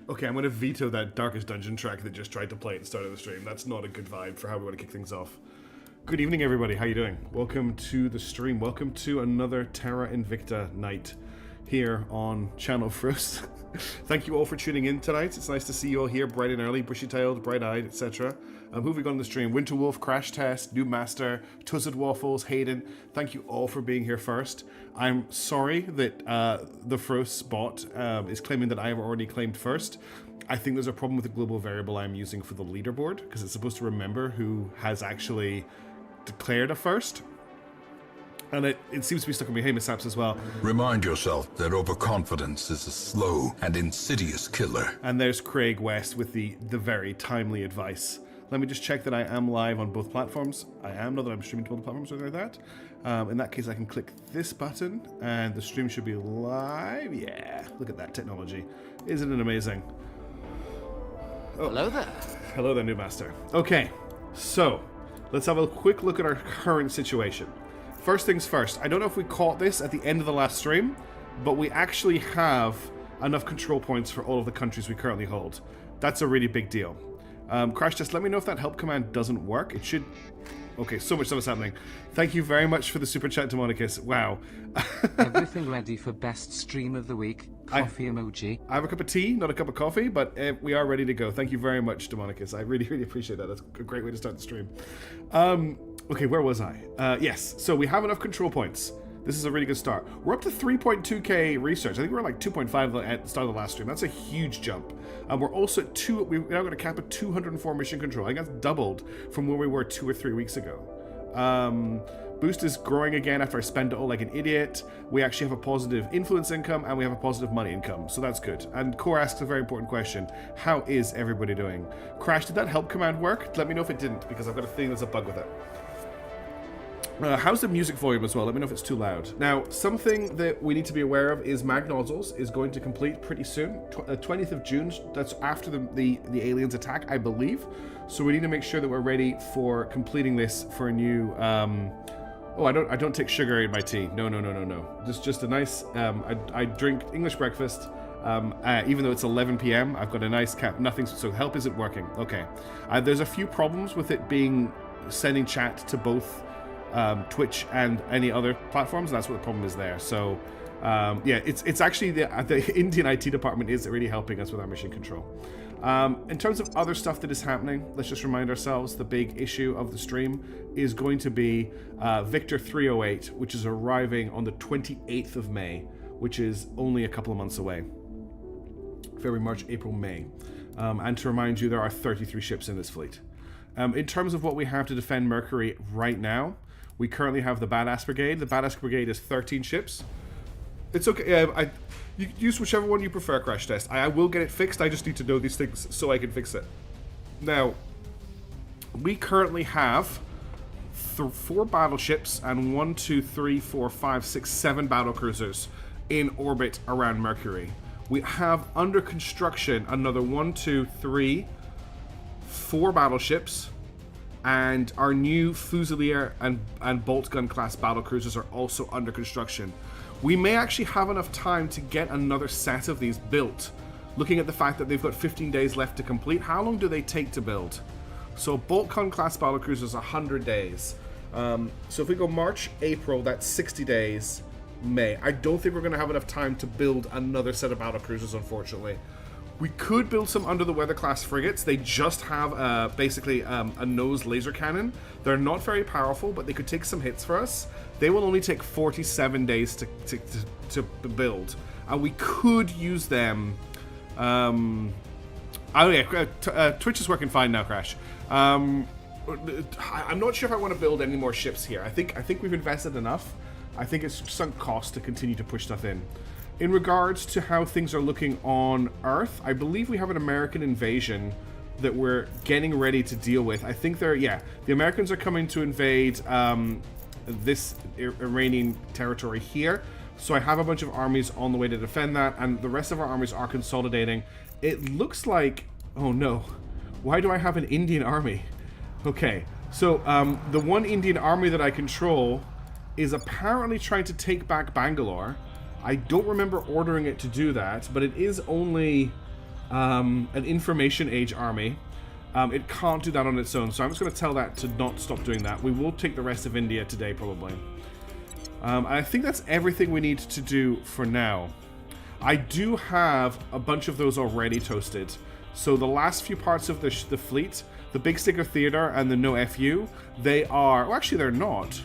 Okay, I'm going to veto that Darkest Dungeon track that just tried to play at the start of the stream. That's not a good vibe for how we want to kick things off. Good evening, everybody. How you doing? Welcome to the stream. Welcome to another Terra Invicta night here on Channel Frost. Thank you all for tuning in tonight. It's nice to see you all here, bright and early, bushy-tailed, bright-eyed, etc. Who have we got on the stream? Winterwolf, Crash Test, New Master, Tuzzard Waffles, Hayden. Thank you all for being here first. I'm sorry that the Frost bot is claiming that I have already claimed first. I think there's a problem with the global variable I'm using for the leaderboard, because it's supposed to remember who has actually declared a first. And it seems to be stuck on me. Hey, Miss Saps as well. Remind yourself that overconfidence is a slow and insidious killer. And there's Craig West with the very timely advice. Let me just check that I am live on both platforms. I am, not that I'm streaming to both platforms or anything like that. In that case, I can click this button, and the stream should be live. Yeah, look at that technology. Isn't it amazing? Oh. Hello there. Hello there, New Master. Okay, so let's have a quick look at our current situation. First things first, I don't know if we caught this at the end of the last stream, but we actually have enough control points for all of the countries we currently hold. That's a really big deal. Crash Test, let me know if that help command doesn't work. It should... Okay, so much stuff is happening. Thank you very much for the super chat, Demonicus. Wow. Everything ready for best stream of the week. Coffee emoji. I have a cup of tea, not a cup of coffee, but we are ready to go. Thank you very much, Demonicus. I really, really appreciate that. That's a great way to start the stream. Okay, where was I? Yes, so we have enough control points. This is a really good start. We're up to 3.2k research. I think we were like 2.5 at the start of the last stream. That's a huge jump. We're also at we've now got a cap of 204 mission control. I think that's doubled from where we were 2 or 3 weeks ago. Boost is growing again after I spend it all like an idiot. We actually have a positive influence income and we have a positive money income, so that's good. And Core asks a very important question. How is everybody doing? Crash, did that help command work? Let me know if it didn't, because I've got a feeling there's a bug with it. How's the music volume as well? Let me know if it's too loud. Now, something that we need to be aware of is Mag Nozzles is going to complete pretty soon. 20th of June, that's after the aliens attack, I believe. So we need to make sure that we're ready for completing this for a new... Oh, I don't take sugar in my tea. No. Just a nice... I drink English breakfast. Even though it's 11 p.m., I've got a nice cap. Nothing... So help isn't working. Okay. There's a few problems with it being... sending chat to both... Twitch and any other platforms, and that's what the problem is there. So yeah, it's actually the Indian IT department is really helping us with our mission control. In terms of other stuff that is happening, let's just remind ourselves the big issue of the stream is going to be Victor 308, which is arriving on the 28th of May, which is only a couple of months away. February, March, April, May. And to remind you, there are 33 ships in this fleet. In terms of what we have to defend Mercury right now, we currently have the Badass Brigade. The Badass Brigade is 13 ships. It's okay. You use whichever one you prefer, Crash Test. I will get it fixed. I just need to know these things so I can fix it. Now, we currently have 4 battleships and 1, 2, 3, 4, 5, 6, 7 battle cruisers in orbit around Mercury. We have under construction another 1, 2, 3, 4 battleships. And our new Fusilier and Bolt Gun class battle cruisers are also under construction. We may actually have enough time to get another set of these built. Looking at the fact that they've got 15 days left to complete, how long do they take to build? So Bolt Gun class battle cruisers 100 days. So if we go March, April, that's 60 days. May. I don't think we're going to have enough time to build another set of battle cruisers, unfortunately. We could build some under the weather class frigates. They just have basically a nose laser cannon. They're not very powerful, but they could take some hits for us. They will only take 47 days to build, and we could use them. Oh yeah, Twitch is working fine now, Crash. I'm not sure if I want to build any more ships here. I think we've invested enough. I think it's sunk cost to continue to push stuff in. In regards to how things are looking on Earth, I believe we have an American invasion that we're getting ready to deal with. I think the Americans are coming to invade this Iranian territory here. So I have a bunch of armies on the way to defend that, and the rest of our armies are consolidating. It looks like... Oh no. Why do I have an Indian army? Okay, so the one Indian army that I control is apparently trying to take back Bangalore. I don't remember ordering it to do that, but it is only an information age army. It can't do that on its own, so I'm just going to tell that to not stop doing that. We will take the rest of India today, probably. And I think that's everything we need to do for now. I do have a bunch of those already toasted. So the last few parts of the fleet, the Big Sticker Theater and the No FU, they are... Well, actually, they're not.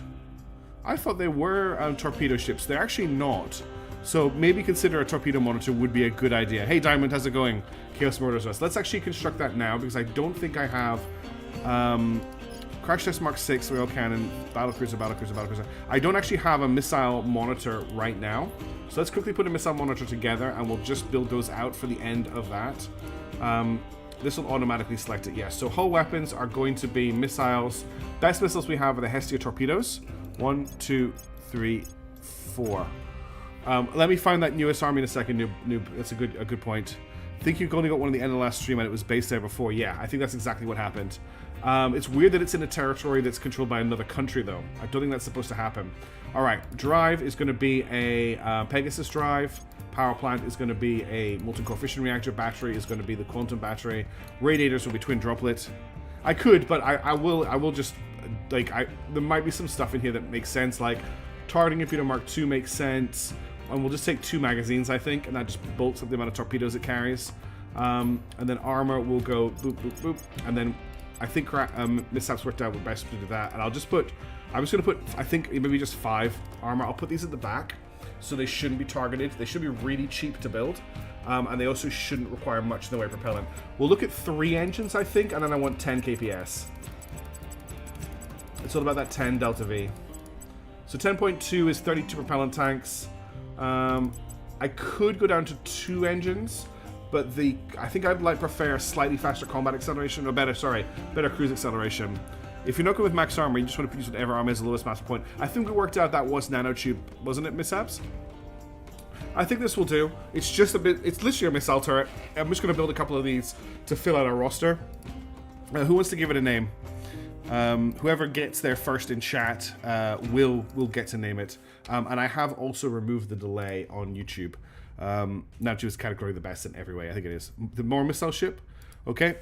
I thought they were torpedo ships. They're actually not. So maybe consider a torpedo monitor would be a good idea. Hey, Diamond, how's it going? Chaos Murders Us. Let's actually construct that now, because I don't think I have... Crash Test Mark 6, Rail Cannon, Battlecruiser. I don't actually have a missile monitor right now. So let's quickly put a missile monitor together, and we'll just build those out for the end of that. This will automatically select it, yes. So hull weapons are going to be missiles. Best missiles we have are the Hestia torpedoes. 1, 2, 3, 4. Let me find that newest army in a second, noob. That's a good point. I think you only got one at the end of the last stream and it was based there before. Yeah, I think that's exactly what happened. It's weird that it's in a territory that's controlled by another country, though. I don't think that's supposed to happen. All right, drive is going to be a Pegasus drive. Power plant is going to be a molten core fission reactor. Battery is going to be the quantum battery. Radiators will be twin droplet. I could, but I will just, like, there might be some stuff in here that makes sense, like targeting Torpedo Mark II makes sense. And we'll just take 2 magazines, I think, and that just bolts up the amount of torpedoes it carries. And then armor will go boop, boop, boop. And then I think mishaps worked out best to do that. And I'm just going to put, I think, maybe just 5 armor. I'll put these at the back, so they shouldn't be targeted. They should be really cheap to build. And they also shouldn't require much in the way of propellant. We'll look at 3 engines, I think, and then I want 10 KPS. It's all about that 10 Delta V. So 10.2 is 32 propellant tanks. I could go down to 2 engines, but I think I'd prefer a slightly faster combat acceleration, or better cruise acceleration. If you're not good with max armor, you just want to use whatever armor is the lowest mass point. I think we worked out that was nanotube, wasn't it, mishaps? I think this will do. It's just a bit, it's literally a missile turret. I'm just going to build a couple of these to fill out our roster. Who wants to give it a name? Whoever gets there first in chat will get to name it. And I have also removed the delay on YouTube. Now is category the best in every way. I think it is. The more missile ship, okay,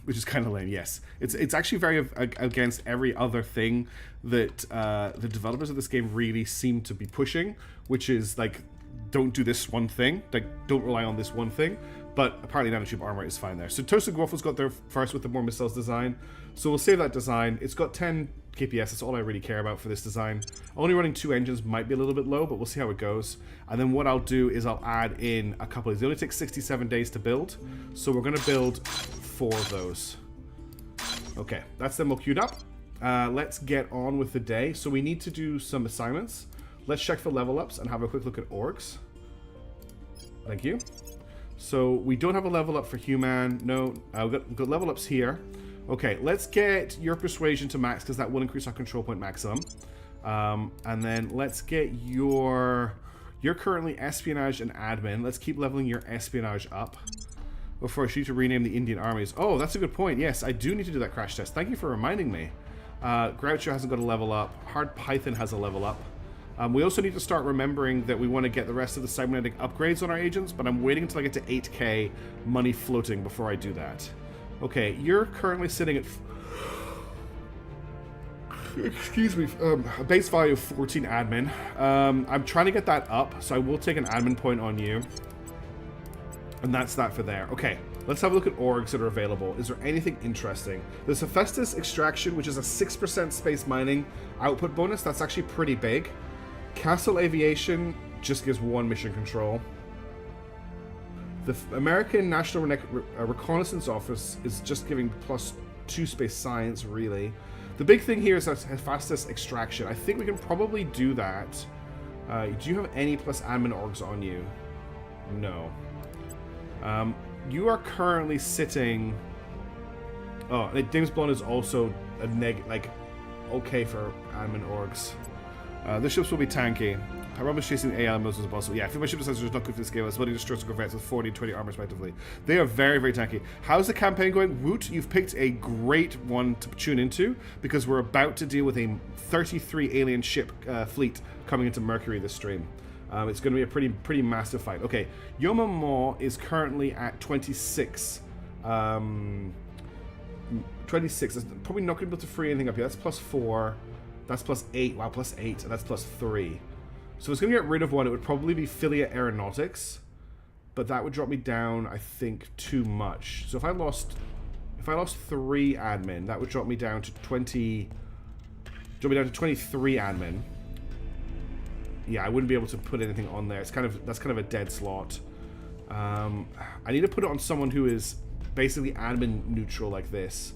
which is kind of lame. Yes, it's actually very against every other thing that the developers of this game really seem to be pushing, which is like, don't do this one thing. Like, don't rely on this one thing. But apparently nanotube armor is fine there. So Toasted Waffles got there first with the more missiles design. So we'll save that design. It's got 10 KPS. That's all I really care about for this design. Only running 2 engines might be a little bit low, but we'll see how it goes. And then what I'll do is I'll add in a couple of these. They only take 67 days to build. So we're going to build 4 of those. Okay, that's them all queued up. Let's get on with the day. So we need to do some assignments. Let's check for level ups and have a quick look at orgs. Thank you. So we don't have a level up for human. No, we've got level ups here. Okay, let's get your persuasion to max, because that will increase our control point maximum. And then let's get you're currently espionage and admin. Let's keep leveling your espionage up before I shoot to rename the Indian armies. Oh, that's a good point. Yes, I do need to do that crash test. Thank you for reminding me. Groucho hasn't got a level up. Hard Python has a level up. We also need to start remembering that we want to get the rest of the cybernetic upgrades on our agents, but I'm waiting until I get to 8k money floating before I do that. Okay, you're currently sitting at... excuse me, a base value of 14 admin. I'm trying to get that up, so I will take an admin point on you. And that's that for there. Okay, let's have a look at orgs that are available. Is there anything interesting? There's Hephaestus Extraction, which is a 6% space mining output bonus. That's actually pretty big. Castle Aviation just gives 1 mission control. The American National Reconnaissance Office is just giving +2 space science, really. The big thing here is that Hephaestus Extraction. I think we can probably do that. Do you have any plus admin orgs on you? No. You are currently sitting... Oh, James Blunt is also a okay for admin orgs. The ships will be tanky. I promise chasing AI most as possible. Yeah, I feel my ship sensors is not good for this game. It's building destroyers and corvettes with 40 and 20 armor respectively. They are very, very tanky. How's the campaign going? Woot, you've picked a great one to tune into, because we're about to deal with a 33 alien ship fleet coming into Mercury this stream. It's going to be a pretty massive fight. Okay, Yoma Mo is currently at 26. 26. That's probably not going to be able to free anything up here. That's +4. That's +8. Wow, +8. That's +3. So it's going to get rid of one. It would probably be Filia Aeronautics, but that would drop me down, I think, too much. So if I lost 3 admin, that would drop me down to 20. Drop me down to 23 admin. Yeah, I wouldn't be able to put anything on there. That's kind of a dead slot. I need to put it on someone who is basically admin neutral like this.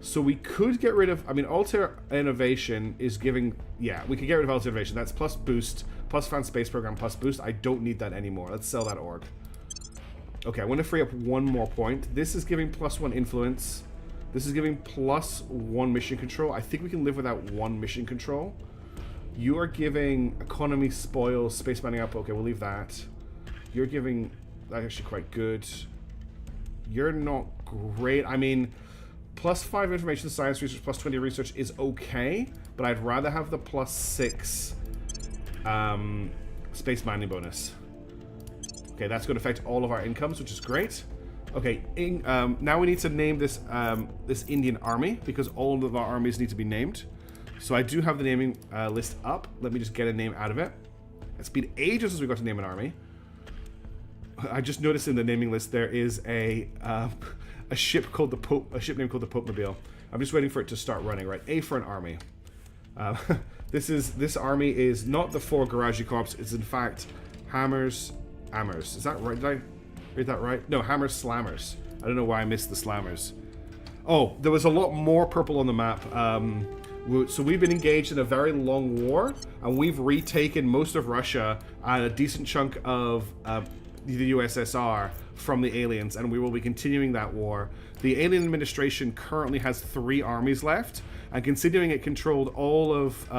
So we could get rid of, I mean, Alter Innovation is giving, yeah, we could get rid of Alter Innovation. That's plus boost, plus fan space program, plus boost. I don't need that anymore. Let's sell that org. Okay, I want to free up 1 more point. This is giving +1 influence. This is giving +1 mission control. I think we can live without 1 mission control. You are giving economy, spoils, space mining up. Okay, we'll leave that. You're giving, that's actually quite good. You're not great. I mean, +5 information science research, +20 research is okay, but I'd rather have the +6 space mining bonus. Okay, that's going to affect all of our incomes, which is great. Okay, now we need to name this this Indian army, because all of our armies need to be named. So I do have the naming list up. Let me just get a name out of it. It's been ages since we got to name an army. I just noticed in the naming list there is a ship called the Pope, a ship named called the Pope Mobile. I'm just waiting for it to start running. Right, A for an army. This army is not the 4 Garaji Corps. It's in fact Hammers. Is that right? Did I read that right? No, Hammers Slammers. I don't know why I missed the Slammers. Oh, there was a lot more purple on the map. So we've been engaged in a very long war, and we've retaken most of Russia and a decent chunk of the USSR from the aliens, and we will be continuing that war. The alien administration currently has 3 armies left, and considering it controlled all of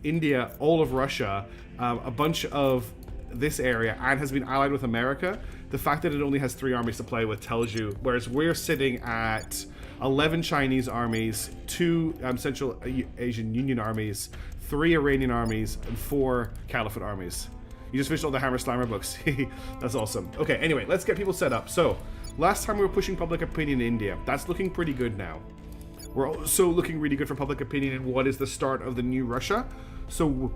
India, all of Russia, a bunch of this area, and has been allied with America, the fact that it only has 3 armies to play with tells you, whereas we're sitting at 11 Chinese armies, 2 Central Asian Union armies, 3 Iranian armies, and 4 Caliphate armies. You just finished all the Hammer Slammer books. That's awesome. Okay, anyway, let's get people set up. So, last time we were pushing public opinion in India. That's looking pretty good now. We're also looking really good for public opinion in what is the start of the new Russia. So,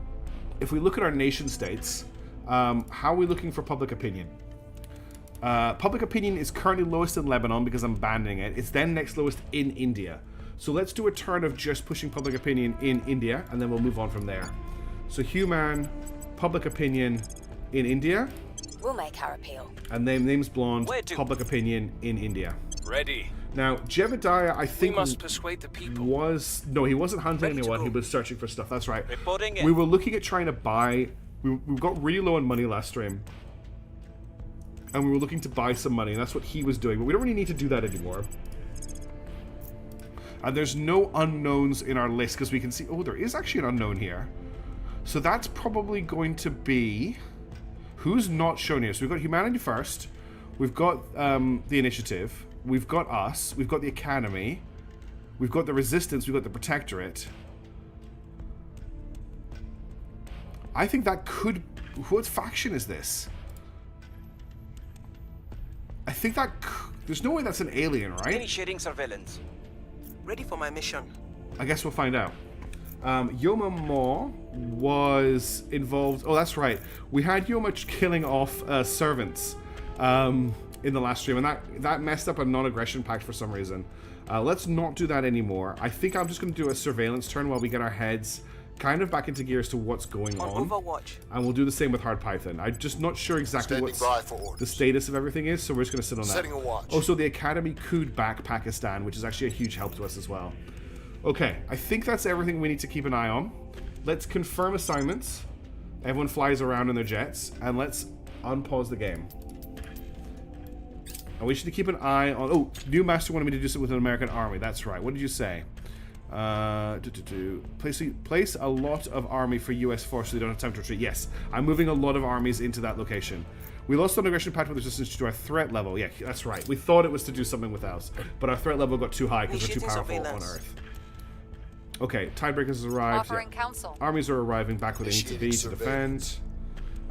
if we look at our nation states, how are we looking for public opinion? Public opinion is currently lowest in Lebanon because I'm banning it. It's then next lowest in India. So let's do a turn of just pushing public opinion in India, and then we'll move on from there. So human, public opinion in India. We'll make our appeal. And name's Blonde, public opinion in India. Ready. Now, Jebediah, I think, we must persuade the people. No, he wasn't hunting anyone. He was searching for stuff. That's right. Reporting in. We were looking at trying to buy. We got really low on money last stream. And we were looking to buy some money, and that's what he was doing. But we don't really need to do that anymore. And there's no unknowns in our list, because we can see... Oh, there is actually an unknown here. So that's probably going to be... Who's not shown here? So we've got Humanity first. We've got the Initiative. We've got us. We've got the Academy. We've got the Resistance. We've got the Protectorate. I think that could... What faction is this? I think that... There's no way that's an alien, right? Initiating surveillance. Ready for my mission. I guess we'll find out. Yoma Mo was involved... Oh, that's right. We had Yoma killing off servants in the last stream, and that messed up a non-aggression pact for some reason. Let's not do that anymore. I think I'm just going to do a surveillance turn while we get our heads kind of back into gear as to what's going on. Overwatch. And we'll do the same with Hard Python. I'm just not sure exactly what the status of everything is, so we're just going to sit on that. Setting a watch. Also, the Academy could back Pakistan, which is actually a huge help to us as well. Okay, I think that's everything we need to keep an eye on. Let's confirm assignments. Everyone flies around in their jets, and let's unpause the game. And we should keep an eye on... Oh, new master wanted me to do something with an American army. That's right. What did you say? Place a lot of army for US force so they don't have time to retreat. Yes, I'm moving a lot of armies into that location. We lost on aggression pact with resistance to our threat level. Yeah, that's right. We thought it was to do something with us, but our threat level got too high because we're too powerful on Earth. Okay, Tidebreakers has arrived. Offering counsel. Armies are arriving back where they need to be to defend.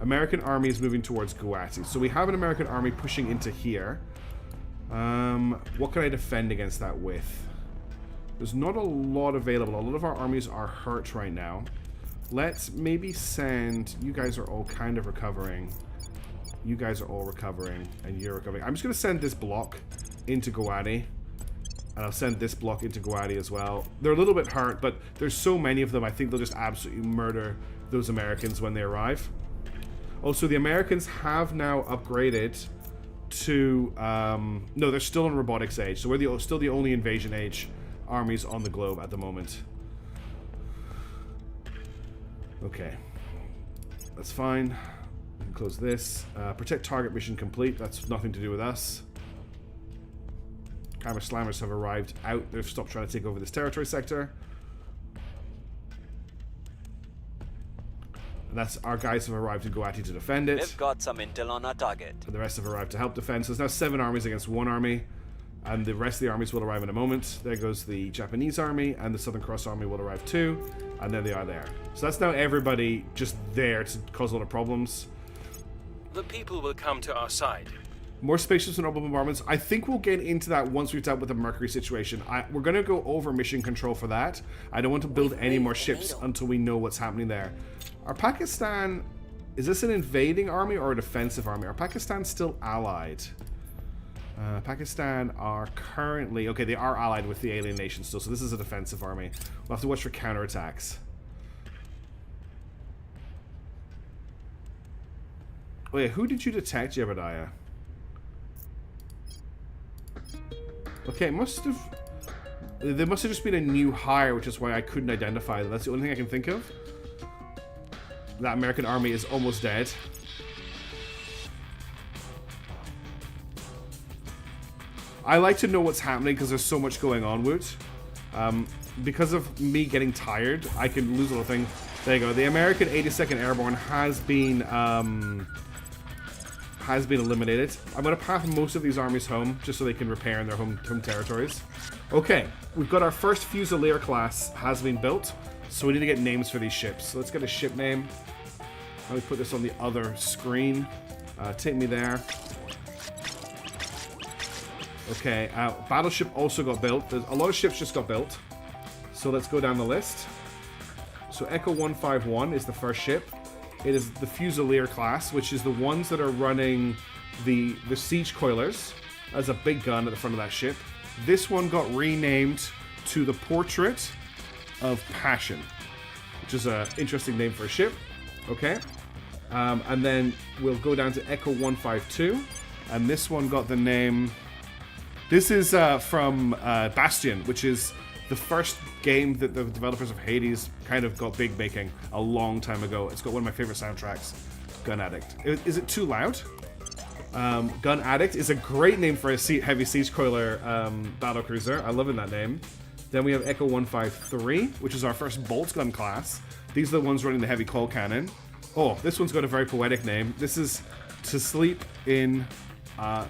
American army is moving towards Guwahati. So we have an American army pushing into here. What can I defend against that with? There's not a lot available. A lot of our armies are hurt right now. Let's maybe send... You guys are all kind of recovering. You guys are all recovering. And you're recovering. I'm just going to send this block into Guwahati. And I'll send this block into Guwahati as well. They're a little bit hurt, but there's so many of them, I think they'll just absolutely murder those Americans when they arrive. Also, the Americans have now upgraded to... no, they're still in robotics age. So we're still the only invasion age armies on the globe at the moment. Okay. That's fine. We can close this. Protect target mission complete. That's nothing to do with us. Hammer Slammers have arrived out. They've stopped trying to take over this territory sector. And that's our guys have arrived in Guwahati to defend it. We've got some intel on our target. And the rest have arrived to help defend. So there's now 7 armies against 1 army. And the rest of the armies will arrive in a moment. There goes the Japanese army, and the Southern Cross army will arrive too. And then they are there. So that's now everybody just there to cause a lot of problems. The people will come to our side. More spaceships and orbital bombardments. I think we'll get into that once we've dealt with the Mercury situation. We're going to go over mission control for that. I don't want to build any more ships until we know what's happening there. Are Pakistan... Is this an invading army or a defensive army? Are Pakistan still allied? Pakistan are currently... Okay, they are allied with the alien nation still, so this is a defensive army. We'll have to watch for counterattacks. Oh yeah, who did you detect, Jebediah? Okay, there must have just been a new hire, which is why I couldn't identify them. That's the only thing I can think of. That American army is almost dead. I like to know what's happening because there's so much going on, Woot. Because of me getting tired, I can lose a little thing. There you go. The American 82nd Airborne has been eliminated. I'm going to path most of these armies home, just so they can repair in their home territories. Okay, we've got our first Fusilier class has been built, so we need to get names for these ships. So let's get a ship name. Let me put this on the other screen. Take me there. Okay, battleship also got built. There's a lot of ships just got built. So let's go down the list. So Echo 151 is the first ship. It is the Fusilier class, which is the ones that are running the siege coilers as a big gun at the front of that ship. This one got renamed to the Portrait of Passion, which is an interesting name for a ship. Okay. And then we'll go down to Echo 152, and this one got the name... This is from Bastion, which is the first game that the developers of Hades kind of got big making a long time ago. It's got one of my favorite soundtracks, Gun Addict. Is it too loud? Gun Addict is a great name for a heavy siege coiler battlecruiser. I love that name. Then we have Echo 153, which is our first bolt gun class. These are the ones running the heavy coal cannon. Oh, this one's got a very poetic name. This is To Sleep in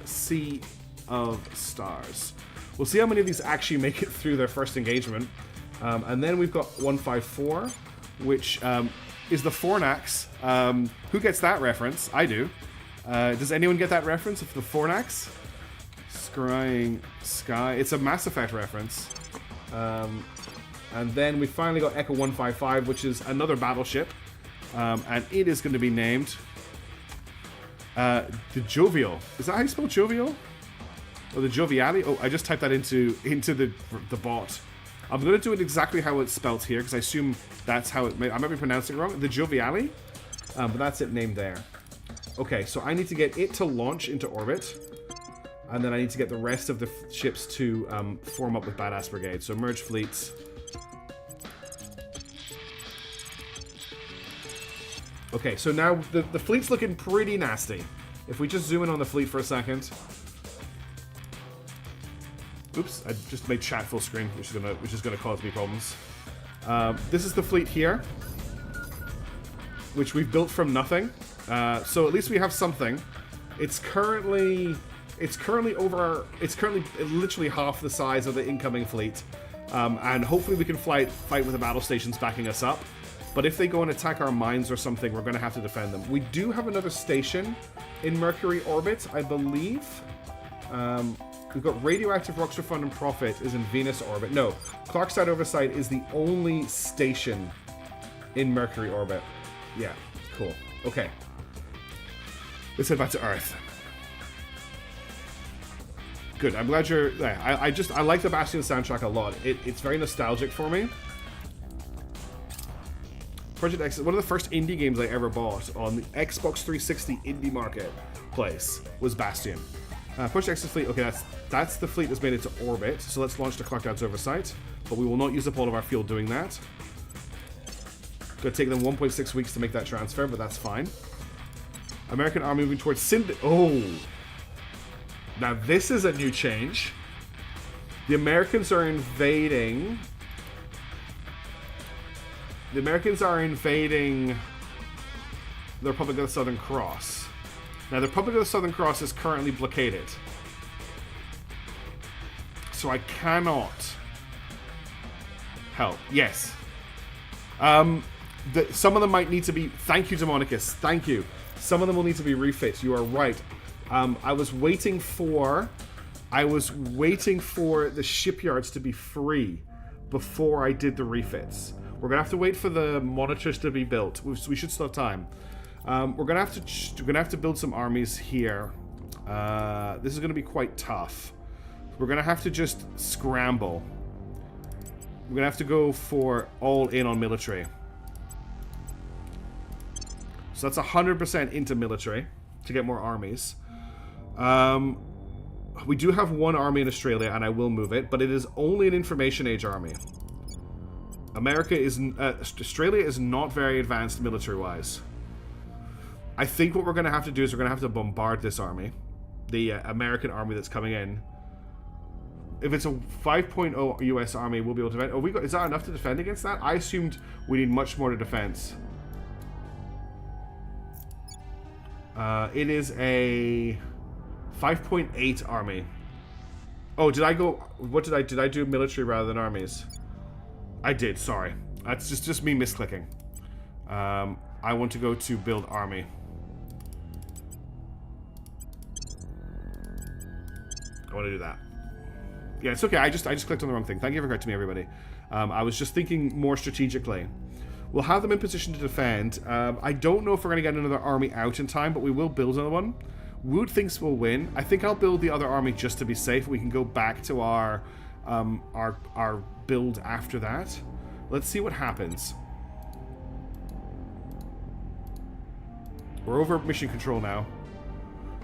Sea of Stars. We'll see how many of these actually make it through their first engagement. And then we've got 154, which is the Fornax. Who gets that reference? I do. Does anyone get that reference of the Fornax? Scrying Sky. It's a Mass Effect reference. And then we finally got Echo 155, which is another battleship. And it is going to be named the Jovial. Is that how you spell Jovial? Or the Joviali? Oh, I just typed that into the bot. I'm going to do it exactly how it's spelled here, because I assume that's how it... I might be pronouncing it wrong. The Joviali? But that's it named there. Okay, so I need to get it to launch into orbit. And then I need to get the rest of the ships to form up with Badass Brigade. So merge fleets. Okay, so now the fleet's looking pretty nasty. If we just zoom in on the fleet for a second... Oops, I just made chat full screen, which is gonna cause me problems. This is the fleet here, which we've built from nothing. So at least we have something. It's currently literally half the size of the incoming fleet. And hopefully we can fight with the battle stations backing us up. But if they go and attack our mines or something, we're going to have to defend them. We do have another station in Mercury orbit, I believe. We've got radioactive rocks refund and profit is in Venus orbit. No, Clarkside Oversight is the only station in Mercury orbit. Yeah, cool. Okay. Let's head back to Earth. Good. I'm glad you're there. I like the Bastion soundtrack a lot. It's very nostalgic for me. Project X is one of the first indie games I ever bought on the Xbox 360 indie marketplace was Bastion. Project X's fleet. Okay, that's the fleet that's made it to orbit. So let's launch the Clarkdowns Oversight. But we will not use up all of our fuel doing that. Gonna take them 1.6 weeks to make that transfer, but that's fine. American Army moving towards Oh! Now this is a new change. The Americans are invading... The Americans are invading the Republic of the Southern Cross. Now the Republic of the Southern Cross is currently blockaded. So I cannot help. Yes. Some of them might need to be... Thank you, Demonicus. Thank you. Some of them will need to be refit. You are right. I was waiting for the shipyards to be free before I did the refits. We're gonna have to wait for the monitors to be built. We should still have time. We're gonna have to build some armies here. This is gonna be quite tough. We're gonna have to just scramble. We're gonna have to go for all in on military. So that's 100% into military to get more armies. We do have one army in Australia, and I will move it, but it is only an information age army. Australia is not very advanced military-wise. I think what we're going to have to do is we're going to have to bombard this army. The American army that's coming in. If it's a 5.0 US army, we'll be able to defend. Is that enough to defend against that? I assumed we need much more to defense. It is a 5.8 army. Oh, did I go... What did I... Did I do military rather than armies? I did, sorry. That's just me misclicking. I want to go to build army. I want to do that. Yeah, it's okay. I just clicked on the wrong thing. Thank you for correcting me, everybody. I was just thinking more strategically. We'll have them in position to defend. I don't know if we're going to get another army out in time, but we will build another one. Wood thinks we'll win. I think I'll build the other army just to be safe. We can go back to our build after that. Let's see what happens. We're over mission control now.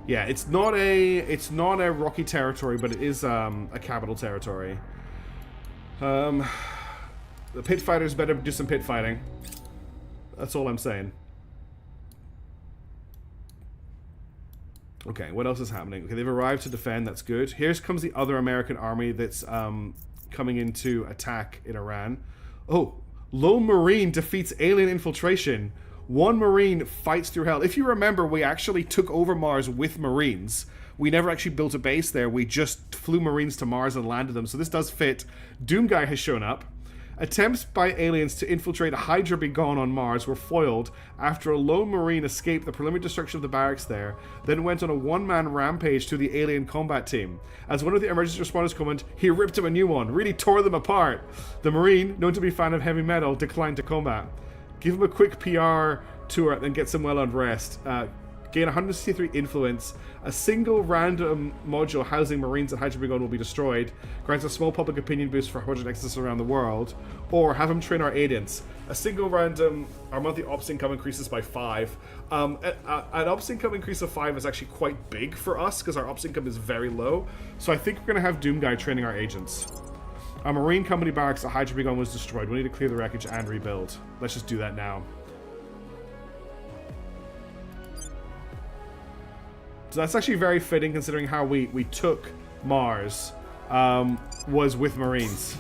Yeah, it's not a rocky territory, but it is a capital territory. The pit fighters better do some pit fighting. That's all I'm saying. Okay, what else is happening? Okay, they've arrived to defend. That's good. Here comes the other American army that's coming in to attack in Iran. Oh, lone Marine defeats alien infiltration. One Marine fights through hell. If you remember, we actually took over Mars with Marines. We never actually built a base there. We just flew Marines to Mars and landed them. So this does fit. Doom Guy has shown up. Attempts by aliens to infiltrate Hydra Be Gone on Mars were foiled after a lone Marine escaped the preliminary destruction of the barracks there, then went on a one-man rampage to the alien combat team. As one of the emergency responders commented, he ripped him a new one, really tore them apart. The Marine, known to be a fan of heavy metal, declined to combat. Give him a quick PR tour and get some well-earned rest. Gain 163 influence. A single random module housing Marines at Hydra Be Gone will be destroyed. Grants a small public opinion boost for Project Nexus around the world. Or have him train our agents. A single random... Our monthly ops income increases by 5. An ops income increase of 5 is actually quite big for us because our ops income is very low. So I think we're going to have Doom Guy training our agents. Our Marine Company barracks at Hydra Be Gone was destroyed. We need to clear the wreckage and rebuild. Let's just do that now. So that's actually very fitting considering how we took Mars was with Marines.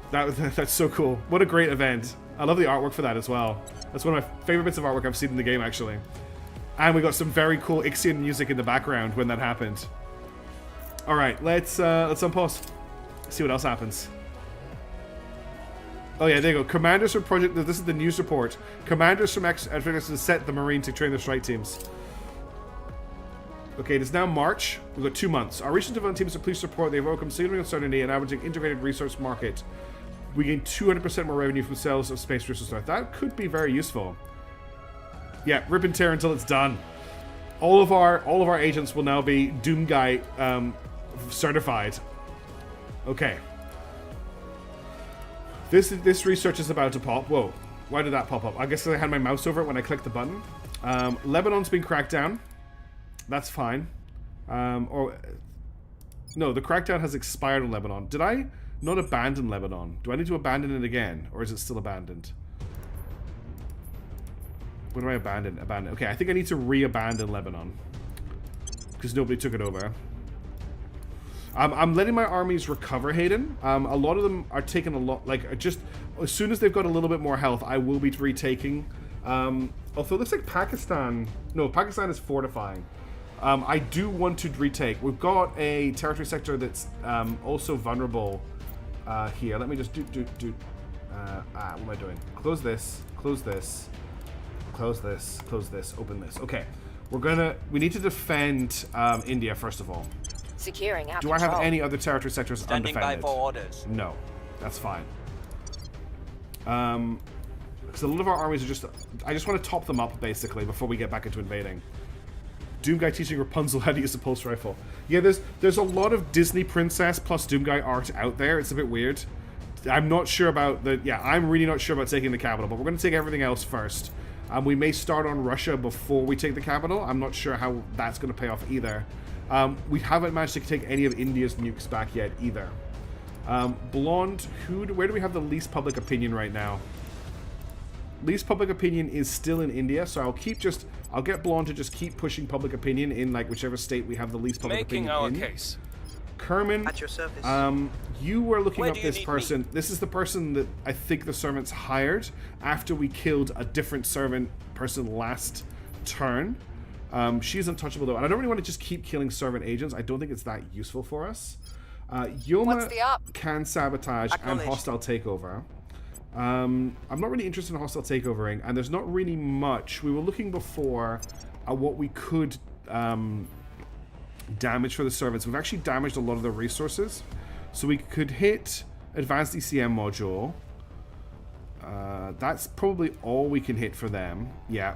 That's so cool. What a great event. I love the artwork for that as well. That's one of my favorite bits of artwork I've seen in the game, actually. And we got some very cool Ixian music in the background when that happened. Alright, let's unpause. See what else happens. Oh yeah, there you go. Commanders from Project... This is the news report. Commanders from X set the Marine to train their strike teams. Okay, it is now March. We've got 2 months. Our recent development teams are pleased to report they've overcome significant uncertainty and averaging integrated resource market. We gain 200% more revenue from sales of space resources. That could be very useful. Yeah, rip and tear until it's done. All of our agents will now be Doomguy certified. Okay. This research is about to pop. Whoa. Why did that pop up? I guess I had my mouse over it when I clicked the button. Lebanon's been cracked down. That's fine. No, the crackdown has expired on Lebanon. Did I not abandon Lebanon? Do I need to abandon it again? Or is it still abandoned? What do I abandon? Abandon. Okay, I think I need to re-abandon Lebanon. Because nobody took it over. I'm letting my armies recover, Hayden. A lot of them are taking a lot... Like, just... As soon as they've got a little bit more health, I will be retaking. Although it looks like Pakistan... No, Pakistan is fortifying. I do want to retake. We've got a territory sector that's also vulnerable here. Let me just do... what am I doing? Close this. Close this. Close this. Close this. Open this. Okay. We need to defend India, first of all. Securing our Do I have any other territory sectors Standing by undefended? for orders. No. That's fine. Because a lot of our armies are just... I just want to top them up, basically, before we get back into invading. Doomguy teaching Rapunzel how to use a pulse rifle. Yeah, there's a lot of Disney princess plus Doomguy art out there. It's a bit weird. I'm not sure about the... Yeah, I'm really not sure about taking the capital, but we're going to take everything else first. We may start on Russia before we take the capital. I'm not sure how that's going to pay off either. We haven't managed to take any of India's nukes back yet either. Blonde, where do we have the least public opinion right now? Least public opinion is still in India, so I'll get Blonde to just keep pushing public opinion in like whichever state we have the least public Making opinion our in. case. Kerman, At your service. you were looking Where up do you this need person. This is the person that I think the servants hired after we killed a different servant person last turn. She's untouchable though, and I don't really want to just keep killing servant agents. I don't think it's that useful for us. Yoma can sabotage and hostile takeover. I'm not really interested in hostile takeovering, and there's not really much. We were looking before at what we could damage for the servants. We've actually damaged a lot of the resources, so we could hit advanced ECM module. That's probably all we can hit for them. Yeah.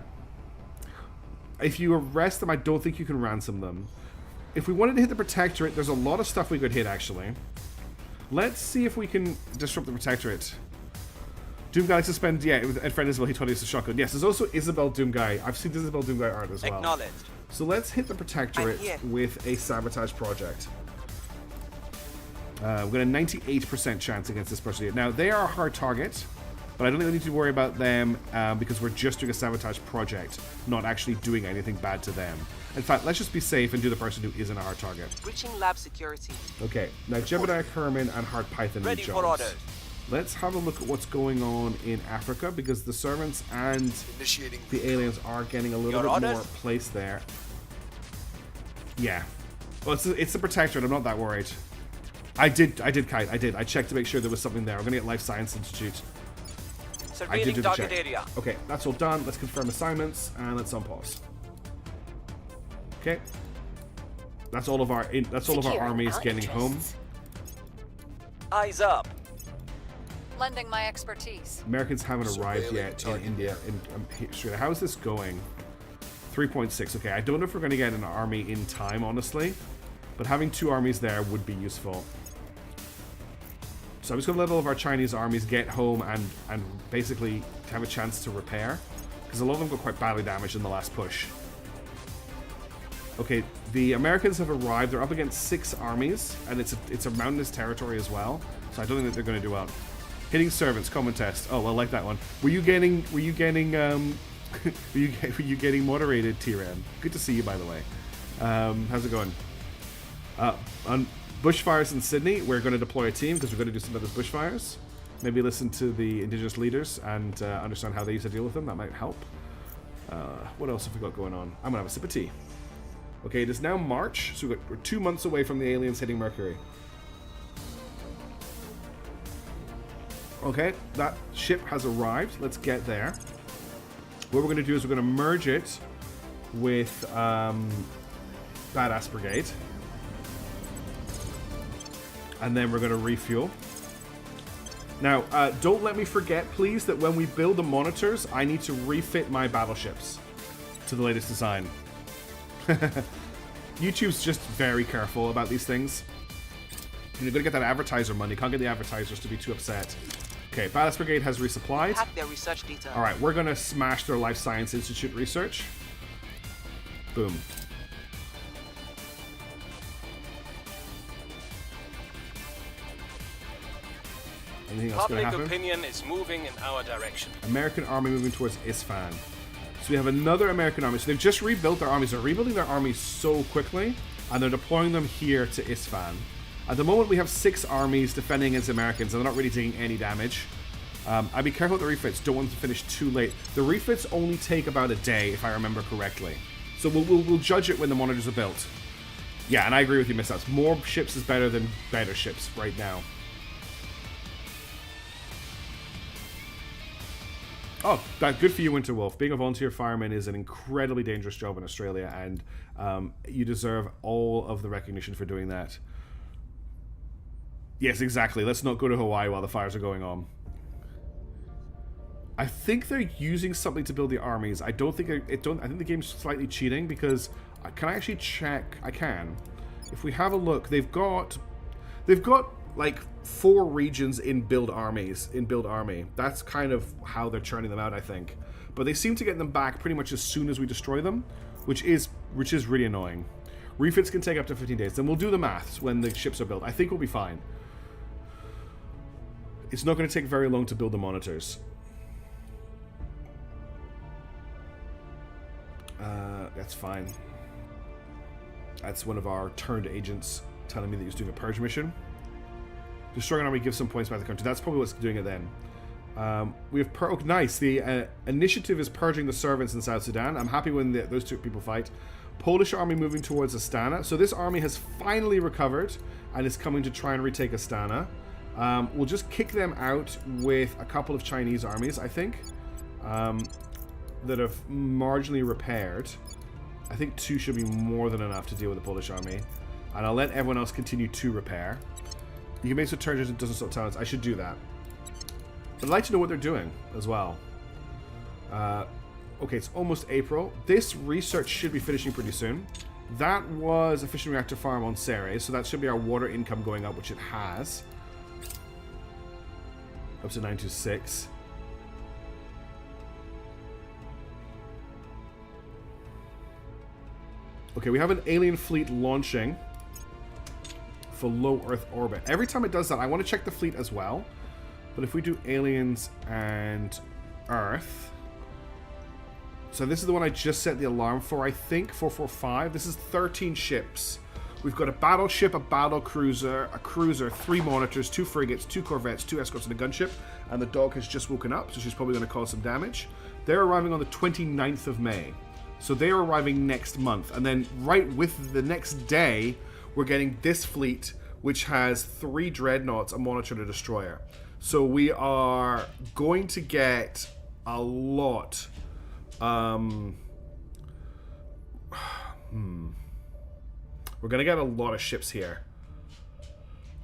If you arrest them, I don't think you can ransom them. If we wanted to hit the Protectorate, there's a lot of stuff we could hit, actually. Let's see if we can disrupt the Protectorate. Doomguy likes to spend... Yeah, at Friend Isabel, he taught us a shotgun. Yes, there's also Isabel Doomguy. I've seen Isabel Doomguy art as well. Acknowledged. So let's hit the Protectorate with a Sabotage Project. We've got a 98% chance against this person here. Now, they are a hard target, but I don't think we need to worry about them because we're just doing a Sabotage Project, not actually doing anything bad to them. In fact, let's just be safe and do the person who isn't a hard target. Breaching lab security. Okay, now Jebediah Kerman and Hard Python Ready need for jobs. orders. Let's have a look at what's going on in Africa, because the servants and the aliens are getting a little bit more place there. Yeah. Well, it's the Protectorate. I'm not that worried. I did kite. I checked to make sure there was something there. I'm gonna get Life Science Institute. I did do the check. Area. Okay, that's all done. Let's confirm assignments and let's unpause. Okay. That's all of our armies getting home. Eyes up. Lending my expertise. Americans haven't arrived yet in India. How is this going? 3.6. Okay, I don't know if we're going to get an army in time, honestly. But having 2 armies there would be useful. So I'm just going to let all of our Chinese armies get home and basically have a chance to repair. Because a lot of them got quite badly damaged in the last push. Okay, the Americans have arrived. They're up against 6 armies. And it's a mountainous territory as well. So I don't think that they're going to do well. Hitting servants, common test. Oh, I like that one. Were you getting were you getting moderated, Tyran? Good to see you, by the way. How's it going? On bushfires in Sydney, we're going to deploy a team because we're going to do some of those bushfires. Maybe listen to the indigenous leaders and understand how they used to deal with them. That might help. What else have we got going on? I'm going to have a sip of tea. Okay, it is now March, so we're 2 months away from the aliens hitting Mercury. Okay, that ship has arrived. Let's get there. What we're going to do is we're going to merge it with Badass Brigade. And then we're going to refuel. Now, don't let me forget, please, that when we build the monitors, I need to refit my battleships to the latest design. YouTube's just very careful about these things. You're going to get that advertiser money. Can't get the advertisers to be too upset. Okay, Badass Brigade has resupplied. Hack their research data. Alright, we're going to smash their Life Science Institute research. Boom. Anything else going to Public happen? opinion is moving in our direction. American army moving towards Isfahan. So we have another American army. So they've just rebuilt their armies. They're rebuilding their armies so quickly, and they're deploying them here to Isfahan. At the moment, we have 6 armies defending against Americans, and they're not really taking any damage. I'd be careful with the refits. Don't want them to finish too late. The refits only take about a day, if I remember correctly. So we'll judge it when the monitors are built. Yeah, and I agree with you, Miss Outs. More ships is better than better ships right now. Oh, good for you, Winter Wolf. Being a volunteer fireman is an incredibly dangerous job in Australia, and you deserve all of the recognition for doing that. Yes, exactly. Let's not go to Hawaii while the fires are going on. I think they're using something to build the armies. I think the game's slightly cheating because can I actually check? I can. If we have a look, they've got like 4 regions in build armies, in build army. That's kind of how they're churning them out, I think. But they seem to get them back pretty much as soon as we destroy them, which is really annoying. Refits can take up to 15 days. Then we'll do the maths when the ships are built. I think we'll be fine. It's not going to take very long to build the monitors. That's fine. That's one of our turned agents telling me that he was doing a purge mission. Destroying an army gives some points back to the country. That's probably what's doing it then. We have nice. The initiative is purging the servants in South Sudan. I'm happy when those 2 people fight. Polish army moving towards Astana. So this army has finally recovered and is coming to try and retake Astana. We'll just kick them out with a couple of Chinese armies, I think, that have marginally repaired. I think 2 should be more than enough to deal with the Polish army. And I'll let everyone else continue to repair. You can make some turns and doesn't stop talents. I should do that. But I'd like to know what they're doing as well. Okay, it's almost April. This research should be finishing pretty soon. That was a fission reactor farm on Ceres, so that should be our water income going up, which it has. Up to 926. Okay, we have an alien fleet launching for low Earth orbit. Every time it does that, I want to check the fleet as well. But if we do aliens and Earth... So this is the one I just set the alarm for, I think, 445. This is 13 ships. We've got a battleship, a battle cruiser, a cruiser, 3 monitors, 2 frigates, 2 corvettes, 2 escorts, and a gunship. And the dog has just woken up, so she's probably going to cause some damage. They're arriving on the 29th of May. So they're arriving next month. And then right with the next day, we're getting this fleet, which has 3 dreadnoughts, a monitor, and a destroyer. So we are going to get a lot. We're going to get a lot of ships here.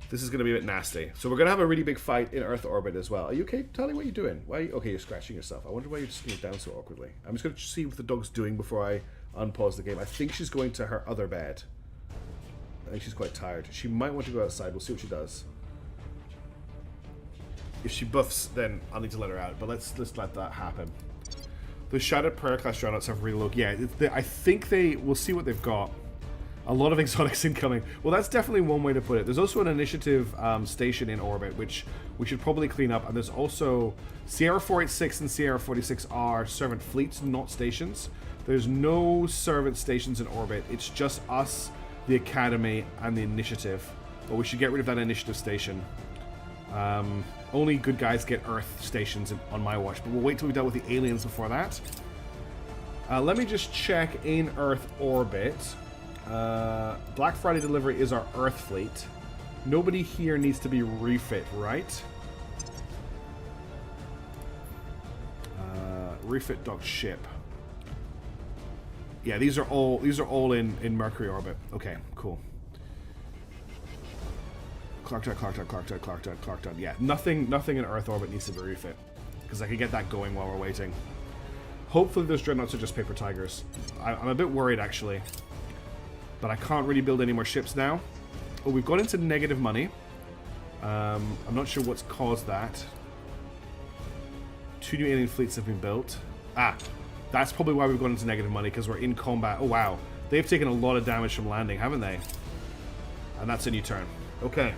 This is going to be a bit nasty. So we're going to have a really big fight in Earth orbit as well. Are you okay? Tell me what you're doing. Why? Okay, you're scratching yourself. I wonder why you're just sitting down so awkwardly. I'm just going to see what the dog's doing before I unpause the game. I think she's going to her other bed. I think she's quite tired. She might want to go outside. We'll see what she does. If she buffs, then I'll need to let her out. But let's let that happen. The Shattered Prayer class dreadnoughts have really low. Yeah, I think we'll see what they've got. A lot of exotics incoming. Well, that's definitely one way to put it. There's also an initiative station in orbit, which we should probably clean up. And there's also Sierra 486 and Sierra 46 are servant fleets, not stations. There's no servant stations in orbit. It's just us, the Academy, and the initiative. But we should get rid of that initiative station. Only good guys get Earth stations on my watch. But we'll wait till we deal with the aliens before that. Let me just check in Earth orbit. Black Friday delivery is our Earth fleet. Nobody here needs to be refit, right? refit docked ship. Yeah, these are all in Mercury orbit. Okay, cool. Clark dot. Yeah, nothing in Earth orbit needs to be refit, because I can get that going while we're waiting. Hopefully those dreadnoughts are just paper tigers. I'm a bit worried actually, but I can't really build any more ships now. Oh, we've gone into negative money. I'm not sure what's caused that. 2 new alien fleets have been built. Ah, that's probably why we've gone into negative money, because we're in combat. Oh wow, they've taken a lot of damage from landing, haven't they? And that's a new turn. Okay.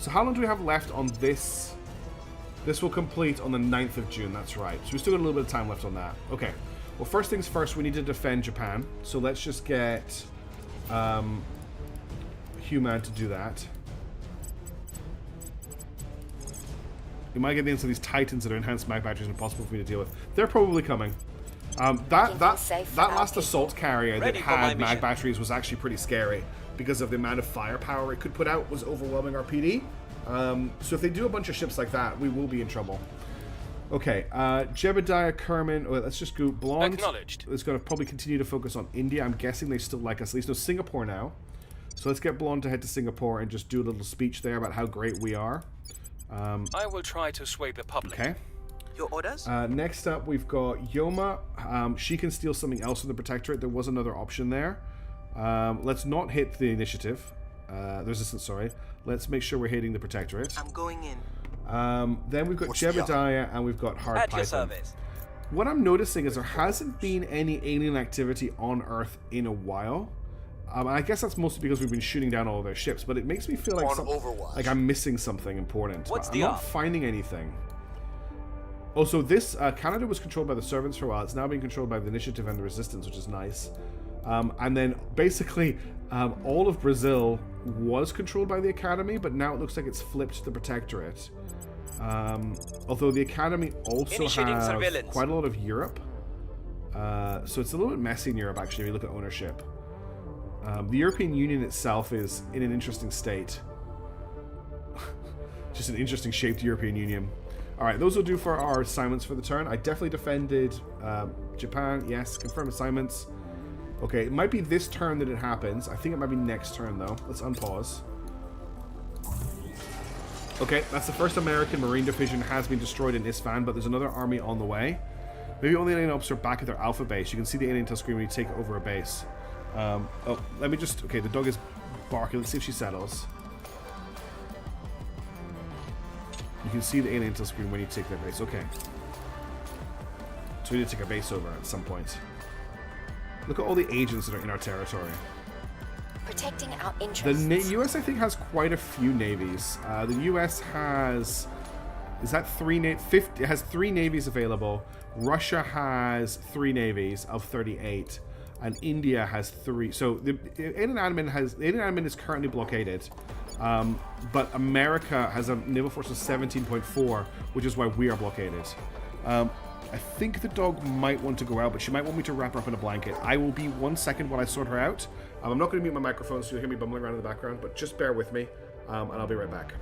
So how long do we have left on this? This will complete on the 9th of June, that's right. So we still got a little bit of time left on that. Okay. Well, first things first, we need to defend Japan. So let's just get Human to do that. We might get into these Titans that are enhanced mag batteries and impossible for me to deal with. They're probably coming. That last assault carrier that had mag batteries was actually pretty scary, because of the amount of firepower it could put out was overwhelming our PD. So if they do a bunch of ships like that, we will be in trouble. Okay, Jebediah Kerman, let's just go Blonde. Acknowledged. It's going to probably continue to focus on India. I'm guessing they still like us. At least no Singapore now. So let's get Blonde to head to Singapore and just do a little speech there about how great we are. I will try to sway the public. Okay. Your orders? Next up, we've got Yoma. She can steal something else from the Protectorate. There was another option there. Let's not hit the initiative. The resistance, sorry. Let's make sure we're hitting the Protectorate. I'm going in. Then we've got Jebediah and we've got Hard At your Python. service. What I'm noticing is there hasn't been any alien activity on Earth in a while. I guess that's mostly because we've been shooting down all of their ships, but it makes me feel like I'm missing something important. What's I'm the not op? finding anything. Also, this Canada was controlled by the Servants for a while. It's now being controlled by the Initiative and the Resistance, which is nice. And then basically all of Brazil was controlled by the Academy, but now it looks like it's flipped to the Protectorate. Although the Academy also Initiating has surveillance. quite a lot of Europe. So it's a little bit messy in Europe, actually, if you look at ownership. The European Union itself is in an interesting state. Just an interesting shaped European Union. Alright, those will do for our assignments for the turn. I definitely defended Japan. Yes, confirm assignments. Okay, it might be this turn that it happens. I think it might be next turn, though. Let's unpause. Okay, that's the first American Marine Division has been destroyed in Isfahan, but there's another army on the way. Maybe all the alien ops are back at their alpha base. You can see the alien touchscreen when you take over a base. Oh, let me just... Okay, the dog is barking. Let's see if she settles. You can see the alien touchscreen when you take their base. Okay. So we need to take a base over at some point. Look at all the agents that are in our territory. Protecting our The interests. US, I think, has quite a few navies. The US has... Is that 50? It has 3 navies available. Russia has 3 navies of 38. And India has 3. So the alien admin is currently blockaded. But America has a naval force of 17.4, which is why we are blockaded. I think the dog might want to go out, but she might want me to wrap her up in a blanket. I will be 1 second while I sort her out. I'm not going to mute my microphone, so you'll hear me bumbling around in the background, but just bear with me, and I'll be right back.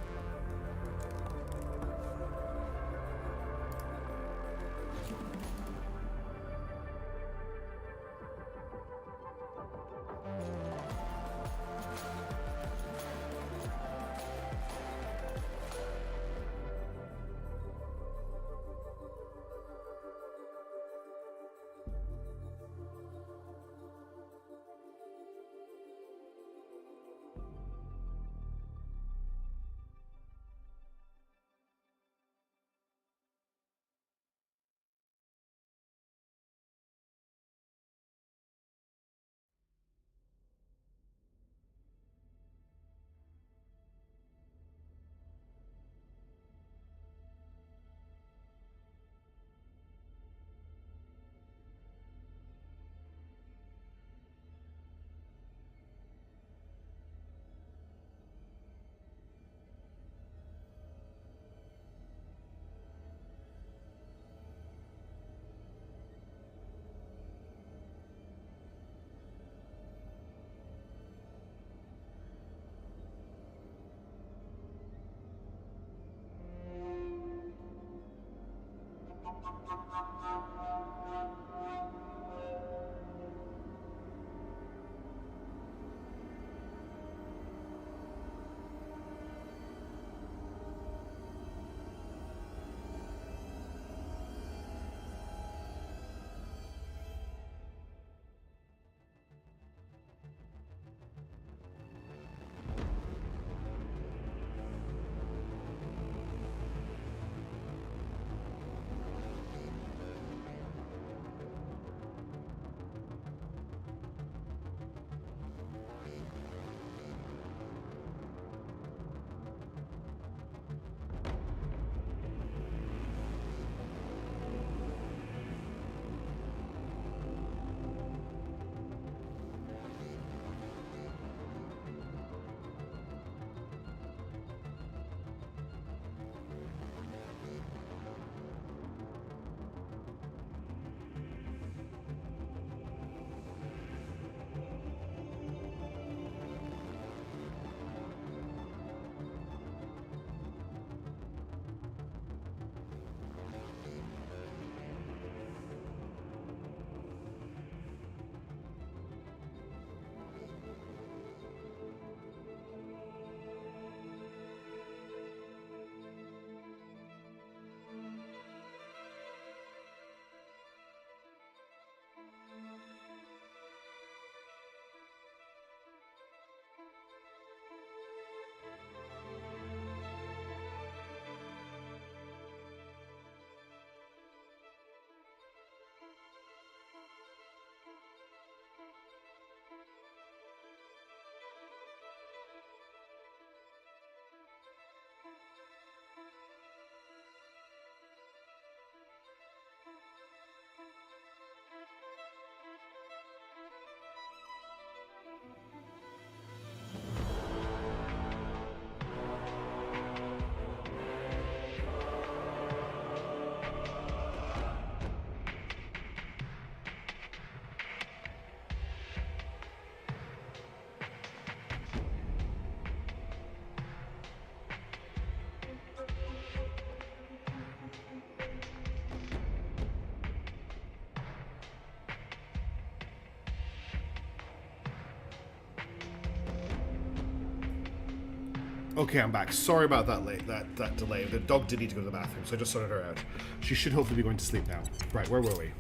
Okay, I'm back. Sorry about that delay. The dog did need to go to the bathroom, so I just sorted her out. She should hopefully be going to sleep now. Right, where were we?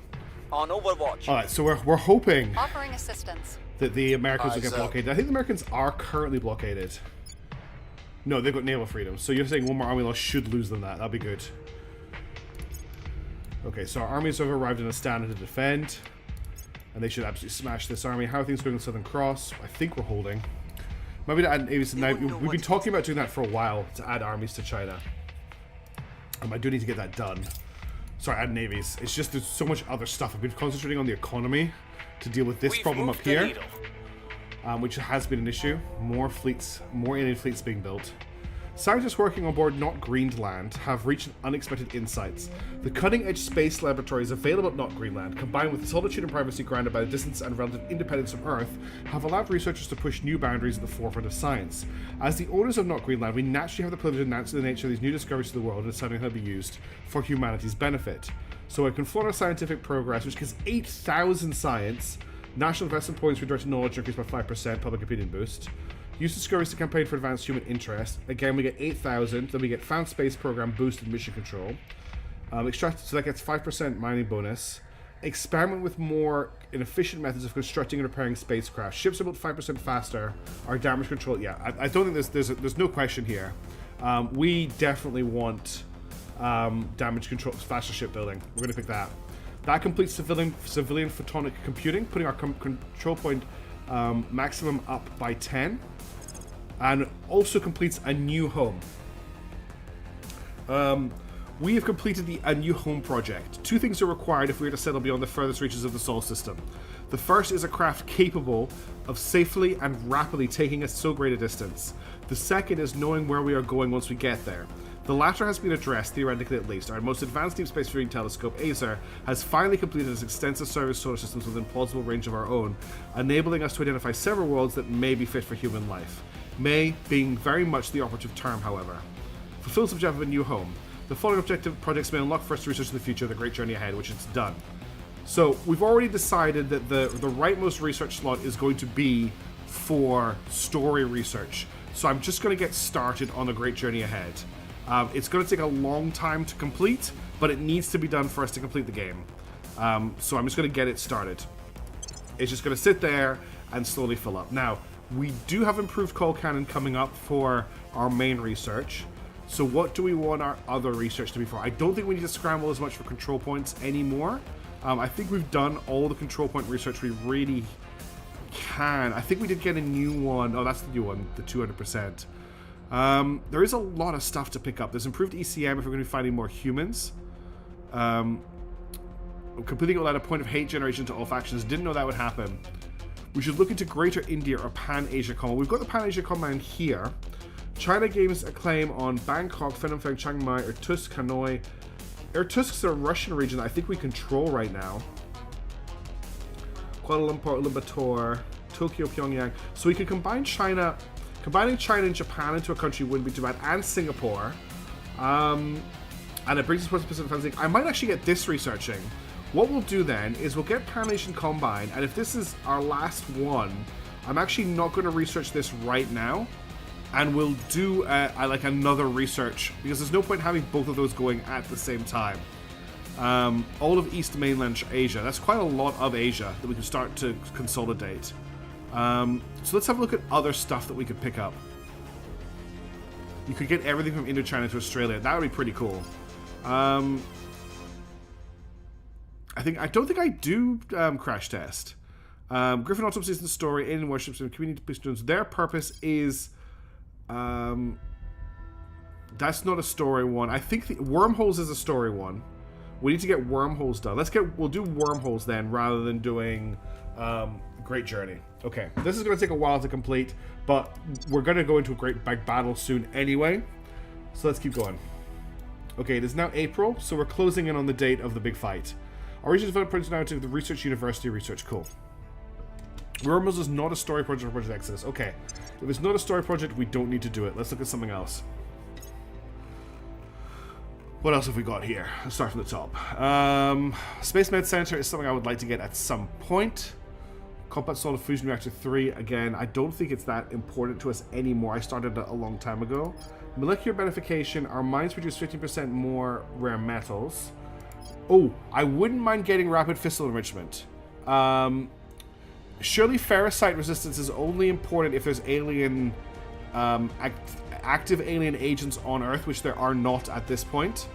On Overwatch. Alright, so we're hoping Offering assistance. that the Americans will get blockaded. I think the Americans are currently blockaded. No, they've got naval freedom. So you're saying one more army loss should lose them that. That'd be good. Okay, so our armies have arrived in a stand to defend. And they should absolutely smash this army. How are things going on Southern Cross? I think we're holding. Maybe to add navies tonight. We've been talking about doing that for a while, to add armies to China. I do need to get that done. Sorry, add navies. It's just there's so much other stuff. I've been concentrating on the economy to deal with this problem up here. Which has been an issue. More fleets, more alien fleets being built. Scientists working on board Not Greenland have reached unexpected insights. The cutting-edge space laboratories available at Not Greenland, combined with the solitude and privacy granted by the distance and relative independence from Earth, have allowed researchers to push new boundaries at the forefront of science. As the owners of Not Greenland, we naturally have the privilege of announcing the nature of these new discoveries to the world and deciding how to be used for humanity's benefit. So I confirm our scientific progress, which gives 8,000 science, national investment points for direct knowledge increased by 5%, public opinion boost. Use discoveries to campaign for advanced human interest. Again, we get 8,000. Then we get found space program boosted mission control. Extract, so that gets 5% mining bonus. Experiment with more inefficient methods of constructing and repairing spacecraft. Ships are built 5% faster. Our damage control, yeah, I don't think there's no question here. We definitely want damage control, faster shipbuilding. We're going to pick that. That completes civilian photonic computing, putting our control point maximum up by 10. And also completes a new home. We have completed a new home project. Two things are required if we are to settle beyond the furthest reaches of the solar system. The first is a craft capable of safely and rapidly taking us so great a distance. The second is knowing where we are going once we get there. The latter has been addressed, theoretically at least. Our most advanced deep space viewing telescope, ASER, has finally completed its extensive survey solar systems within plausible range of our own, enabling us to identify several worlds that may be fit for human life. May being very much the operative term, however. Fulfills the objective of a new home. The following objective projects may unlock first research in the future of the great journey ahead, which it's done. So we've already decided that the rightmost research slot is going to be for story research. So I'm just going to get started on the great journey ahead. It's going to take a long time to complete, but it needs to be done for us to complete the game. So I'm just going to get it started. It's just going to sit there and slowly fill up. Now, we do have improved call cannon coming up for our main research. So what do we want our other research to be for? I don't think we need to scramble as much for control points anymore. I think we've done all the control point research we really can. I think we did get a new one. Oh, that's the new one, the 200%. There is a lot of stuff to pick up. There's improved ECM if we're going to be finding more humans. Completing all that a point of hate generation to all factions. Didn't know that would happen. We should look into Greater India or Pan-Asia Command. We've got the Pan-Asia Command here. China gains a claim on Bangkok, Phnom Chiang Mai, Irkutsk, Hanoi. Irkutsk's a Russian region that I think we control right now. Kuala Lumpur, Ulaanbaatar, Tokyo, Pyongyang. So we could combine China. Combining China and Japan into a country wouldn't be too bad. And Singapore. And it brings us to Pacific Fantasy. I might actually get this researching. What we'll do then is we'll get Pan-Asian Combine, and if this is our last one, I'm actually not going to research this right now, and we'll do like another research, because there's no point having both of those going at the same time. All of East Mainland Asia, that's quite a lot of Asia that we can start to consolidate. So let's have a look at other stuff that we could pick up. You could get everything from Indochina to Australia. That would be pretty cool. I don't think I do crash test. Griffin Autopsies and Story, Alien Worships, and Community Pistons. Their purpose is... that's not a story one. I think Wormholes is a story one. We need to get Wormholes done. We'll do Wormholes then, rather than doing Great Journey. Okay, this is going to take a while to complete, but we're going to go into a great big battle soon anyway. So let's keep going. Okay, it is now April, so we're closing in on the date of the big fight. Our research development now to the Research University Research. Cool. Wormholes is not a story project or Project Exodus. Okay, if it's not a story project, we don't need to do it. Let's look at something else. What else have we got here? Let's start from the top. Space Med Center is something I would like to get at some point. Combat Solid Fusion Reactor 3, again, I don't think it's that important to us anymore. I started it a long time ago. Molecular Benefication, our mines produce 15% more rare metals. Oh, I wouldn't mind getting Rapid Fissile Enrichment. Surely Ferrocite resistance is only important if there's alien, active alien agents on Earth, which there are not at this point.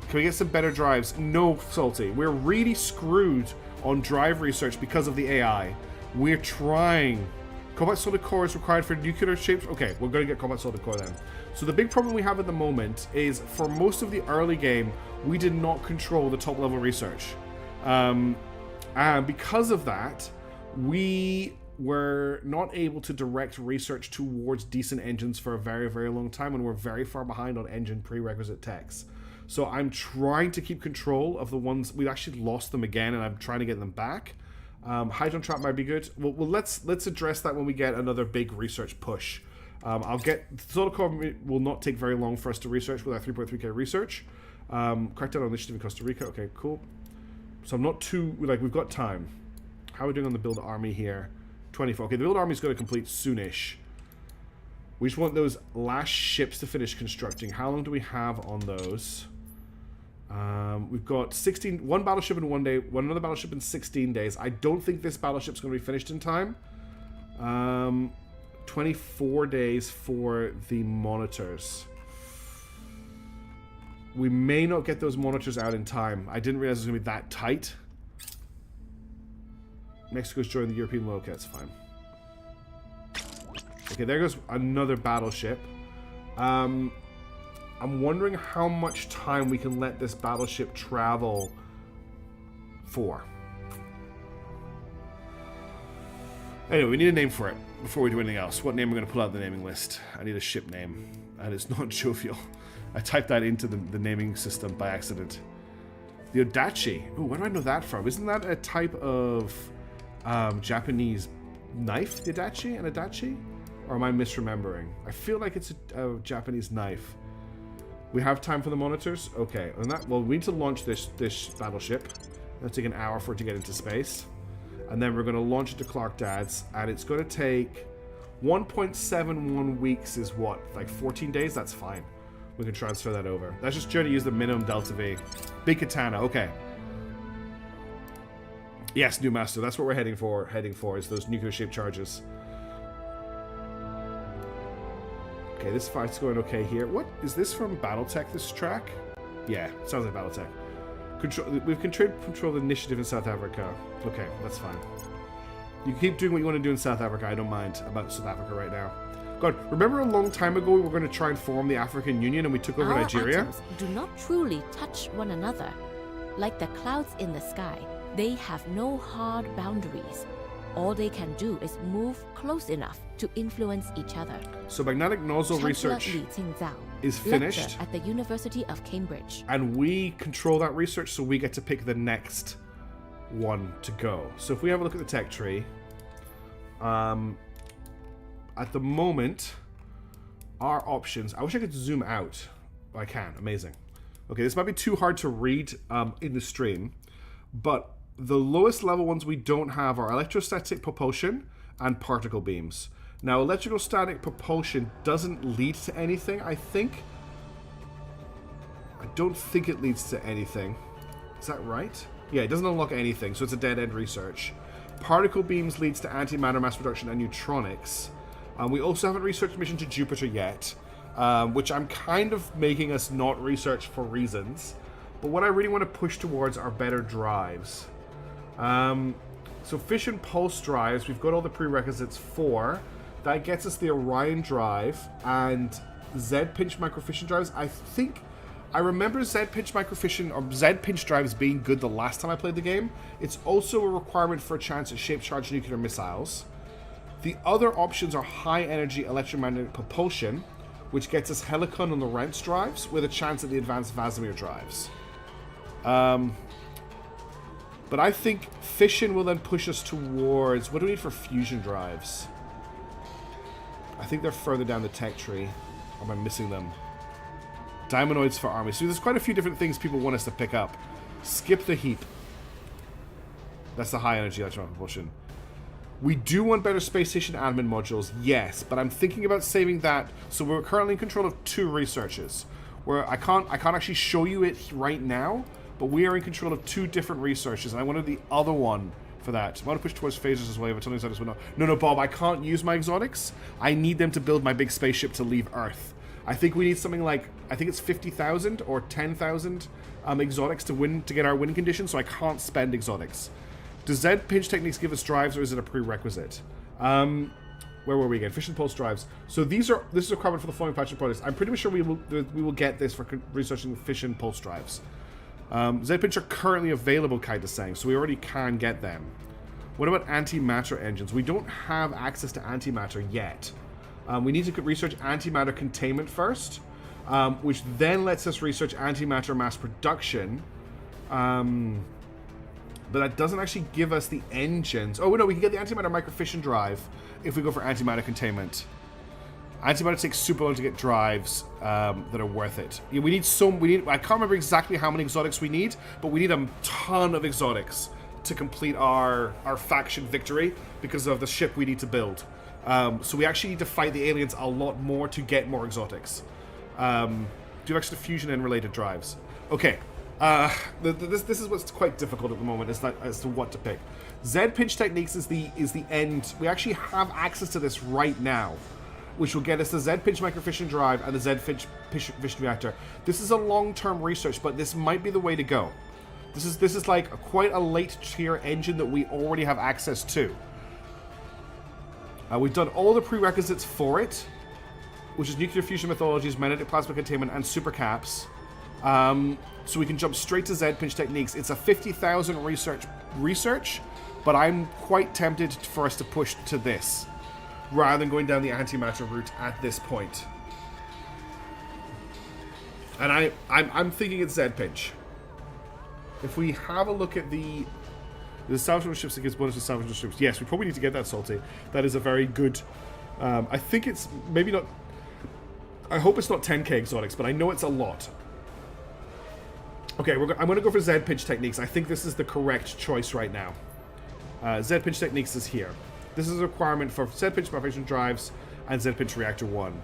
Can we get some better drives? No, Salty. We're really screwed on drive research because of the AI. We're trying. Combat Solid Core is required for nuclear shapes. Okay, we're going to get Combat Solid Core then. So the big problem we have at the moment is for most of the early game, we did not control the top level research. And because of that, we were not able to direct research towards decent engines for a very, very long time, and we're very far behind on engine prerequisite techs. So I'm trying to keep control of the ones. We've actually lost them again, and I'm trying to get them back. Hydron Trap might be good. Well, let's address that when we get another big research push. I'll get Solar Core will not take very long for us to research with our 3.3k research. Crackdown on initiative in Costa Rica. Okay, cool. So I'm not too we've got time. How are we doing on the build army here? 24. Okay, the build army's going to complete soonish. We just want those last ships to finish constructing. How long do we have on those? We've got one battleship in 1 day, another battleship in 16 days. I don't think this battleship's going to be finished in time. 24 days for the monitors. We may not get those monitors out in time. I didn't realize it was going to be that tight. Mexico's joined the European low. Okay, that's fine. Okay, there goes another battleship. I'm wondering how much time we can let this battleship travel for. Anyway, we need a name for it before we do anything else. What name are we going to pull out the naming list? I need a ship name, and it's not Jovial. I typed that into the naming system by accident. The Odachi. Ooh, where do I know that from? Isn't that a type of Japanese knife, the Odachi? An Odachi? Or am I misremembering? I feel like it's a Japanese knife. We have time for the monitors? Okay. Well, we need to launch this battleship. It'll take an hour for it to get into space. And then we're going to launch it to Clark Dad's. And it's going to take 1.71 weeks is what? Like 14 days? That's fine. We can transfer that over. That's just trying to use the minimum Delta V. Big Katana. Okay. Yes, New Master. That's what we're heading for is those nuclear-shaped charges. Okay, this fight's going okay here. What? Is this from Battletech, this track? Yeah, sounds like Battletech. We've controlled initiative in South Africa. Okay, that's fine. You can keep doing what you want to do in South Africa. I don't mind about South Africa right now. God, remember a long time ago we were going to try and form the African Union and we took over Nigeria? Atoms do not truly touch one another. Like the clouds in the sky, they have no hard boundaries. All they can do is move close enough to influence each other. So magnetic nozzle research is finished at the University of Cambridge. And we control that research, so we get to pick the next one to go. So if we have a look at the tech tree, at the moment, our options... I wish I could zoom out. I can. Amazing. Okay, this might be too hard to read in the stream, but the lowest level ones we don't have are electrostatic propulsion and particle beams. Now, electrostatic propulsion doesn't lead to anything, I think. I don't think it leads to anything. Is that right? Yeah, it doesn't unlock anything, so it's a dead-end research. Particle beams leads to antimatter mass reduction and neutronics. We also haven't researched mission to Jupiter yet, which I'm kind of making us not research for reasons. But what I really want to push towards are better drives. So fission pulse drives, we've got all the prerequisites for. That gets us the Orion drive and Z-pinch microfission drives. I remember Z-pinch microfission or Z-pinch drives being good the last time I played the game. It's also a requirement for a chance at shape-charged nuclear missiles. The other options are high-energy electromagnetic propulsion, which gets us Helicon and Lorentz drives with a chance at the advanced Vasimir drives. But I think fission will then push us towards... What do we need for fusion drives? I think they're further down the tech tree. Or am I missing them? Diamondoids for army. So there's quite a few different things people want us to pick up. Skip the heap. That's the high energy electron propulsion. We do want better space station admin modules, yes, but I'm thinking about saving that. So we're currently in control of 2 researches, where I can't actually show you it right now, but we are in control of 2 different researches, and I wanted the other one for that. I want to push towards phasers as well. If I tell you exotics, no, Bob, I can't use my exotics. I need them to build my big spaceship to leave Earth. I think we need something like, I think it's 50,000 or 10,000 exotics to get our win condition, so I can't spend exotics. Does Z pinch techniques give us drives, or is it a prerequisite? Where were we again? Fission pulse drives. So this is a requirement for the following patch of products. I'm pretty sure we will get this for researching fission pulse drives. Z pinch are currently available, Kite is saying, so we already can get them. What about antimatter engines? We don't have access to antimatter yet. We need to research antimatter containment first, which then lets us research antimatter mass production. But that doesn't actually give us the engines. Oh, no, we can get the antimatter microfission drive if we go for antimatter containment. Antimatter takes super long to get drives that are worth it. Yeah, I can't remember exactly how many exotics we need, but we need a ton of exotics to complete our faction victory because of the ship we need to build. So we actually need to fight the aliens a lot more to get more exotics. Do extra fusion and related drives. Okay. This is what's quite difficult at the moment as to what to pick. Z pinch techniques is the end. We actually have access to this right now, which will get us the Z pinch microfission drive and the Z pinch fission reactor. This is a long-term research, but this might be the way to go. This is like quite a late tier engine that we already have access to. We've done all the prerequisites for it, which is nuclear fusion methodologies, magnetic plasma containment, and super caps. So we can jump straight to Z pinch techniques. It's a 50,000 research, but I'm quite tempted for us to push to this rather than going down the antimatter route at this point. And I'm thinking it's Z pinch. If we have a look at the salvage ships that gives bonus to salvage ships, yes, we probably need to get that, Salty. That is a very good. I think it's maybe not. I hope it's not 10k exotics, but I know it's a lot. Okay, I'm going to go for Z pinch techniques. I think this is the correct choice right now. Z pinch techniques is here. This is a requirement for Z pinch modification drives and Z pinch reactor 1.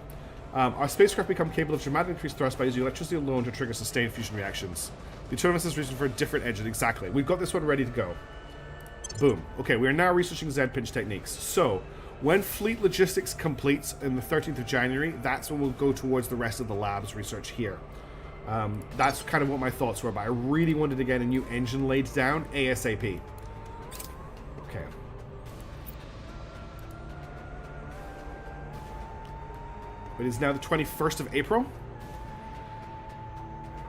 Our spacecraft become capable of dramatically increased thrust by using electricity alone to trigger sustained fusion reactions. The tournament is reason for a different engine. Exactly. We've got this one ready to go. Boom. Okay, we are now researching Z pinch techniques. So, when fleet logistics completes in the 13th of January, that's when we'll go towards the rest of the lab's research here. That's kind of what my thoughts were, but I really wanted to get a new engine laid down ASAP. Okay. It is now the 21st of April.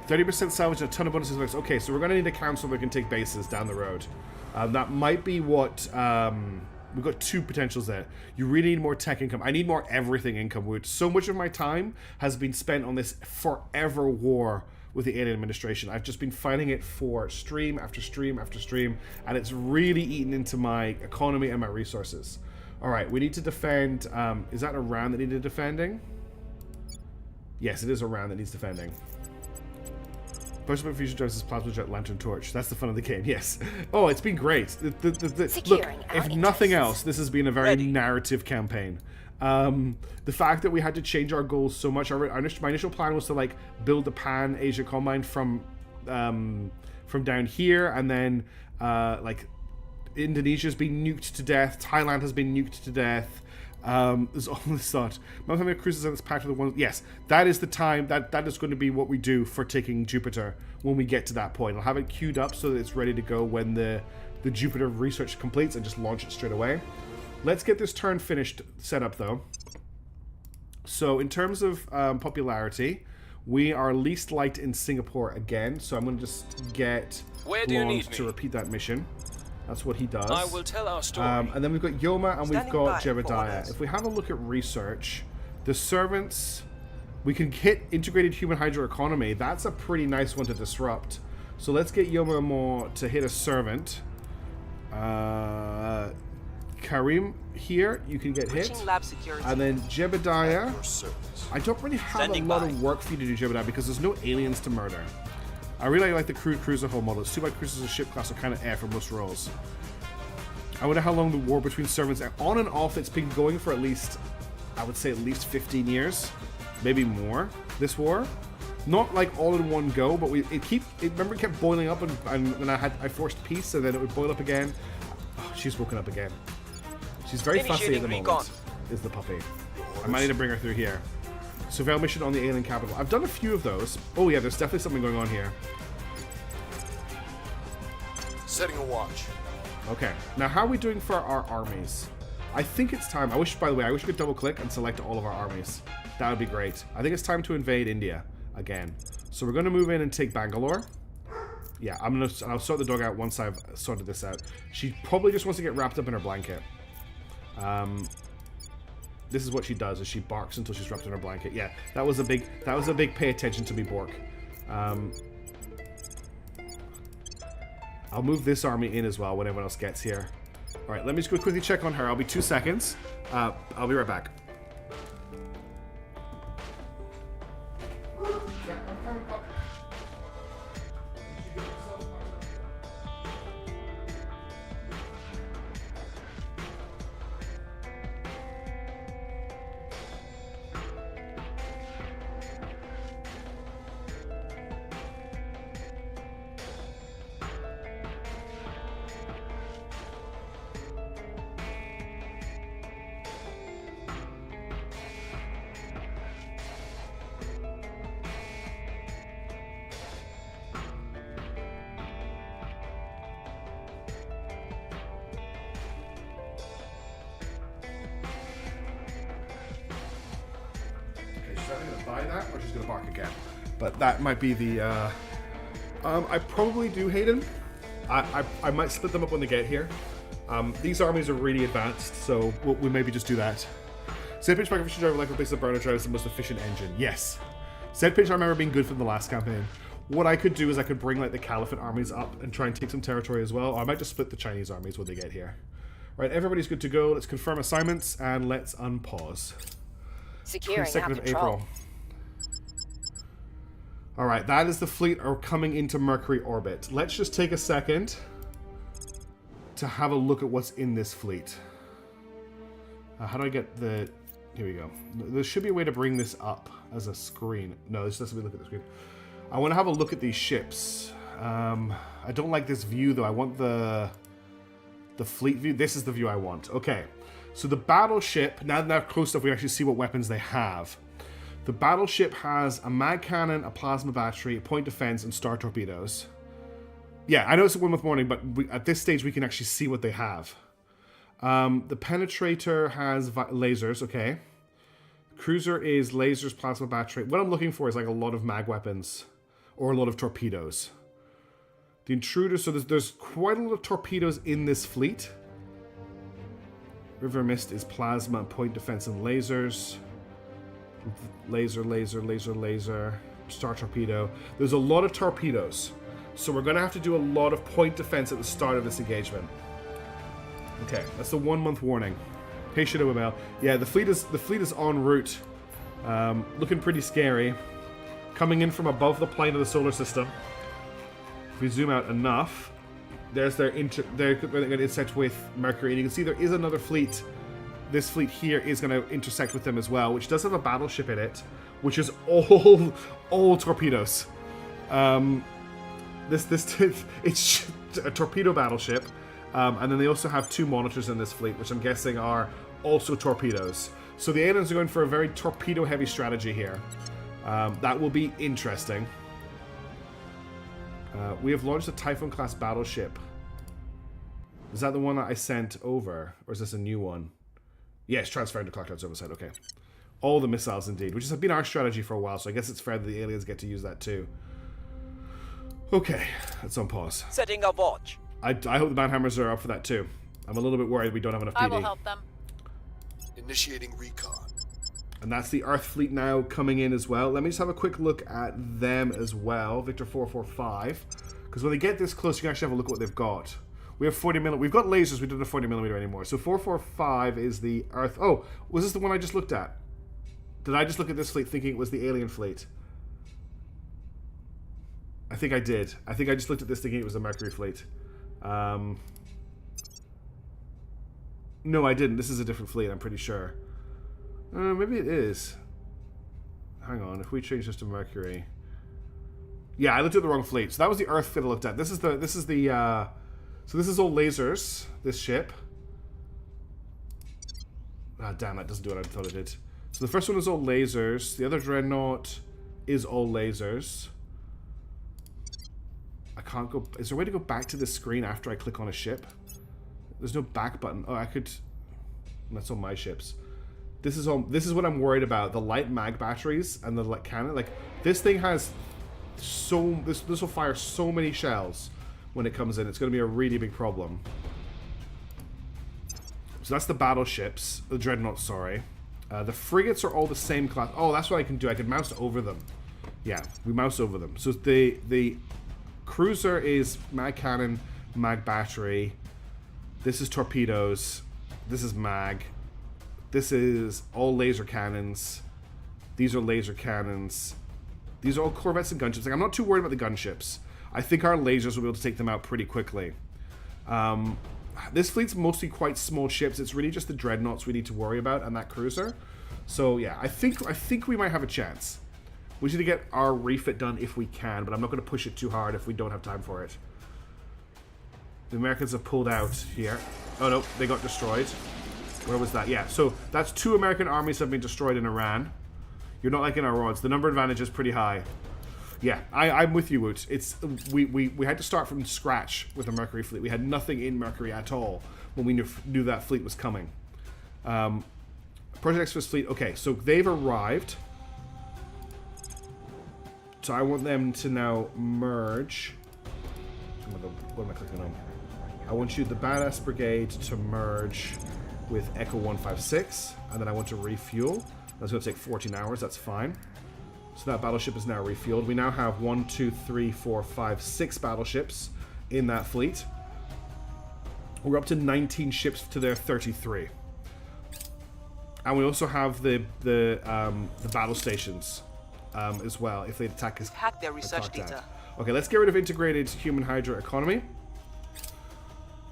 30% salvage and a ton of bonuses. Okay, so we're going to need a council that can take bases down the road. That might be what... we've got 2 potentials there. You really need more tech income. I need more everything income. So much of my time has been spent on this forever war with the alien administration. I've just been fighting it for stream after stream after stream, and it's really eaten into my economy and my resources. Alright, we need to defend... is that a round that needed defending? Yes, it is a round that needs defending. Post-up fusion drives this plasma jet lantern torch. That's the fun of the game, yes. Oh, it's been great. Look, if nothing else, this has been a very narrative campaign. The fact that we had to change our goals so much. My initial plan was to like build the Pan Asia Combine from down here, and then like Indonesia's been nuked to death. Thailand has been nuked to death. There's all this thought. Multimedia cruises on this path of the one. Yes, that is the time. That is going to be what we do for taking Jupiter when we get to that point. I'll have it queued up so that it's ready to go when the Jupiter research completes and just launch it straight away. Let's get this turn finished set up though. So in terms of popularity, we are least liked in Singapore again. So I'm going to just get Lawrence to repeat that mission. That's what he does. I will tell our story. And then we've got Yoma and we've got Jebediah. If we have a look at research, the servants, we can hit integrated human hydro economy. That's a pretty nice one to disrupt. So let's get Yoma more to hit a servant. Karim here, you can get hit. And then Jebediah, I don't really have a lot of work for you to do, Jebediah, because there's no aliens to murder. I really like the crewed cruiser hull model. It's too bad cruisers and ship class are kind of air for most roles. I wonder how long the war between servants, on and off, it's been going for at least, I would say at least 15 years, maybe more, this war. Not like all in one go, but remember it kept boiling up, and then I forced peace, and then it would boil up again. Oh, she's woken up again. She's very fussy at the moment, is the puppy. I might need to bring her through here. Surveil mission on the alien capital. I've done a few of those. Oh yeah, there's definitely something going on here. Setting a watch. Okay, now how are we doing for our armies? I think it's time. By the way, I wish we could double click and select all of our armies. That would be great. I think it's time to invade India again. So we're going to move in and take Bangalore. Yeah, I'll sort the dog out once I've sorted this out. She probably just wants to get wrapped up in her blanket. This is what she does, is she barks until she's wrapped in her blanket. Yeah, that was a big pay attention to me, Bork. I'll move this army in as well when everyone else gets here. Alright, let me just go quickly check on her. I'll be 2 seconds. I'll be right back. That, or she's gonna bark again. But that might be the I probably do Hayden. I might split them up when they get here. These armies are really advanced, so we'll maybe just do that. Said pitch efficient driver like replace the burner drive is the most efficient engine. Yes. Said pitch I remember being good from the last campaign. What I could do is I could bring like the Caliphate armies up and try and take some territory as well. Or I might just split the Chinese armies when they get here. Right, everybody's good to go. Let's confirm assignments and let's unpause. Securing 22nd of control. April. Alright, that is the fleet are coming into Mercury orbit. Let's just take a second to have a look at what's in this fleet. How do I get the... Here we go. There should be a way to bring this up as a screen. No, this doesn't look at the screen. I want to have a look at these ships. I don't like this view, though. I want the fleet view. This is the view I want. Okay. So the battleship, now that they're close enough, we actually see what weapons they have. The battleship has a mag cannon, a plasma battery, point defense, and star torpedoes. Yeah, I know it's a Wynmouth morning, but at this stage we can actually see what they have. The penetrator has lasers, okay. Cruiser is lasers, plasma battery. What I'm looking for is like a lot of mag weapons or a lot of torpedoes. The intruder, so there's quite a lot of torpedoes in this fleet. River Mist is plasma, point defense, and lasers. Laser, laser, laser, laser. Star torpedo. There's a lot of torpedoes. So we're going to have to do a lot of point defense at the start of this engagement. Okay, that's the 1 month warning. Patient Obel. Yeah, the fleet is en route. Looking pretty scary. Coming in from above the plane of the solar system. If we zoom out enough, there's they're going to intersect with Mercury, and you can see there is another fleet. This fleet here is going to intersect with them as well, which does have a battleship in it, which is all torpedoes. It's a torpedo battleship, and then they also have 2 monitors in this fleet, which I'm guessing are also torpedoes. So the aliens are going for a very torpedo-heavy strategy here. That will be interesting. We have launched a Typhoon-class battleship. Is that the one that I sent over, or is this a new one? Yes, transferring to Clocktown server side, okay. All the missiles, indeed, which has been our strategy for a while, so I guess it's fair that the aliens get to use that too. Okay, let's unpause. Setting a watch. I hope the Manhammers are up for that too. I'm a little bit worried we don't have enough PD. I will help them. Initiating recon. And that's the Earth fleet now coming in as well. Let me just have a quick look at them as well. Victor 445. Because when they get this close, you can actually have a look at what they've got. We have 40mm. We've got lasers. We don't have 40mm anymore. So 445 is the Earth. Oh, was this the one I just looked at? Did I just look at this fleet thinking it was the alien fleet? I think I did. I think I just looked at this thinking it was the Mercury fleet. No, I didn't. This is a different fleet, I'm pretty sure. Maybe it is. Hang on, if we change this to Mercury. Yeah, I looked at the wrong fleet. So that was the Earth fleet I looked at. So this is all lasers, this ship. Ah, damn, that doesn't do what I thought it did. So the first one is all lasers. The other dreadnought is all lasers. I can't go... Is there a way to go back to this screen after I click on a ship? There's no back button. Oh, I could... That's all my ships. This is what I'm worried about. The light mag batteries and the light cannon. Like, this thing has so... This will fire so many shells when it comes in. It's going to be a really big problem. So that's the battleships. The dreadnoughts, sorry. The frigates are all the same class. Oh, that's what I can do. I can mouse over them. Yeah, we mouse over them. So the cruiser is mag cannon, mag battery. This is torpedoes. This is mag. This is all laser cannons. These are laser cannons. These are all corvettes and gunships. Like, I'm not too worried about the gunships. I think our lasers will be able to take them out pretty quickly. This fleet's mostly quite small ships. It's really just the dreadnoughts we need to worry about and that cruiser. So yeah, I think we might have a chance. We need to get our refit done if we can, but I'm not going to push it too hard if we don't have time for it. The Americans have pulled out here. Oh no, they got destroyed. Where was that? Yeah, so that's 2 American armies have been destroyed in Iran. You're not liking our odds. The number advantage is pretty high. Yeah, I'm with you, Woot. It's we had to start from scratch with the Mercury fleet. We had nothing in Mercury at all when we knew that fleet was coming. Project Express fleet. Okay, so they've arrived. So I want them to now merge. What am I clicking on? I want the Badass Brigade to merge with Echo 156, and then I want to refuel. That's going to take 14 hours. That's fine. So that battleship is now refueled. We now have 1, 2, 3, 4, 5, 6 battleships in that fleet. We're up to 19 ships to their 33. And we also have the battle stations as well, if they attack us. Hack their research data. Okay, let's get rid of integrated human hydra economy.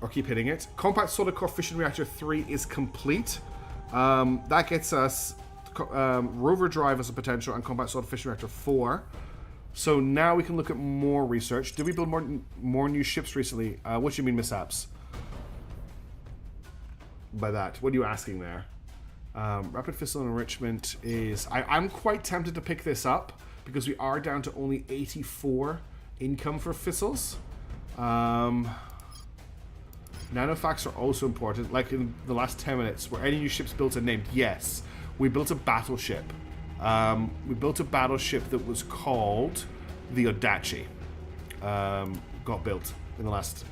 Or keep hitting it. Compact solid core fission reactor 3 is complete. That gets us rover drive as a potential and compact solid fission reactor 4. So now we can look at more research. Did we build more new ships recently? What do you mean mishaps? By that, what are you asking there? Rapid fissile enrichment is... I'm quite tempted to pick this up because we are down to only 84 income for fissils. Nanofacts are also important. Like in the last 10 minutes, were any new ships built and named? Yes. We built a battleship. We built a battleship that was called the Odachi. Got built in the last...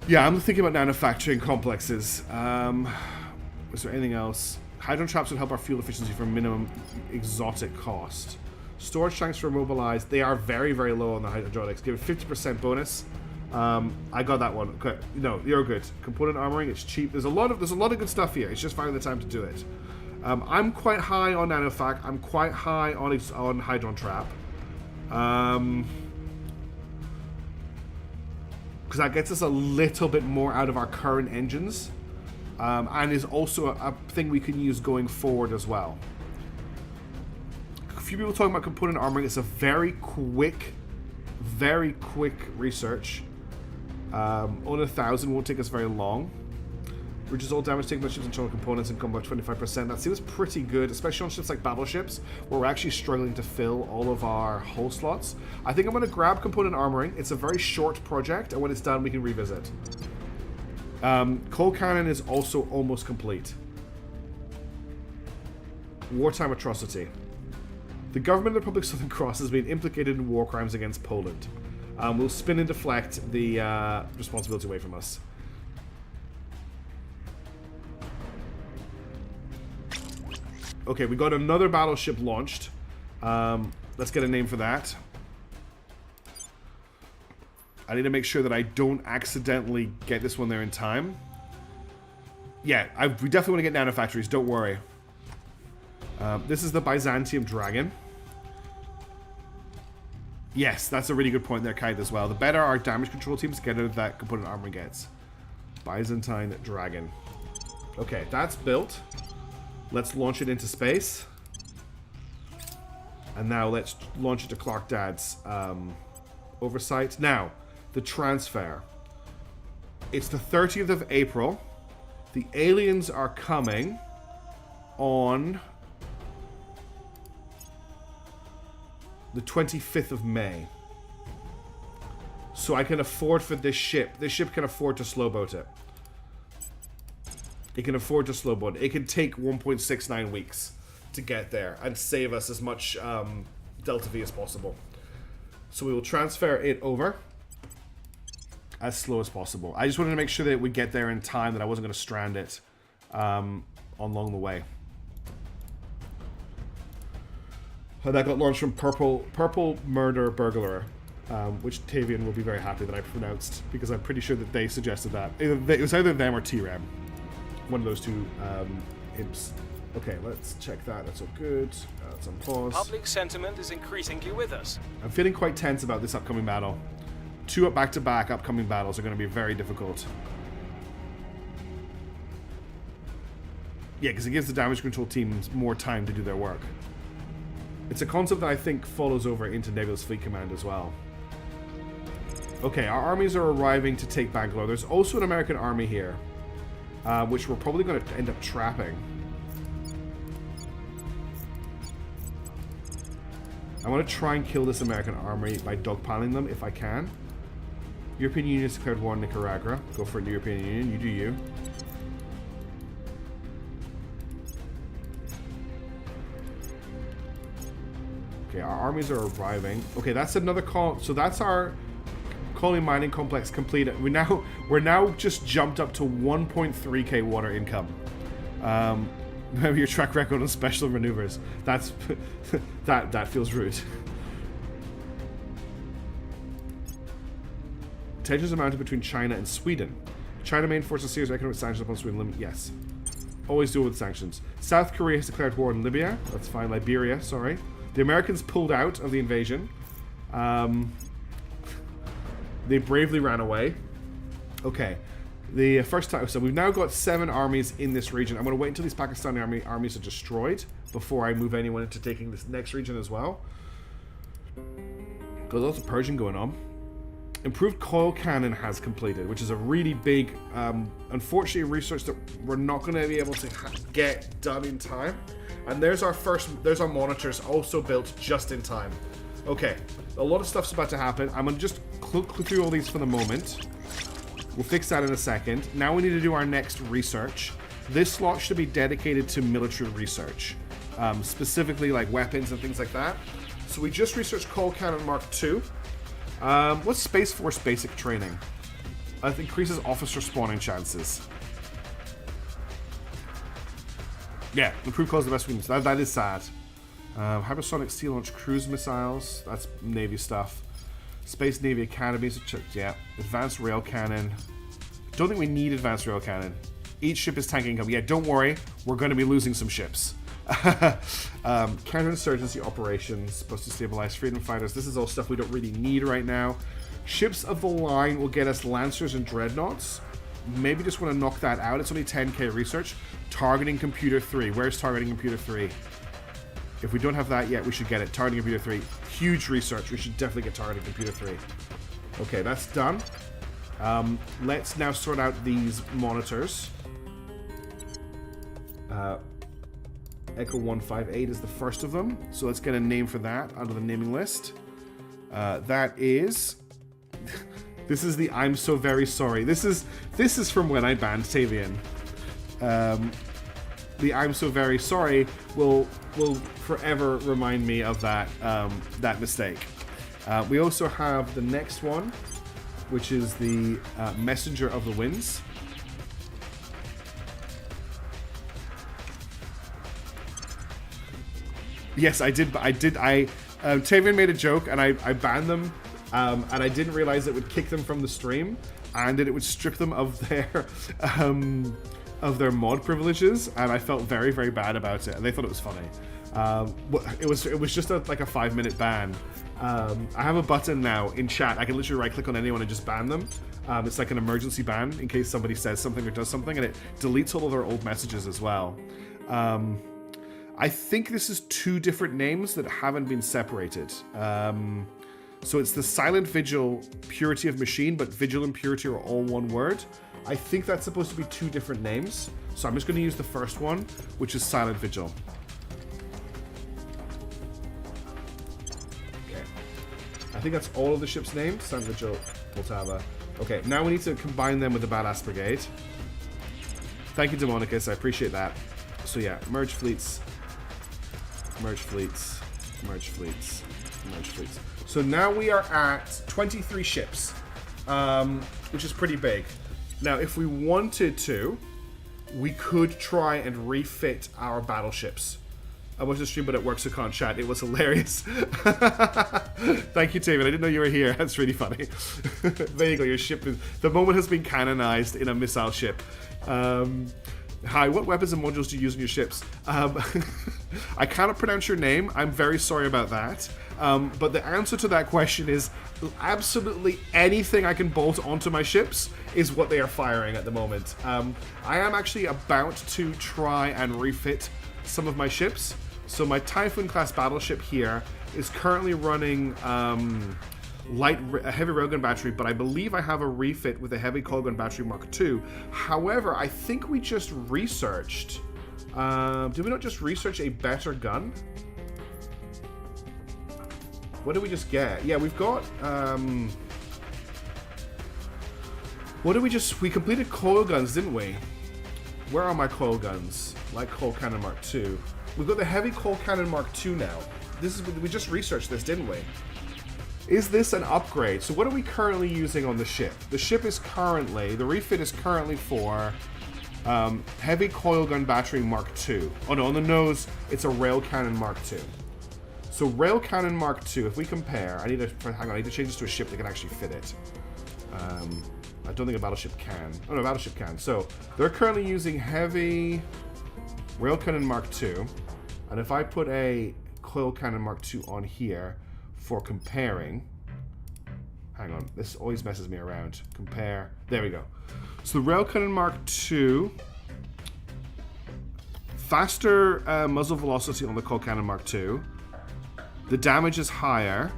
Yeah, I'm thinking about nanofacturing complexes. Is there anything else? Hydron traps would help our fuel efficiency for minimum exotic cost. Storage tanks for mobilized. They are very, very low on the hydraulics. Give it 50% bonus. I got that one. Okay, no, you're good. Component armoring, it's cheap. There's a lot of good stuff here. It's just finding the time to do it. I'm quite high on nanofac. I'm quite high on hydron trap. Because that gets us a little bit more out of our current engines. And is also a thing we can use going forward as well. A few people talking about component armoring. It's a very quick research. On 1,000 won't take us very long. Reduces all damage taken by ships and internal components and combat 25%. That seems pretty good, especially on ships like battleships, where we're actually struggling to fill all of our hull slots. I think I'm going to grab component armoring. It's a very short project, and when it's done, we can revisit. Coal cannon is also almost complete. Wartime atrocity. The government of the Republic of Southern Cross has been implicated in war crimes against Poland. We'll spin and deflect the responsibility away from us. Okay, we got another battleship launched. Let's get a name for that. I need to make sure that I don't accidentally get this one there in time. Yeah, we definitely want to get nanofactories, don't worry. This is the Byzantium Dragon. Yes, that's a really good point there, Kite, as well. The better our damage control teams get out of that component armor gets. Byzantine Dragon. Okay, that's built. Let's launch it into space. And now let's launch it to Clark Dad's oversight. Now, the transfer. It's the 30th of April. The aliens are coming on the 25th of May. So I can afford for this ship. This ship can afford to slowboat it. It can afford to slowboat it. It can take 1.69 weeks to get there and save us as much Delta V as possible. So we will transfer it over as slow as possible. I just wanted to make sure that we get there in time, that I wasn't going to strand it along the way. That got launched from Purple Murder Burglar, which Tavian will be very happy that I pronounced, because I'm pretty sure that they suggested that. It was either them or T-Ram. One of those two imps. Okay, let's check that. That's all good. That's on pause. Public sentiment is increasingly with us. I'm feeling quite tense about this upcoming battle. 2 back-to-back upcoming battles are going to be very difficult. Yeah, because it gives the damage control teams more time to do their work. It's a concept that I think follows over into Nebula's Fleet Command as well. Okay, our armies are arriving to take Bangalore. There's also an American army here, which we're probably going to end up trapping. I want to try and kill this American army by dogpiling them if I can. European Union has declared war on Nicaragua. Go for it, European Union. You do you. Okay, our armies are arriving. Okay, that's another call. So that's our colony mining complex completed. We're now just jumped up to 1.3k water income. Remember your track record on special maneuvers. That's that feels rude. Tensions are mounted between China and Sweden. China main forces serious economic sanctions upon Sweden. Yes. Always deal with sanctions. South Korea has declared war on Libya. That's fine. Liberia, sorry. The Americans pulled out of the invasion. They bravely ran away. Okay. The first time, so we've now got 7 armies in this region. I'm going to wait until these Pakistani armies are destroyed before I move anyone into taking this next region as well. Got lots of Persian going on. Improved coil cannon has completed, which is a really big, unfortunately, research that we're not going to be able to get done in time. And there's our monitors also built just in time. Okay, a lot of stuff's about to happen. I'm going to just click through all these for the moment. We'll fix that in a second. Now we need to do our next research. This slot should be dedicated to military research, specifically like weapons and things like that. So we just researched Coal Cannon Mark II. What's Space Force basic training? It increases officer spawning chances. Yeah, improved cause the best weakness. That is sad. Hypersonic sea launch cruise missiles. That's Navy stuff. Space Navy Academies. Yeah. Advanced rail cannon. Don't think we need advanced rail cannon. Each ship is tank income. Yeah, don't worry. We're going to be losing some ships. Counterinsurgency operations. Supposed to stabilize freedom fighters. This is all stuff we don't really need right now. Ships of the line will get us Lancers and Dreadnoughts. Maybe just want to knock that out. It's only 10k research. Targeting Computer 3. Where's Targeting Computer 3? If we don't have that yet, we should get it. Targeting Computer 3. Huge research. We should definitely get Targeting Computer 3. Okay, that's done. Let's now sort out these monitors. Echo 158 is the first of them. So let's get a name for that under the naming list. That is... This is the I'm so very sorry. This is from when I banned Tavian. The I'm so very sorry will forever remind me of that mistake. We also have the next one, which is the Messenger of the Winds. Yes, I did. Tavian made a joke, and I banned them, and I didn't realize it would kick them from the stream, and that it would strip them of their mod privileges, and I felt very, very bad about it. And they thought it was funny. It was just like a 5-minute ban, I have a button now in chat. I can literally right-click on anyone and just ban them. It's like an emergency ban in case somebody says something or does something, and it deletes all of their old messages as well. I think this is 2 different names that haven't been separated. So it's the Silent Vigil, Purity of Machine, but Vigil and Purity are all one word. I think that's supposed to be 2 different names. So I'm just going to use the first one, which is Silent Vigil. Okay. I think that's all of the ship's names. Silent Vigil, Poltava. Okay, now we need to combine them with the Badass Brigade. Thank you, Demonicus. I appreciate that. So yeah, merge fleets. Merge fleets. Merge fleets. Merge fleets. So now we are at 23 ships, which is pretty big. Now, if we wanted to, we could try and refit our battleships. I watched the stream, but it works, so can't chat. It was hilarious. Thank you, David. I didn't know you were here. That's really funny. There you go. Your ship is... The moment has been canonized in a missile ship. Hi, what weapons and modules do you use in your ships? I cannot pronounce your name. I'm very sorry about that. But the answer to that question is absolutely anything I can bolt onto my ships is what they are firing at the moment. I am actually about to try and refit some of my ships. So my Typhoon class battleship here is currently running a heavy railgun battery, but I believe I have a refit with a heavy coilgun battery Mark II. However, I think we just researched. Did we not just research a better gun? What did we just get? Yeah, we've got. What did we just? We completed coil guns, didn't we? Where are my coil guns? Light coal cannon Mark II. We've got the heavy coal cannon Mark II now. This is we just researched this, didn't we? Is this an upgrade? So what are we currently using on the ship? The ship is currently, the refit is currently for heavy coil gun battery Mark II. Oh no, on the nose, it's a rail cannon Mark II. So rail cannon Mark II, if we compare, I need to change this to a ship that can actually fit it. I don't think a battleship can. Oh no, a battleship can. So they're currently using heavy rail cannon Mark II. And if I put a coil cannon Mark II on here, for comparing, hang on, this always messes me around. Compare, there we go. So the rail cannon Mark II, faster muzzle velocity on the coil cannon Mark II. The damage is higher.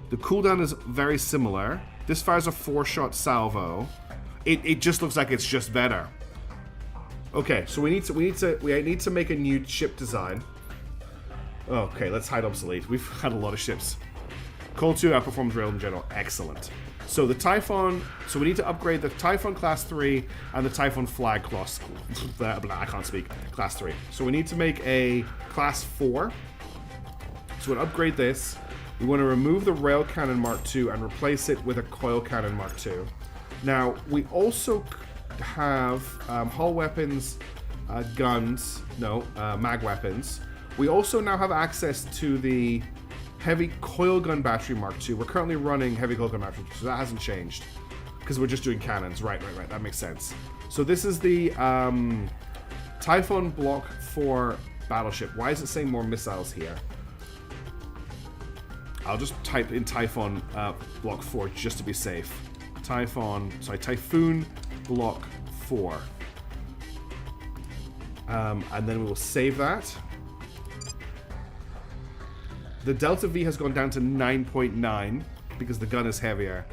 The cooldown is very similar. This fires a 4-shot salvo. It just looks like it's just better. Okay, so we need to make a new ship design. Okay, let's hide obsolete. We've had a lot of ships. Coal 2 outperforms rail in general. Excellent. So the Typhon... So we need to upgrade the Typhon Class 3 and the Typhon Flag Class... I can't speak. Class 3. So we need to make a Class 4. So we'll upgrade this. We want to remove the Rail Cannon Mark II and replace it with a Coil Cannon Mark II. Now, we also have hull weapons, guns... No, mag weapons. We also now have access to the heavy coil gun battery Mark II. We're currently running heavy coil gun battery, so that hasn't changed because we're just doing cannons. Right. That makes sense. So this is the Typhon Block 4 battleship. Why is it saying more missiles here? I'll just type in Typhon Block 4 just to be safe. Typhoon Block 4. And then we will save that. The Delta V has gone down to 9.9 because the gun is heavier.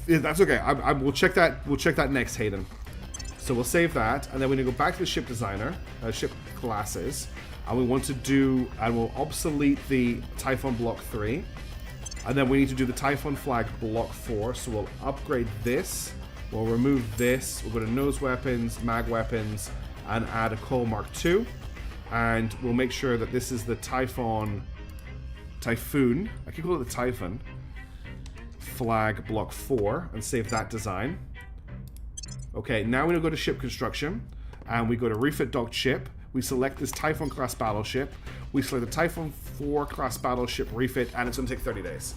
Yeah, that's okay. We'll check that. We'll check that next, Hayden. So we'll save that, and then we're gonna go back to the ship designer, ship classes, and we want to do, and we'll obsolete the Typhon Block 3, and then we need to do the Typhon Flag Block 4. So we'll upgrade this. We'll remove this. We'll go to nose weapons, mag weapons, and add a Coal Mark II. And we'll make sure that this is the Typhoon, I can call it the Typhon Flag Block 4 and save that design. Okay, now we're gonna go to ship construction and we go to refit docked ship. We select this Typhon class battleship. We select the Typhon 4 class battleship refit, and it's gonna take 30 days.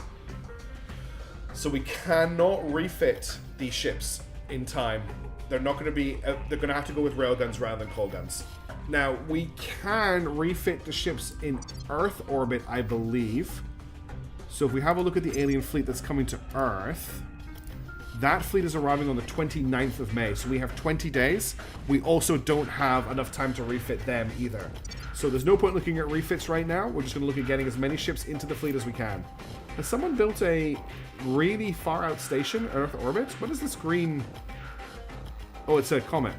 So we cannot refit these ships in time. They're not gonna be, they're gonna have to go with railguns rather than coal guns. Now, we can refit the ships in Earth orbit, I believe. So if we have a look at the alien fleet that's coming to Earth, that fleet is arriving on the 29th of May. So we have 20 days. We also don't have enough time to refit them either. So there's no point looking at refits right now. We're just going to look at getting as many ships into the fleet as we can. Has someone built a really far out station, Earth orbit? What is this green? Oh, it's a comet.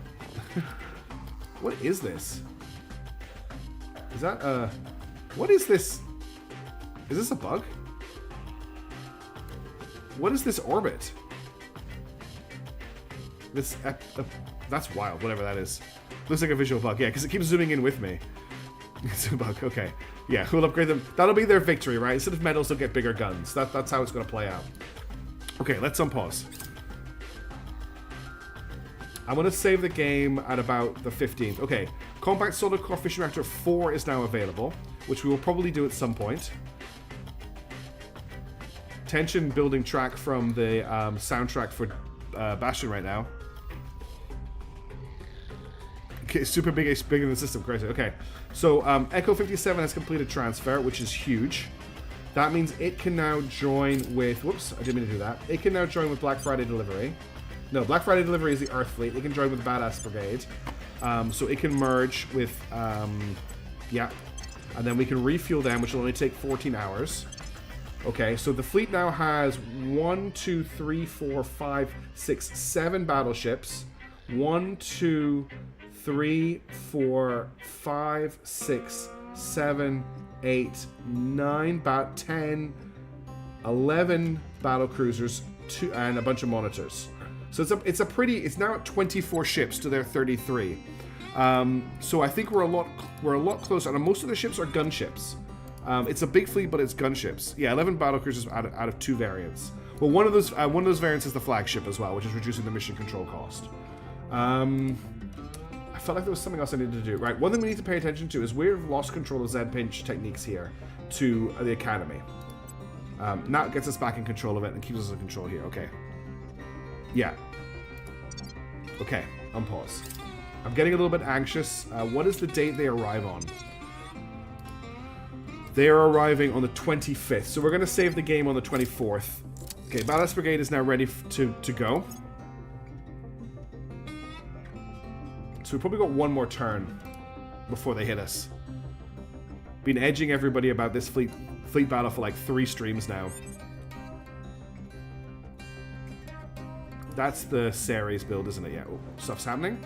What is this? Is that a... What is this? Is this a bug? What is this orbit? This... that's wild, whatever that is. Looks like a visual bug, yeah, because it keeps zooming in with me. It's a bug, okay. Yeah, we'll upgrade them. That'll be their victory, right? Instead of medals, they'll get bigger guns. That's how it's going to play out. Okay, let's unpause. I'm going to save the game at about the 15th. Okay, Compact Solid Core Fission Reactor 4 is now available, which we will probably do at some point. Tension building track from the soundtrack for Bastion right now. Okay, super big, it's bigger than the system, crazy. Okay, so Echo 57 has completed transfer, which is huge. That means it can now join with, whoops, I didn't mean to do that. It can now join with Black Friday Delivery. No, Black Friday Delivery is the Earth Fleet. It can join with Badass Brigade. So it can merge with, yeah. And then we can refuel them, which will only take 14 hours. Okay, so the fleet now has 1, 2, 3, 4, 5, 6, 7 battleships. 1, 2, 3, 4, 5, 6, 7, 8, 9, 10, 11 battle cruisers, and a bunch of monitors. So it's now at 24 ships to their 33. So I think we're a lot closer. And most of the ships are gunships. It's a big fleet, but it's gunships. Yeah, 11 battle cruisers out of 2 variants. Well, one of those variants is the flagship as well, which is reducing the mission control cost. I felt like there was something else I needed to do. Right, one thing we need to pay attention to is we've lost control of Z-pinch techniques here to the Academy. Now it gets us back in control of it and keeps us in control here. Okay. Yeah. Okay, unpause. I'm getting a little bit anxious. What is the date they arrive on? They are arriving on the 25th, so we're going to save the game on the 24th. Okay, Badass Brigade is now ready to go. So we've probably got one more turn before they hit us. Been edging everybody about this fleet battle for like 3 streams now. That's the Ceres build, isn't it? Yeah. Oh, stuff's happening.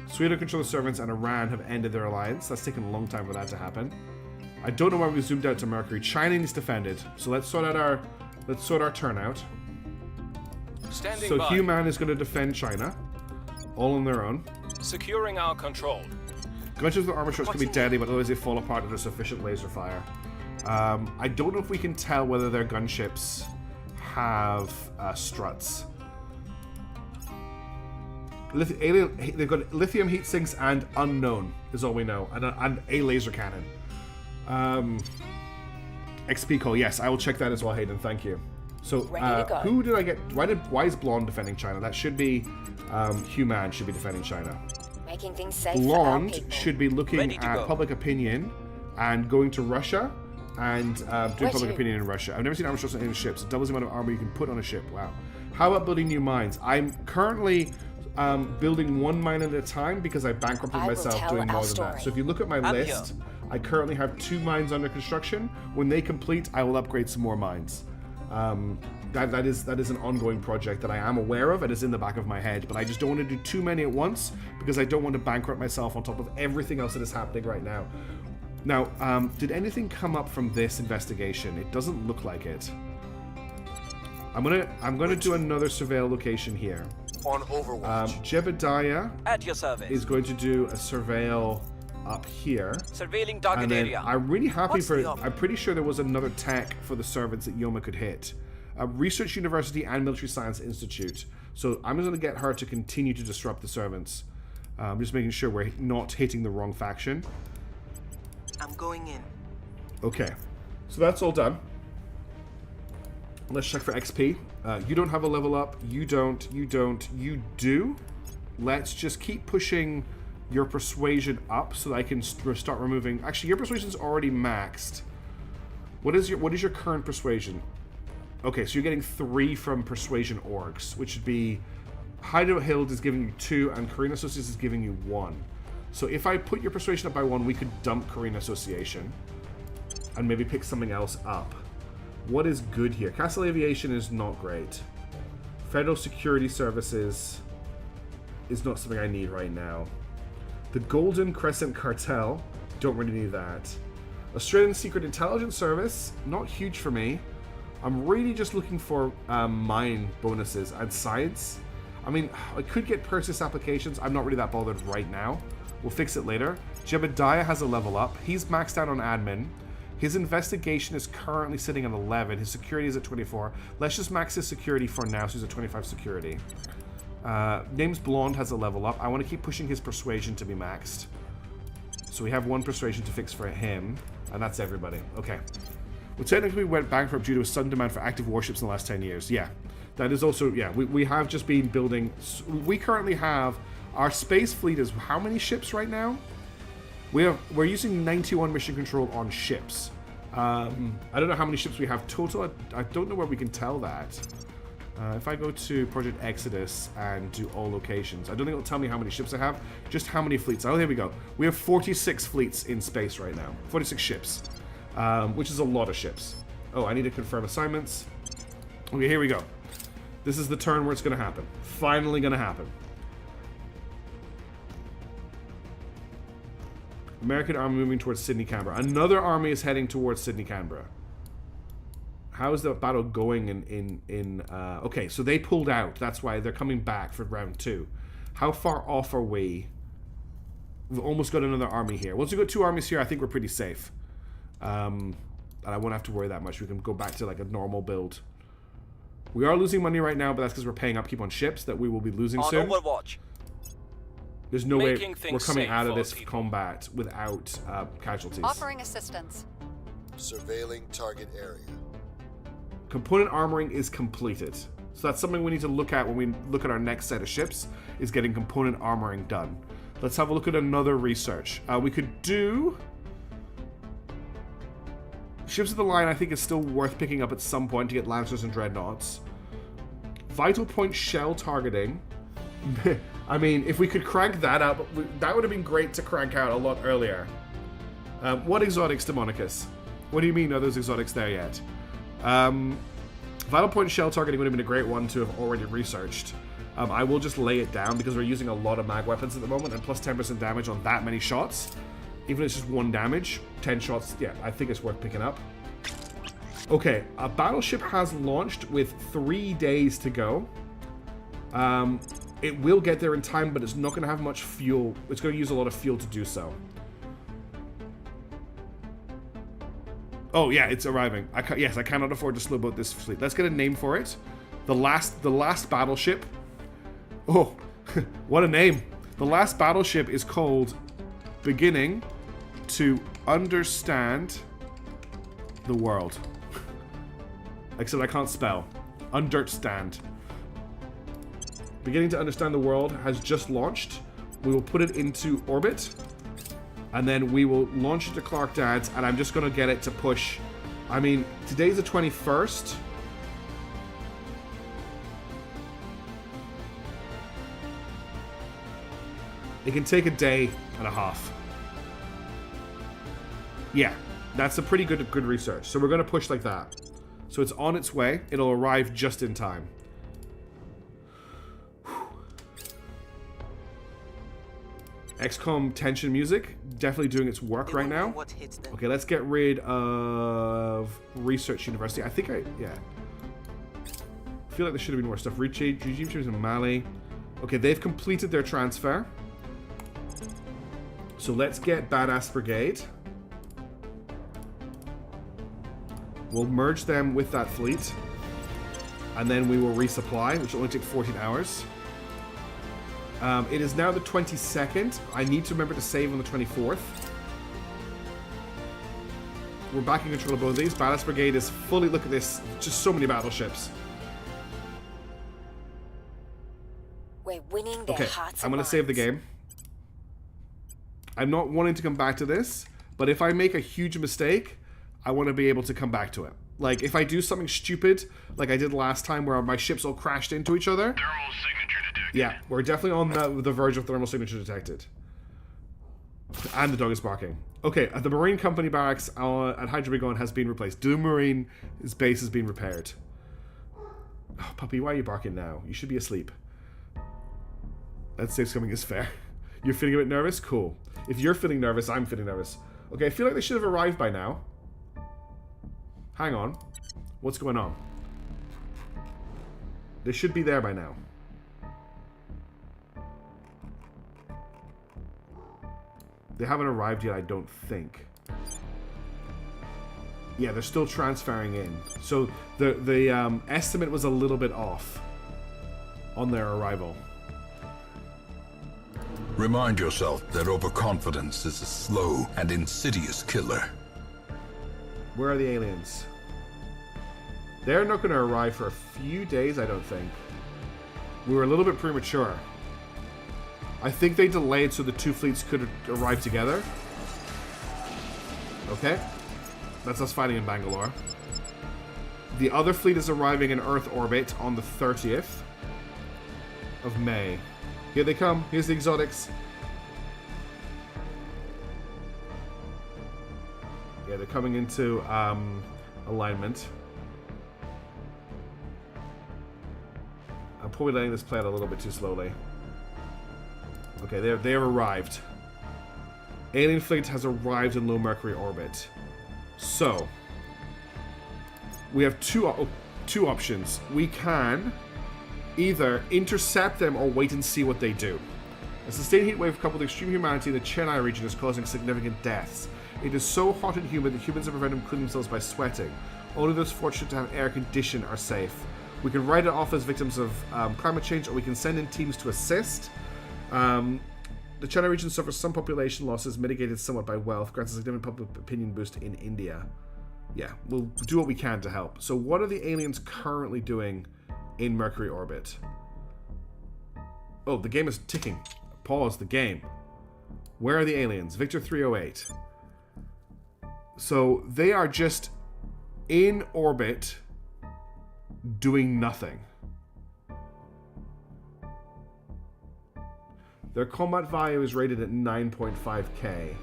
Sweden control servants and Iran have ended their alliance. That's taken a long time for that to happen. I don't know why we zoomed out to Mercury. China needs defended. So let's sort our turnout. Standing so by. Human is going to defend China, all on their own. Securing our control. Gunships with armor shots can be deadly, but otherwise they fall apart under sufficient laser fire. I don't know if we can tell whether their gunships have struts. They've got lithium heat sinks and unknown is all we know, and a laser cannon. XP call, yes, I will check that as well, Hayden. Thank you. So, who did I get? Why is Blonde defending China? That should be Human should be defending China. Making things safe Blonde for our people. should be looking at public opinion and going to Russia and doing public opinion in Russia. I've never seen armor shots on any ships. It doubles the amount of armor you can put on a ship. Wow. How about building new mines? I'm currently building 1 mine at a time because I bankrupted myself doing more than that. So if you look at my list, I currently have 2 mines under construction. When they complete, I will upgrade some more mines. That is an ongoing project that I am aware of. It is in the back of my head, but I just don't want to do too many at once because I don't want to bankrupt myself on top of everything else that is happening right now. Now, did anything come up from this investigation? It doesn't look like it. I'm gonna do another surveil location here. On Overwatch. Jebediah At your service. is going to do a surveil up here. Surveilling target And then area. I'm really happy What's the op- I'm pretty sure there was another tech for the servants that Yoma could hit. Research University and Military Science Institute. So I'm just going to get her to continue to disrupt the servants. Just making sure we're not hitting the wrong faction. I'm going in. Okay, so that's all done. Let's check for XP. You don't have a level up. You don't. You do. Let's just keep pushing your persuasion up so that I can start removing... Actually, your persuasion's already maxed. What is your current persuasion? Okay, so you're getting 3 from persuasion orgs, which would be Hideout Hild is giving you 2, and Carina Associates is giving you 1. So if I put your persuasion up by 1, we could dump Carina Association and maybe pick something else up. What is good here? Castle Aviation is not great. Federal Security Services is not something I need right now. The Golden Crescent Cartel, don't really need that. Australian Secret Intelligence Service, not huge for me. I'm really just looking for mine bonuses and science. I mean, I could get purchase applications. I'm not really that bothered right now. We'll fix it later. Jebediah has a level up. He's maxed out on admin. His investigation is currently sitting at 11. His security is at 24. Let's just max his security for now, so he's at 25 security. Name's Blonde has a level up. I want to keep pushing his persuasion to be maxed. So we have 1 persuasion to fix for him, and that's everybody. Okay. Well, technically we went bankrupt due to a sudden demand for active warships in the last 10 years. Yeah. That is also, yeah, we have just been building... We currently have... Our space fleet is how many ships right now? We're using 91 mission control on ships. I don't know how many ships we have total. I don't know where we can tell that. If I go to Project Exodus and do all locations, I don't think it'll tell me how many ships I have, just how many fleets. Oh, here we go. We have 46 fleets in space right now. 46 ships, which is a lot of ships. Oh, I need to confirm assignments. Okay, here we go. This is the turn where it's going to happen. Finally going to happen. American army moving towards Sydney, Canberra. Another army is heading towards Sydney, Canberra. How is the battle going okay, so they pulled out. That's why they're coming back for round 2. How far off are we? We've almost got another army here. Once we got 2 armies here, I think we're pretty safe. And I won't have to worry that much. We can go back to like a normal build. We are losing money right now, but that's because we're paying upkeep on ships that we will be losing soon. On Overwatch. There's no way Making things we're coming safe out of for this people. combat without casualties. Offering assistance. Surveilling target area. Component armoring is completed. So that's something we need to look at when we look at our next set of ships, is getting component armoring done. Let's have a look at another research. We could do... Ships of the Line, I think, is still worth picking up at some point to get Lancers and Dreadnoughts. Vital Point Shell Targeting. I mean, if we could crank that up, that would have been great to crank out a lot earlier. What exotics, Demonicus? What do you mean, are those exotics there yet? Vital Point Shell Targeting would have been a great one to have already researched. I will just lay it down because we're using a lot of mag weapons at the moment, and plus 10% damage on that many shots. Even if it's just 1 damage, 10 shots, yeah, I think it's worth picking up. Okay, a battleship has launched with 3 days to go. It will get there in time, but it's not going to have much fuel. It's going to use a lot of fuel to do so. Oh, yeah, it's arriving. Yes, I cannot afford to slow boat this fleet. Let's get a name for it. The last battleship. Oh, what a name. The last battleship is called Beginning to Understand the World. Except I can't spell. Understand. Beginning to Understand the World has just launched. We will put it into orbit. And then we will launch it to Clark Dad's. And I'm just going to get it to push. I mean, today's the 21st. It can take a day and a half. Yeah, that's a pretty good research. So we're going to push like that. So it's on its way. It'll arrive just in time. XCOM tension music, definitely doing its work right now. Okay, let's get rid of Research University. I think yeah. I feel like there should have been more stuff. Regime changes in Mali. Okay, they've completed their transfer. So let's get Badass Brigade. We'll merge them with that fleet. And then we will resupply, which will only take 14 hours. It is now the 22nd. I need to remember to save on the 24th. We're back in control of both of these. Badass Brigade is fully... Look at this. Just so many battleships. We're winning their hearts. I'm going to save the game. I'm not wanting to come back to this, but if I make a huge mistake, I want to be able to come back to it. Like, if I do something stupid, like I did last time where my ships all crashed into each other. Thermal signature detected. Yeah, we're definitely on the verge of thermal signature detected. And the dog is barking. Okay, the Marine Company barracks at Hydra Begon has been replaced. Doom Marine's base has been repaired. Oh, puppy, why are you barking now? You should be asleep. That safe coming is fair. You're feeling a bit nervous? Cool. If you're feeling nervous, I'm feeling nervous. Okay, I feel like they should have arrived by now. Hang on. What's going on? They should be there by now. They haven't arrived yet, I don't think. Yeah, they're still transferring in. So the estimate was a little bit off on their arrival. Remind yourself that overconfidence is a slow and insidious killer. Where are the aliens? They're not going to arrive for a few days, I don't think. We were a little bit premature. I think they delayed so the two fleets could arrive together. Okay. That's us fighting in Bangalore. The other fleet is arriving in Earth orbit on the 30th of May. Here they come. Here's the exotics. Yeah, they're coming into alignment. I'm probably letting this play out a little bit too slowly. Okay, they have arrived. Alien fleet has arrived in low Mercury orbit. So, we have two options. We can either intercept them or wait and see what they do. A sustained heat wave coupled with extreme humanity in the Chennai region is causing significant deaths. It is so hot and humid that humans have prevented cooling themselves by sweating. Only those fortunate to have air condition are safe. We can write it off as victims of climate change, or we can send in teams to assist. The Chennai region suffers some population losses, mitigated somewhat by wealth, grants a significant public opinion boost in India. Yeah, we'll do what we can to help. So what are the aliens currently doing in Mercury orbit? Oh, the game is ticking. Pause the game. Where are the aliens? Victor 308. So they are just in orbit doing nothing. Their combat value is rated at 9.5k.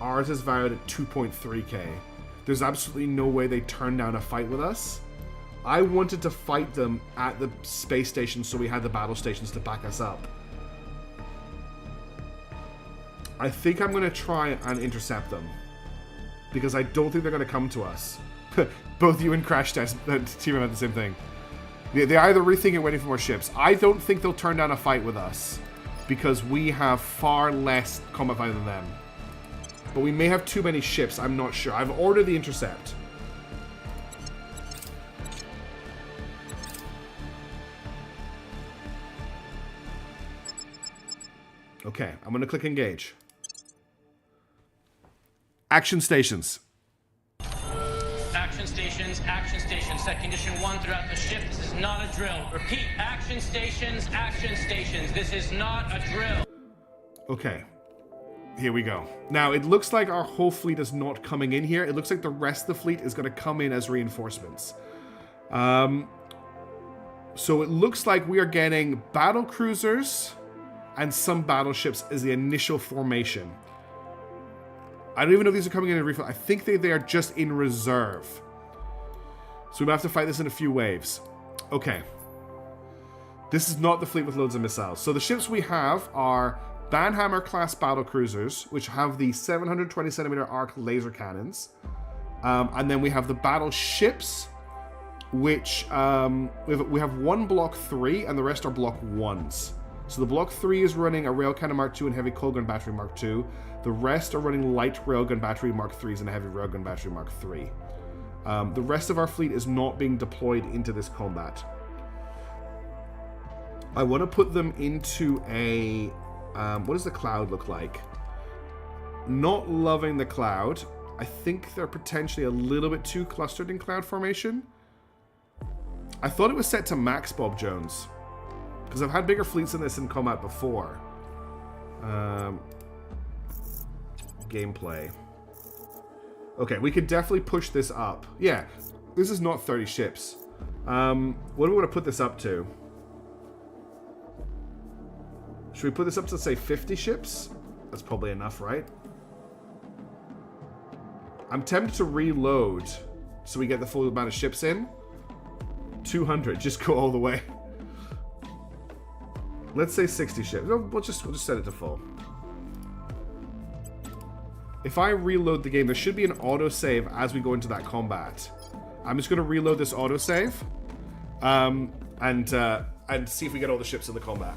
Ours is valued at 2.3k. There's absolutely no way they turn down a fight with us. I wanted to fight them at the space station so we had the battle stations to back us up. I think I'm going to try and intercept them. Because I don't think they're going to come to us. Both you and Crash Test team have the same thing. They're either rethinking waiting for more ships. I don't think they'll turn down a fight with us. Because we have far less combat value than them. But we may have too many ships, I'm not sure. I've ordered the intercept. Okay, I'm going to click engage. Action stations. Action stations, set condition 1 throughout the ship. This is not a drill. Repeat, action stations, this is not a drill. Okay, here we go. Now, it looks like our whole fleet is not coming in here. It looks like the rest of the fleet is going to come in as reinforcements. So it looks like we are getting battle cruisers and some battleships as the initial formation. I don't even know if these are coming in refill. I think they are just in reserve. So we might have to fight this in a few waves. Okay. This is not the fleet with loads of missiles. So the ships we have are Banhammer class battle cruisers, which have the 720 centimeter arc laser cannons. And then we have the battleships, which we have one block 3 and the rest are block 1s. So the block 3 is running a rail cannon Mark II and heavy coal gun battery Mark II. The rest are running light railgun battery Mark IIIs and a heavy railgun battery Mark III. The rest of our fleet is not being deployed into this combat. I want to put them into a... what does the cloud look like? Not loving the cloud. I think they're potentially a little bit too clustered in cloud formation. I thought it was set to max, Bob Jones. Because I've had bigger fleets than this in combat before. Gameplay. Okay, we could definitely push this up. Yeah, this is not 30 ships. What do we want to put this up to? Should we put this up to, say, 50 ships? That's probably enough, right? I'm tempted to reload so we get the full amount of ships in. 200, just go all the way. Let's say 60 ships. We'll just set it to full. If I reload the game, there should be an autosave as we go into that combat. I'm just going to reload this autosave. And see if we get all the ships in the combat.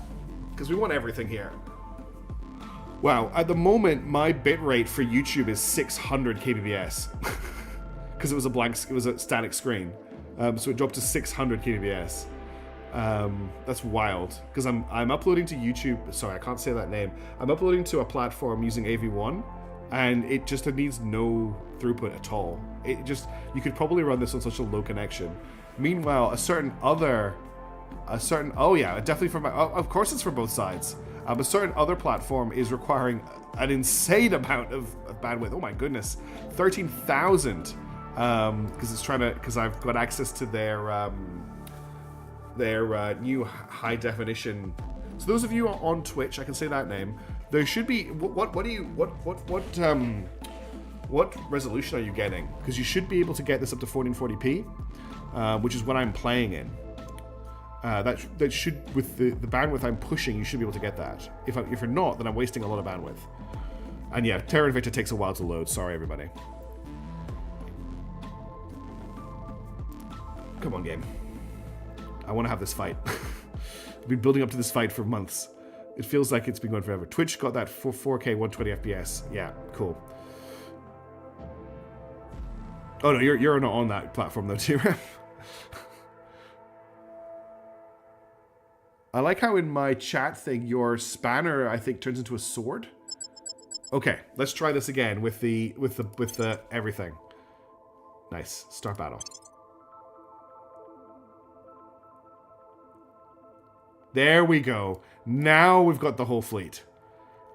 Because we want everything here. Wow, at the moment, my bitrate for YouTube is 600 kbps. Because it was a static screen. So it dropped to 600 kbps. That's wild. Because I'm uploading to YouTube. Sorry, I can't say that name. I'm uploading to a platform using AV1. And it needs no throughput at all. You could probably run this on such a low connection. Meanwhile, oh yeah, definitely for of course it's for both sides. A certain other platform is requiring an insane amount of bandwidth. Oh my goodness, 13,000. Because I've got access to their new high definition. So those of you on Twitch, I can say that name. There should be what resolution are you getting? Because you should be able to get this up to 1440p, which is what I'm playing in. That should, with the bandwidth I'm pushing, you should be able to get that. If you're not, then I'm wasting a lot of bandwidth. And yeah, Terra Invicta takes a while to load. Sorry, everybody. Come on, game. I want to have this fight. I've been building up to this fight for months. It feels like it's been going forever. Twitch got that for 4K 120 FPS. Yeah, cool. Oh no, you're not on that platform though, Terra. I like how in my chat thing your spanner I think turns into a sword. Okay, let's try this again with the everything. Nice. Start battle. There we go. Now we've got the whole fleet.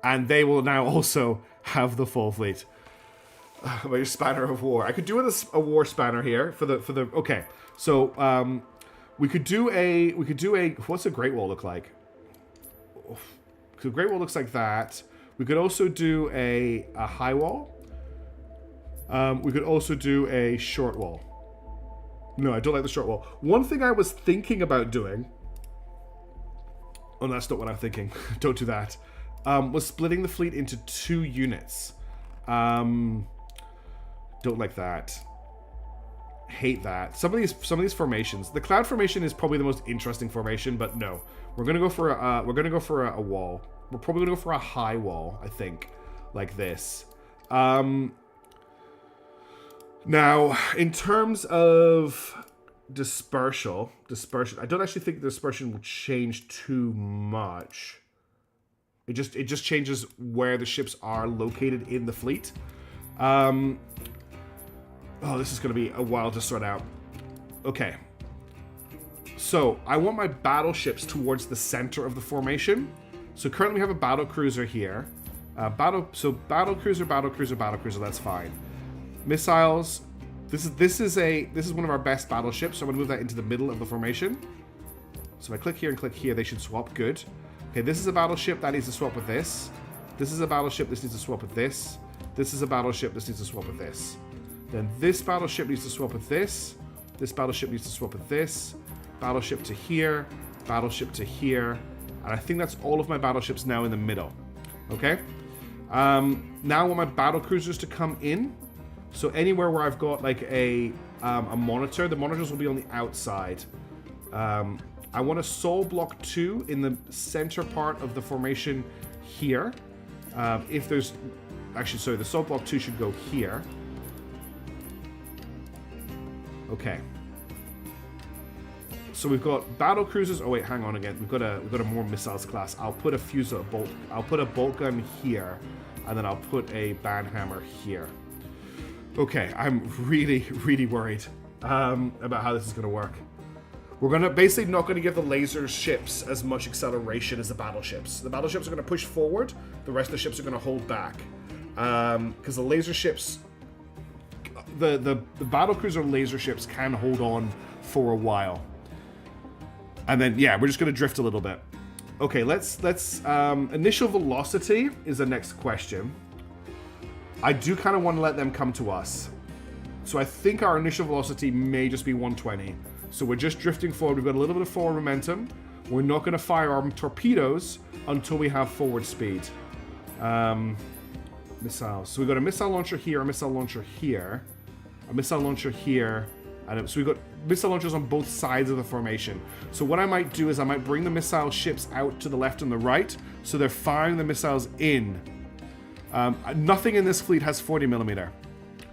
And they will now also have the full fleet. My spanner of war. I could do a war spanner here for the okay. So we could do a what's a Great Wall look like? So Great Wall looks like that. We could also do a high wall. We could also do a short wall. No, I don't like the short wall. One thing I was thinking about doing. Oh, that's not what I'm thinking. Don't do that. Was splitting the fleet into 2 units. Don't like that. Hate that. Some of these formations. The cloud formation is probably the most interesting formation, but no, we're gonna go for a wall. We're probably gonna go for a high wall. I think, like this. Now, in terms of dispersion, I don't actually think the dispersion will change too much. It just changes where the ships are located in the fleet. Oh, this is going to be a while to sort out. Okay. So, I want my battleships towards the center of the formation. So currently we have a battle cruiser here. Battle cruiser, that's fine. Missiles. This is one of our best battleships, so I'm gonna move that into the middle of the formation. So if I click here and click here, they should swap. Good. Okay, this is a battleship that needs to swap with this. This is a battleship, this needs to swap with this. This is a battleship, this needs to swap with this. Then this battleship needs to swap with this. This battleship needs to swap with this. Battleship to here, battleship to here. And I think that's all of my battleships now in the middle. Okay? Now I want my battle cruisers to come in. So anywhere where I've got like a monitor, the monitors will be on the outside. I want a Soul Block 2 in the center part of the formation here. If there's... Actually, sorry, the Soul Block 2 should go here. Okay. So we've got battle cruisers. Oh wait, hang on again. We've got a more missiles class. I'll put a bolt gun here, and then I'll put a banhammer here. Okay, I'm really worried about how this is going to work. We're basically not going to give the laser ships as much acceleration as the battleships. The battleships are going to push forward. The rest of the ships are going to hold back. Because the laser ships the battlecruiser laser ships can hold on for a while. And then, yeah, we're just going to drift a little bit. Okay, let's initial velocity is the next question. I do kind of want to let them come to us. So I think our initial velocity may just be 120. So we're just drifting forward. We've got a little bit of forward momentum. We're not going to fire our torpedoes until we have forward speed. Missiles. So we've got a missile launcher here, a missile launcher here, a missile launcher here. And so we've got missile launchers on both sides of the formation. So what I might do is I might bring the missile ships out to the left and the right, so they're firing the missiles in. Nothing in this fleet has 40mm.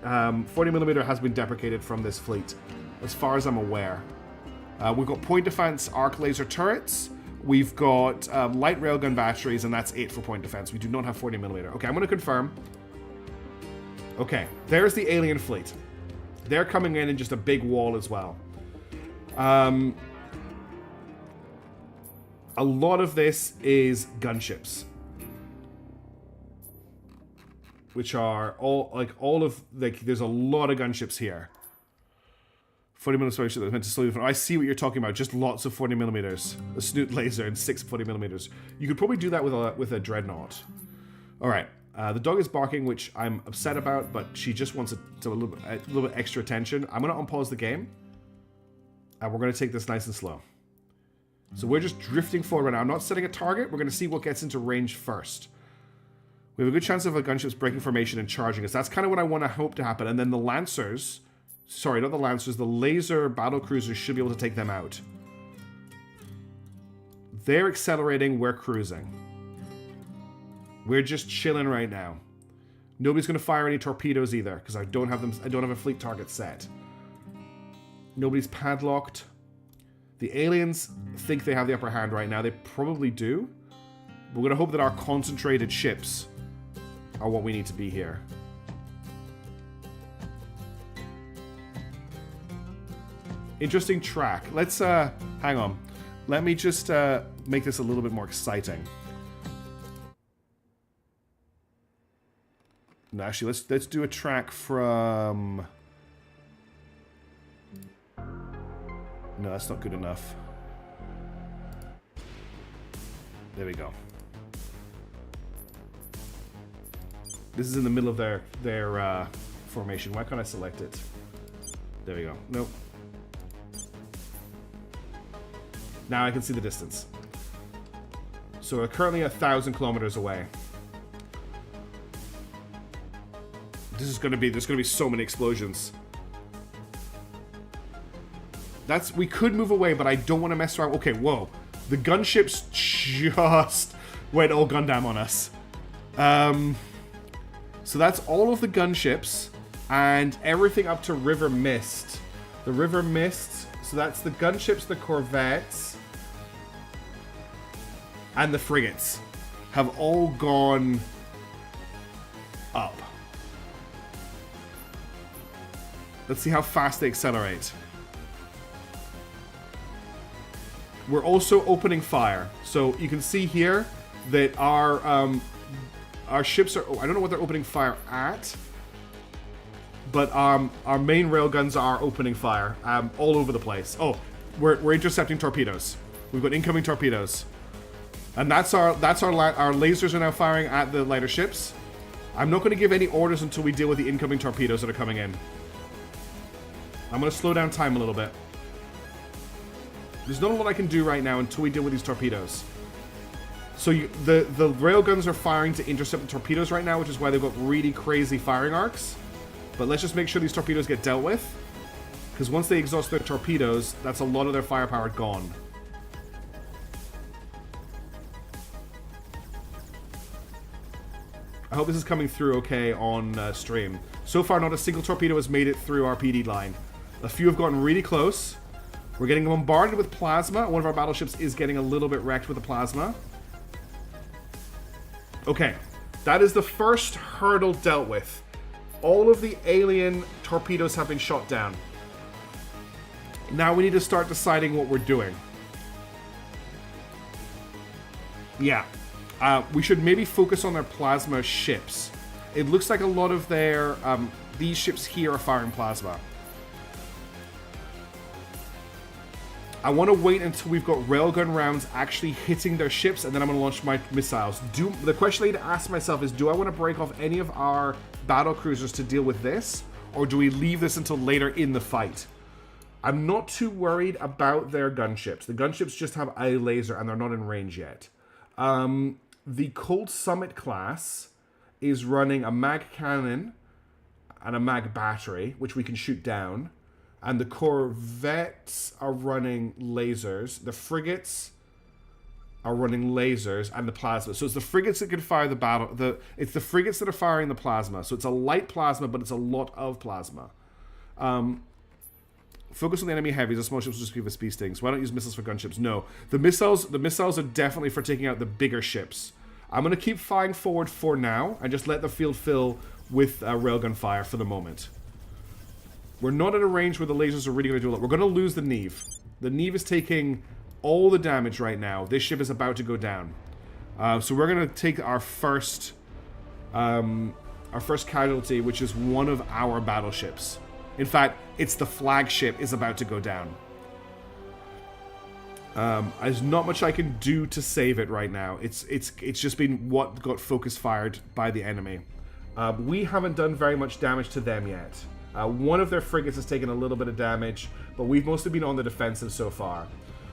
40mm has been deprecated from this fleet, as far as I'm aware. We've got point defense arc laser turrets. We've got light railgun batteries, and that's it for point defense. We do not have 40mm. Okay, I'm going to confirm. Okay, there's the alien fleet. They're coming in just a big wall as well. A lot of this is gunships, which are there's a lot of gunships here. 40mm special that's meant to slow you down. I see what you're talking about. Just lots of 40mm. A snoot laser and 6 40mm. You could probably do that with a dreadnought. All right. The dog is barking, which I'm upset about, but she just wants a little bit extra attention. I'm going to unpause the game, and we're going to take this nice and slow. So we're just drifting forward right now. I'm not setting a target. We're going to see what gets into range first. We have a good chance of our gunships breaking formation and charging us. That's kind of what I want to hope to happen. And then the Lancers, sorry, not the Lancers, the laser battlecruisers should be able to take them out. They're accelerating, we're cruising. We're just chilling right now. Nobody's going to fire any torpedoes either, because I don't have a fleet target set. Nobody's padlocked. The aliens think they have the upper hand right now. They probably do. We're going to hope that our concentrated ships are what we need to be here. Interesting track. Let's hang on. Let me just make this a little bit more exciting. No, actually, let's do a track from... No, that's not good enough. There we go. This is in the middle of their formation. Why can't I select it? There we go. Nope. Now I can see the distance. So we're currently 1,000 kilometers away. There's gonna be so many explosions. We could move away, but I don't want to mess around. Okay, whoa. The gunships just went all Gundam on us. So that's all of the gunships and everything up to River Mist. The River Mist, so that's the gunships, the corvettes, and the frigates have all gone up. Let's see how fast they accelerate. We're also opening fire. So you can see here that our ships are... Oh, I don't know what they're opening fire at. But our main railguns are opening fire all over the place. Oh, we're intercepting torpedoes. We've got incoming torpedoes. And our lasers are now firing at the lighter ships. I'm not going to give any orders until we deal with the incoming torpedoes that are coming in. I'm going to slow down time a little bit. There's not a lot I can do right now until we deal with these torpedoes. So the railguns are firing to intercept the torpedoes right now, which is why they've got really crazy firing arcs. But let's just make sure these torpedoes get dealt with. Because once they exhaust their torpedoes, that's a lot of their firepower gone. I hope this is coming through okay on stream. So far, not a single torpedo has made it through our PD line. A few have gotten really close. We're getting bombarded with plasma. One of our battleships is getting a little bit wrecked with the plasma. Okay, that is the first hurdle dealt with. All of the alien torpedoes have been shot down. Now we need to start deciding what we're doing. Yeah, we should maybe focus on their plasma ships. It looks like a lot of their these ships here are firing plasma. I want to wait until we've got railgun rounds actually hitting their ships, and then I'm going to launch my missiles. The question I need to ask myself is, do I want to break off any of our battle cruisers to deal with this, or do we leave this until later in the fight? I'm not too worried about their gunships. The gunships just have a laser, and they're not in range yet. The Cold Summit class is running a mag cannon and a mag battery, which we can shoot down. And the corvettes are running lasers. The frigates are running lasers and the plasma. So it's the frigates that can fire the battle. It's the frigates that are firing the plasma. So it's a light plasma, but it's a lot of plasma. Focus on the enemy heavies. The small ships will just give us bee stings. Why don't you use missiles for gunships? No. The missiles are definitely for taking out the bigger ships. I'm going to keep firing forward for now and just let the field fill with railgun fire for the moment. We're not at a range where the lasers are really going to do a lot. We're going to lose the Neve. The Neve is taking all the damage right now. This ship is about to go down. So we're going to take our first casualty, which is one of our battleships. In fact, it's the flagship is about to go down. There's not much I can do to save it right now. It's just been what got focus fired by the enemy. We haven't done very much damage to them yet. One of their frigates has taken a little bit of damage, but we've mostly been on the defensive so far.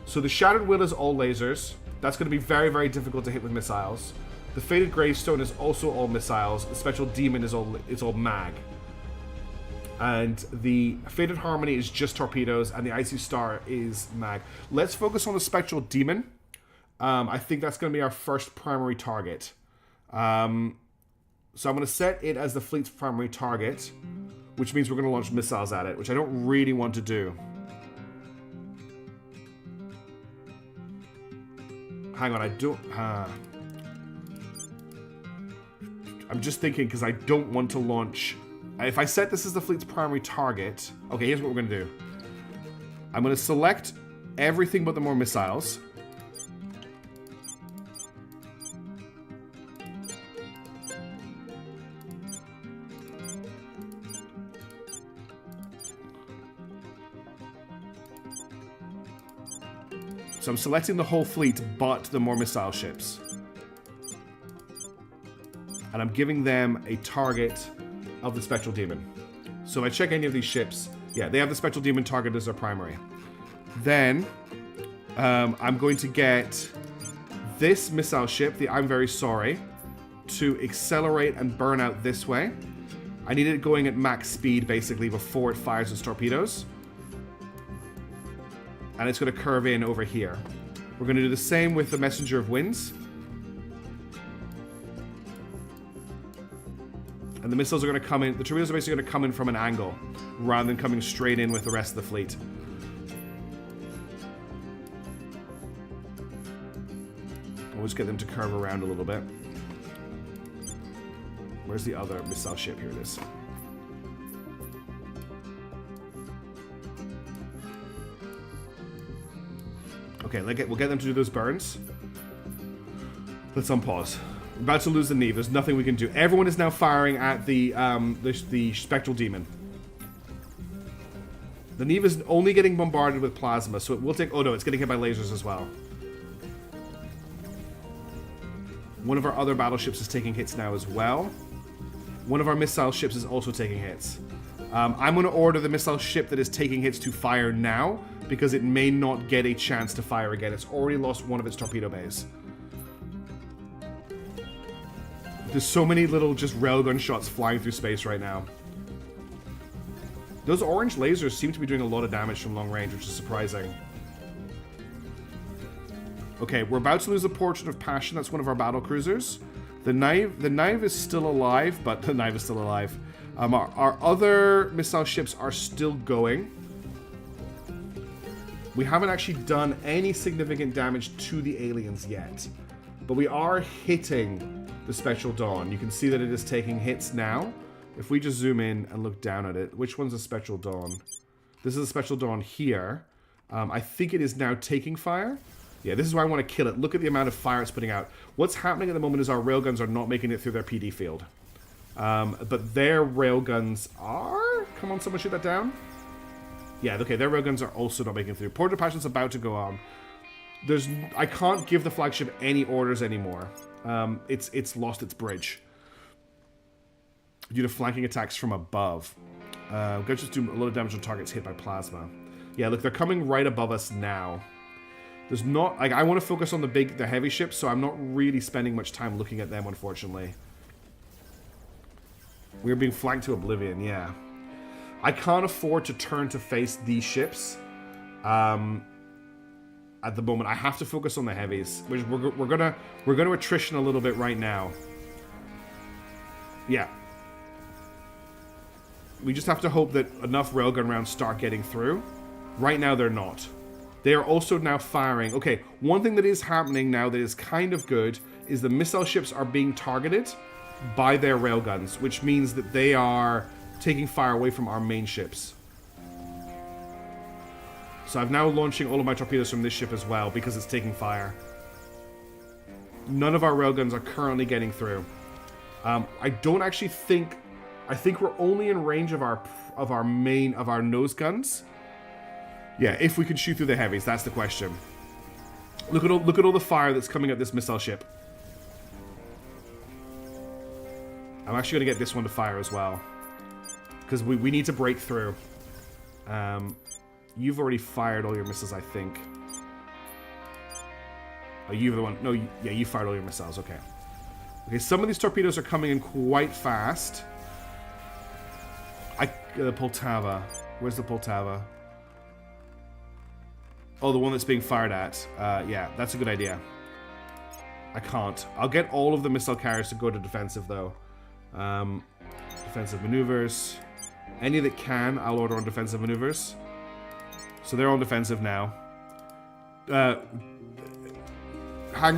So the Shattered Will is all lasers. That's going to be very, very difficult to hit with missiles. The Fated Gravestone is also all missiles. The Spectral Demon is all mag. And the Fated Harmony is just torpedoes, and the Icy Star is mag. Let's focus on the Spectral Demon. I think that's going to be our first primary target. So I'm going to set it as the fleet's primary target, which means we're going to launch missiles at it, which I don't really want to do. Hang on, I don't... I'm just thinking, because I don't want to launch... If I set this as the fleet's primary target... Okay, here's what we're going to do. I'm going to select everything but the more missiles. So I'm selecting the whole fleet, but the more missile ships. And I'm giving them a target of the Spectral Demon. So if I check any of these ships, yeah, they have the Spectral Demon target as their primary. Then, I'm going to get this missile ship, the I'm Very Sorry, to accelerate and burn out this way. I need it going at max speed, basically, before it fires its torpedoes. And it's going to curve in over here. We're going to do the same with the Messenger of Winds. And the missiles are going to come in, the torpedoes are basically going to come in from an angle, rather than coming straight in with the rest of the fleet. We'll just get them to curve around a little bit. Where's the other missile ship? Here it is. Okay, we'll get them to do those burns. Let's unpause. We're about to lose the Neve. There's nothing we can do. Everyone is now firing at the Spectral Demon. The Neve is only getting bombarded with plasma, so it will take... Oh no, it's getting hit by lasers as well. One of our other battleships is taking hits now as well. One of our missile ships is also taking hits. I'm going to order the missile ship that is taking hits to fire now, because it may not get a chance to fire again. It's already lost one of its torpedo bays. There's so many little just railgun shots flying through space right now. Those orange lasers seem to be doing a lot of damage from long range, which is surprising. Okay, we're about to lose the Portrait of Passion. That's one of our battle cruisers. The Knife is still alive, but the Knife is still alive. Our other missile ships are still going. We haven't actually done any significant damage to the aliens yet, but we are hitting the Spectral Dawn. You can see that it is taking hits now. If we just zoom in and look down at it, which one's the Spectral Dawn? This is the Spectral Dawn here. I think it is now taking fire. Yeah, this is why I want to kill it. Look at the amount of fire it's putting out. What's happening at the moment is our railguns are not making it through their PD field. But their railguns are... Come on, someone shoot that down. Yeah, okay, their railguns are also not making it through. Port of Passion's about to go on. I can't give the flagship any orders anymore. It's lost its bridge due to flanking attacks from above. Guns just do a lot of damage on targets hit by plasma. Yeah, look, they're coming right above us now. There's not... Like, I want to focus on the heavy ships, so I'm not really spending much time looking at them, unfortunately. We're being flanked to oblivion, yeah. I can't afford to turn to face these ships at the moment. I have to focus on the heavies. We're gonna attrition a little bit right now. Yeah. We just have to hope that enough railgun rounds start getting through. Right now, they're not. They are also now firing. Okay, one thing that is happening now that is kind of good is the missile ships are being targeted by their railguns, which means that they are taking fire away from our main ships. So I'm now launching all of my torpedoes from this ship as well because it's taking fire. None of our railguns are currently getting through. I don't actually think... I think we're only in range of our nose guns. Yeah, if we can shoot through the heavies, that's the question. Look at all the fire that's coming at this missile ship. I'm actually going to get this one to fire as well. Because we need to break through. You've already fired all your missiles, I think. Oh, you're the one... No, yeah, you fired all your missiles, okay. Okay, some of these torpedoes are coming in quite fast. Poltava. Where's the Poltava? Oh, the one that's being fired at. Yeah, that's a good idea. I can't. I'll get all of the missile carriers to go to defensive, though. Defensive maneuvers. Any that can, I'll order on defensive maneuvers. So they're on defensive now. Hang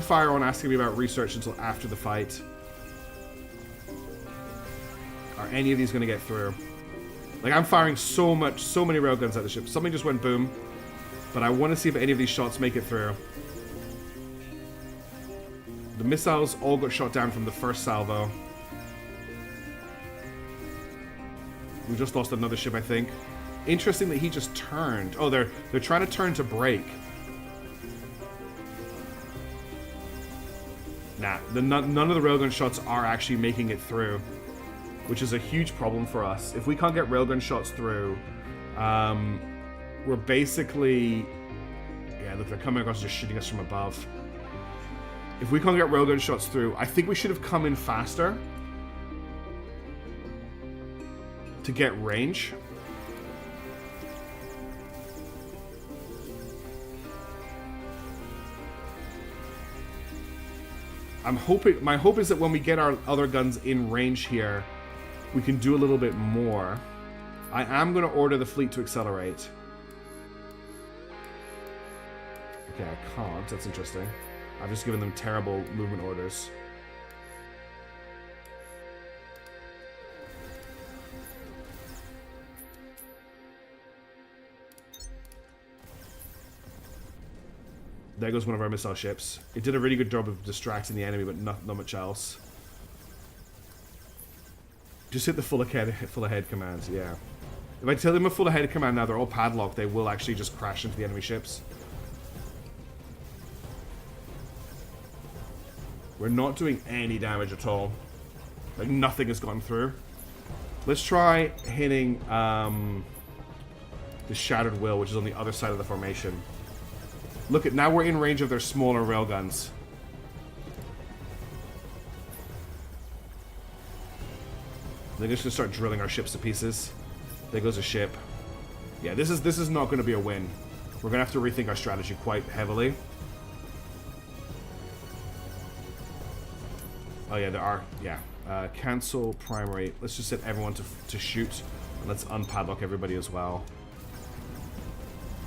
fire on asking me about research until after the fight. Are any of these going to get through? Like, I'm firing so many railguns at the ship. Something just went boom. But I want to see if any of these shots make it through. The missiles all got shot down from the first salvo. We just lost another ship, I think. Interesting that he just turned. Oh, they're trying to turn to break. Nah, none of the railgun shots are actually making it through, which is a huge problem for us. If we can't get railgun shots through, we're basically... Yeah, look, they're coming across, just shooting us from above. If we can't get railgun shots through, I think we should have come in faster to get range. I'm hoping... My hope is that when we get our other guns in range here, we can do a little bit more. I am going to order the fleet to accelerate. Okay, I can't. That's interesting. I've just given them terrible movement orders. There goes one of our missile ships. It did a really good job of distracting the enemy, but not much else. Just hit the full ahead command, yeah. If I tell them a full ahead command now, they're all padlocked, they will actually just crash into the enemy ships. We're not doing any damage at all. Like, nothing has gone through. Let's try hitting the Shattered Will, which is on the other side of the formation. Look at, now we're in range of their smaller railguns. They're just gonna start drilling our ships to pieces. There goes a ship. Yeah, this is not gonna be a win. We're gonna have to rethink our strategy quite heavily. Oh yeah, there are, yeah. Cancel primary. Let's just set everyone to shoot. And let's unpadlock everybody as well.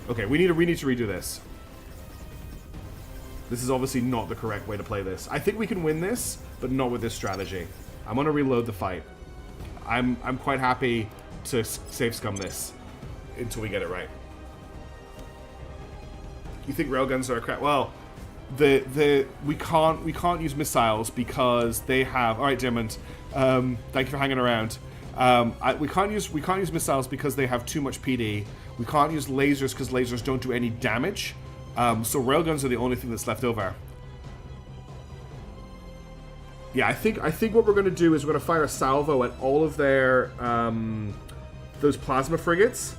Okay, we need to redo this. This is obviously not the correct way to play this. I think we can win this, but not with this strategy. I'm gonna reload the fight. I'm quite happy to save scum this until we get it right. You think railguns are a crap? Well, we can't use missiles because they have... Alright, Diamond. Thank you for hanging around. We can't use missiles because they have too much PD. We can't use lasers because lasers don't do any damage. So railguns are the only thing that's left over. Yeah, I think what we're going to do is we're going to fire a salvo at all of their those plasma frigates,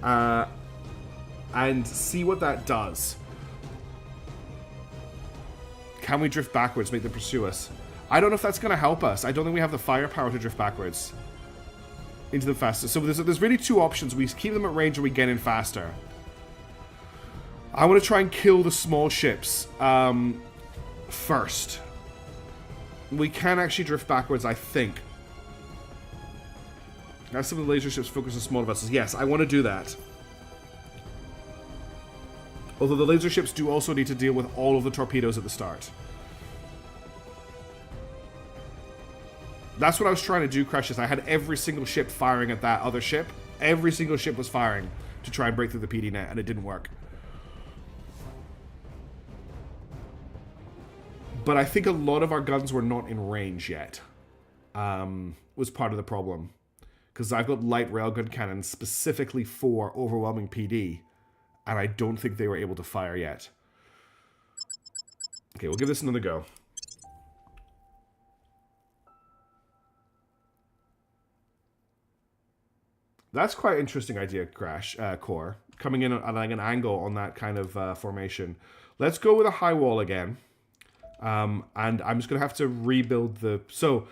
and see what that does. Can we drift backwards, make them pursue us? I don't know if that's going to help us. I don't think we have the firepower to drift backwards into them faster. So there's really two options. We keep them at range or we get in faster. I want to try and kill the small ships first. We can actually drift backwards, I think. As some of the laser ships focus on smaller vessels. Yes, I want to do that. Although the laser ships do also need to deal with all of the torpedoes at the start. That's what I was trying to do, Crashes. I had every single ship firing at that other ship. Every single ship was firing to try and break through the PD net, and it didn't work. But I think a lot of our guns were not in range yet. Was part of the problem. Because I've got light railgun cannons specifically for overwhelming PD. And I don't think they were able to fire yet. Okay, we'll give this another go. That's quite an interesting idea, Core. Coming in at like an angle on that kind of formation. Let's go with a high wall again. And I'm just going to have to rebuild the... So,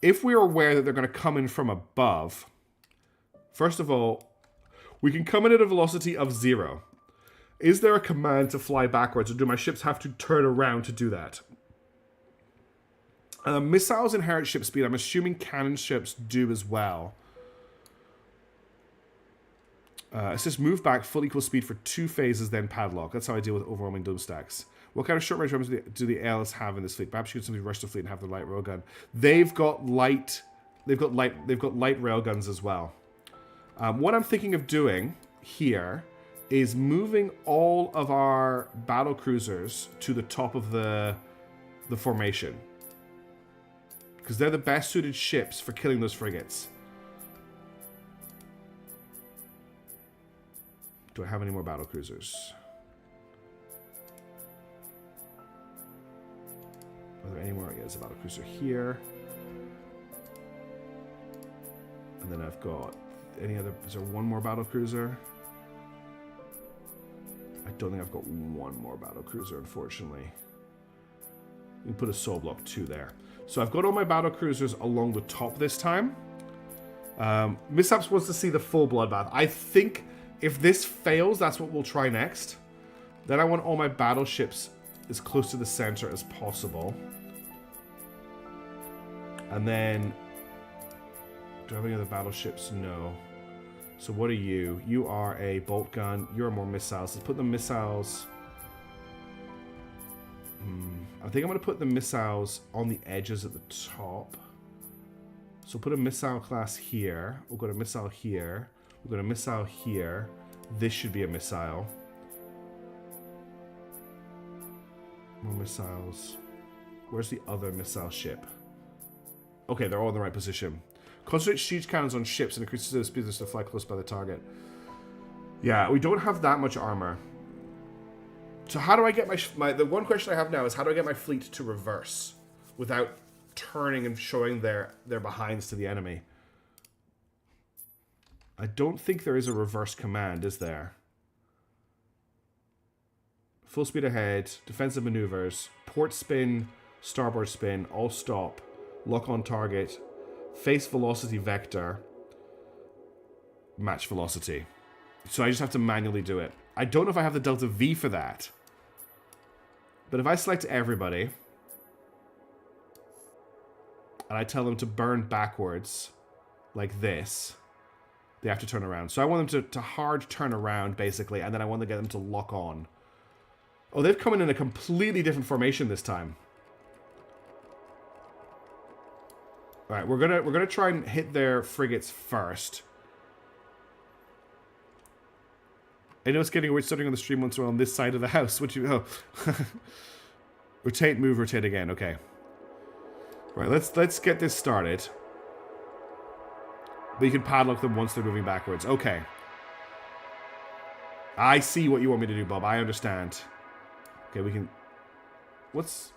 if we're aware that they're going to come in from above, first of all, we can come in at a velocity of 0. Is there a command to fly backwards, or do my ships have to turn around to do that? Missiles inherit ship speed. I'm assuming cannon ships do as well. It says move back, full equal speed for 2 phases, then padlock. That's how I deal with overwhelming dome stacks. What kind of short-range weapons do the ALs have in this fleet? Perhaps you could simply rush the fleet and have the light railgun. They've got light railguns as well. What I'm thinking of doing here is moving all of our battle cruisers to the top of the formation, because they're the best suited ships for killing those frigates. Do I have any more battle cruisers? Are there any more? Yeah, there's a battle cruiser here. And then I've got any other... Is there one more battle cruiser? I don't think I've got one more battle cruiser, unfortunately. You can put a soul block 2 there. So I've got all my battle cruisers along the top this time. Mishaps wants to see the full bloodbath. I think if this fails, that's what we'll try next. Then I want all my battleships as close to the center as possible. And then... Do I have any other battleships? No. So what are you? You are a bolt gun. You're more missiles. Let's put the missiles... I think I'm going to put the missiles on the edges at the top. So put a missile class here. We'll go to missile here. We'll go to missile here. This should be a missile. More missiles. Where's the other missile ship? Okay, they're all in the right position. Concentrate siege cannons on ships and increases the speed to fly close by the target. Yeah, we don't have that much armor. So how do I get the one question I have now is how do I get my fleet to reverse without turning and showing their behinds to the enemy? I don't think there is a reverse command, is there? Full speed ahead, defensive maneuvers, port spin, starboard spin, all stop, lock on target, face velocity vector, match velocity. So I just have to manually do it. I don't know if I have the delta V for that. But if I select everybody, and I tell them to burn backwards, like this, they have to turn around. So I want them to hard turn around, basically, and then I want to get them to lock on. Oh, they've come in a completely different formation this time. Alright, we're gonna try and hit their frigates first. I know it's getting weird starting on the stream once we're on this side of the house. What you... Oh. Rotate, move, rotate again. Okay. Right, let's get this started. But you can padlock them once they're moving backwards. Okay. I see what you want me to do, Bob. I understand. Okay, we can... What's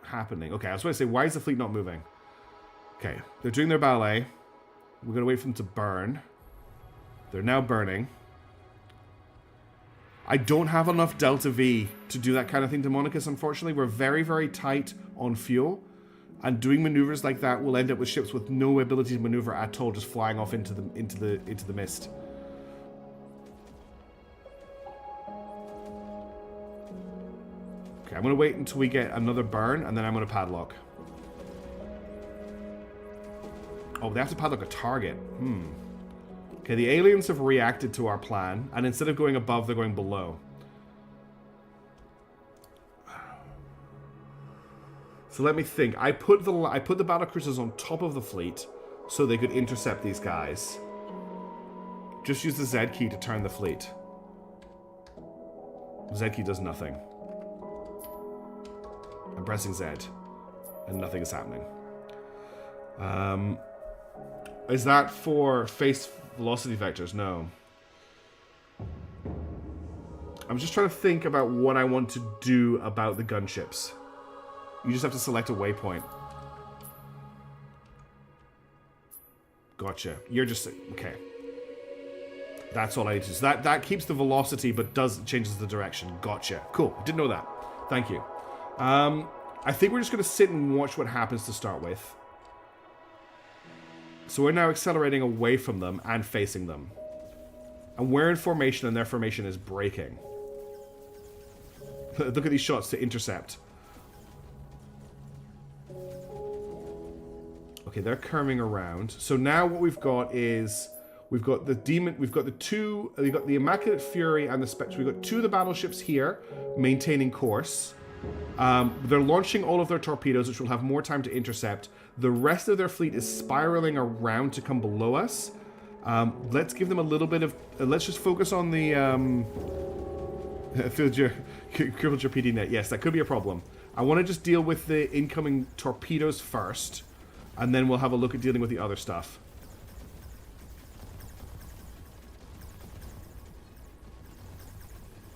happening? Okay, I was going to say, why is the fleet not moving? Okay, they're doing their ballet. We're going to wait for them to burn. They're now burning. I don't have enough Delta V to do that kind of thing to Monicus, unfortunately. We're very, very tight on fuel. And doing maneuvers like that will end up with ships with no ability to maneuver at all, just flying off into the mist. Okay, I'm going to wait until we get another burn, and then I'm going to padlock. Oh, they have to padlock a target. Okay, the aliens have reacted to our plan, and instead of going above, they're going below. So let me think. I put the battlecruisers on top of the fleet so they could intercept these guys. Just use the Z key to turn the fleet. Z key does nothing. I'm pressing Z, and nothing is happening. Is that for face velocity vectors? No. I'm just trying to think about what I want to do about the gunships. You just have to select a waypoint. Gotcha. You're just... Okay. That's all I need to do. So that keeps the velocity, but changes the direction. Gotcha. Cool. Didn't know that. Thank you. I think we're just going to sit and watch what happens to start with. So we're now accelerating away from them and facing them. And we're in formation, and their formation is breaking. Look at these shots to intercept. Okay, they're curving around. So now what we've got is... We've got the Demon... We've got the Immaculate Fury and the Spectre. We've got two of the battleships here, maintaining course. They're launching all of their torpedoes, which will have more time to intercept. The rest of their fleet is spiraling around to come below us. Let's give them a little bit of... let's just focus on the... crippled your PD net. Yes, that could be a problem. I want to just deal with the incoming torpedoes first, and then we'll have a look at dealing with the other stuff.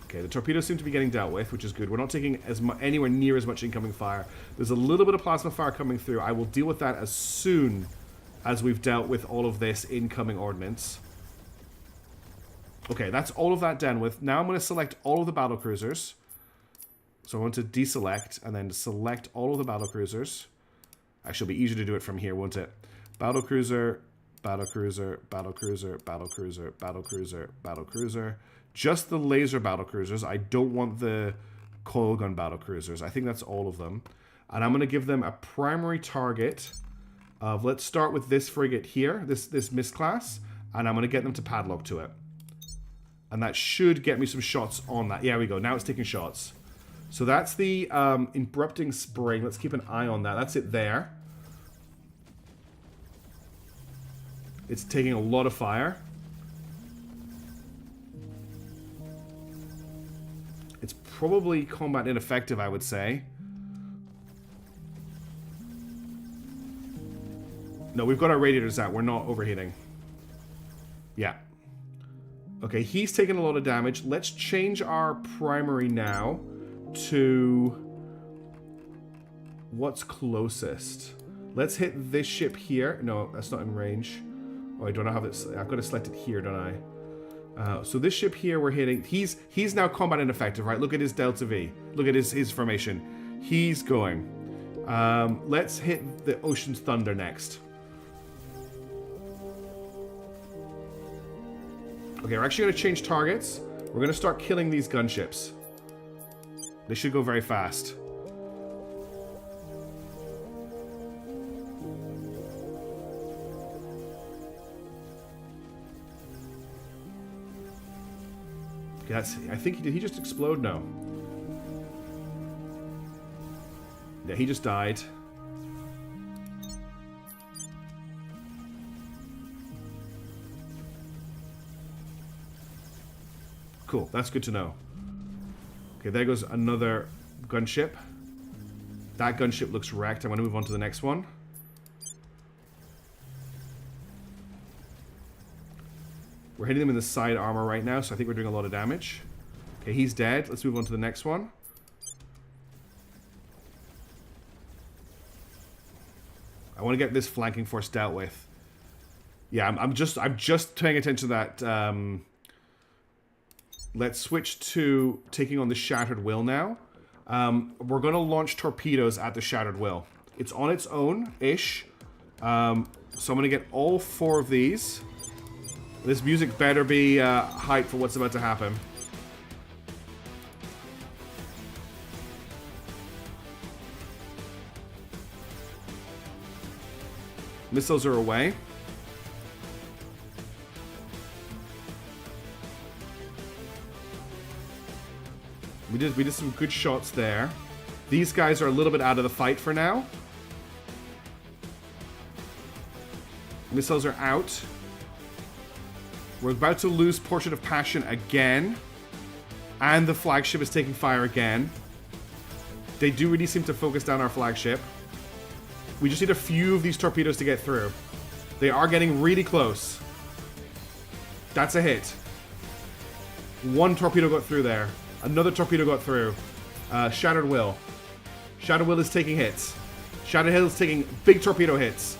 Okay, the torpedoes seem to be getting dealt with, which is good. We're not taking anywhere near as much incoming fire. There's a little bit of plasma fire coming through. I will deal with that as soon as we've dealt with all of this incoming ordnance. Okay, that's all of that done with. Now I'm going to select all of the battlecruisers. So I want to deselect and then select all of the battlecruisers. Actually, it'll be easier to do it from here, won't it? Battlecruiser, battlecruiser, battlecruiser, battlecruiser, battlecruiser, battlecruiser. Just the laser battlecruisers. I don't want the coil gun battlecruisers. I think that's all of them. And I'm going to give them a primary target of... Let's start with this frigate here, this mist class. And I'm going to get them to padlock to it. And that should get me some shots on that. Yeah, we go. Now it's taking shots. So that's the interrupting spring. Let's keep an eye on that. That's it there. It's taking a lot of fire. It's probably combat ineffective, I would say. No, we've got our radiators out. We're not overheating. Yeah. Okay, he's taking a lot of damage. Let's change our primary now to... What's closest? Let's hit this ship here. No, that's not in range. Oh, I don't have it. I've got to select it here, don't I? So this ship here we're hitting... He's now combat ineffective, right? Look at his Delta V. Look at his formation. He's going. Let's hit the Ocean's Thunder next. Okay, we're actually going to change targets. We're going to start killing these gunships. They should go very fast. I think did he just explode? No. Yeah, he just died. Cool, that's good to know. Okay, there goes another gunship. That gunship looks wrecked. I'm going to move on to the next one. We're hitting them in the side armor right now, so I think we're doing a lot of damage. Okay, he's dead. Let's move on to the next one. I want to get this flanking force dealt with. Yeah, I'm just paying attention to that. Let's switch to taking on the Shattered Will now. We're going to launch torpedoes at the Shattered Will. It's on its own-ish. So I'm going to get all 4 of these. This music better be hype for what's about to happen. Missiles are away. We did some good shots there. These guys are a little bit out of the fight for now. Missiles are out. We're about to lose Portrait of Passion again. And the flagship is taking fire again. They do really seem to focus down our flagship. We just need a few of these torpedoes to get through. They are getting really close. That's a hit. 1 torpedo got through there. Another torpedo got through. Shattered Will. Shattered Will is taking hits. Shattered Hill is taking big torpedo hits.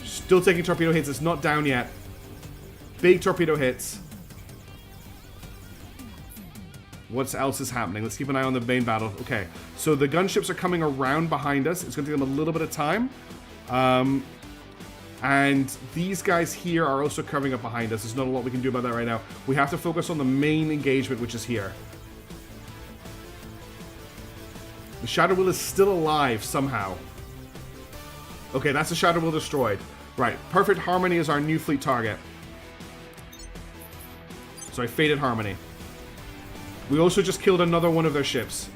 Still taking torpedo hits. It's not down yet. Big torpedo hits. What else is happening? Let's keep an eye on the main battle. Okay, so the gunships are coming around behind us. It's going to take them a little bit of time. And these guys here are also coming up behind us. There's not a lot we can do about that right now. We have to focus on the main engagement, which is here. The Shadow Will is still alive somehow. Okay, that's the Shadow Will destroyed. Right, Perfect Harmony is our new fleet target. Sorry, Fated Harmony. We also just killed another one of their ships.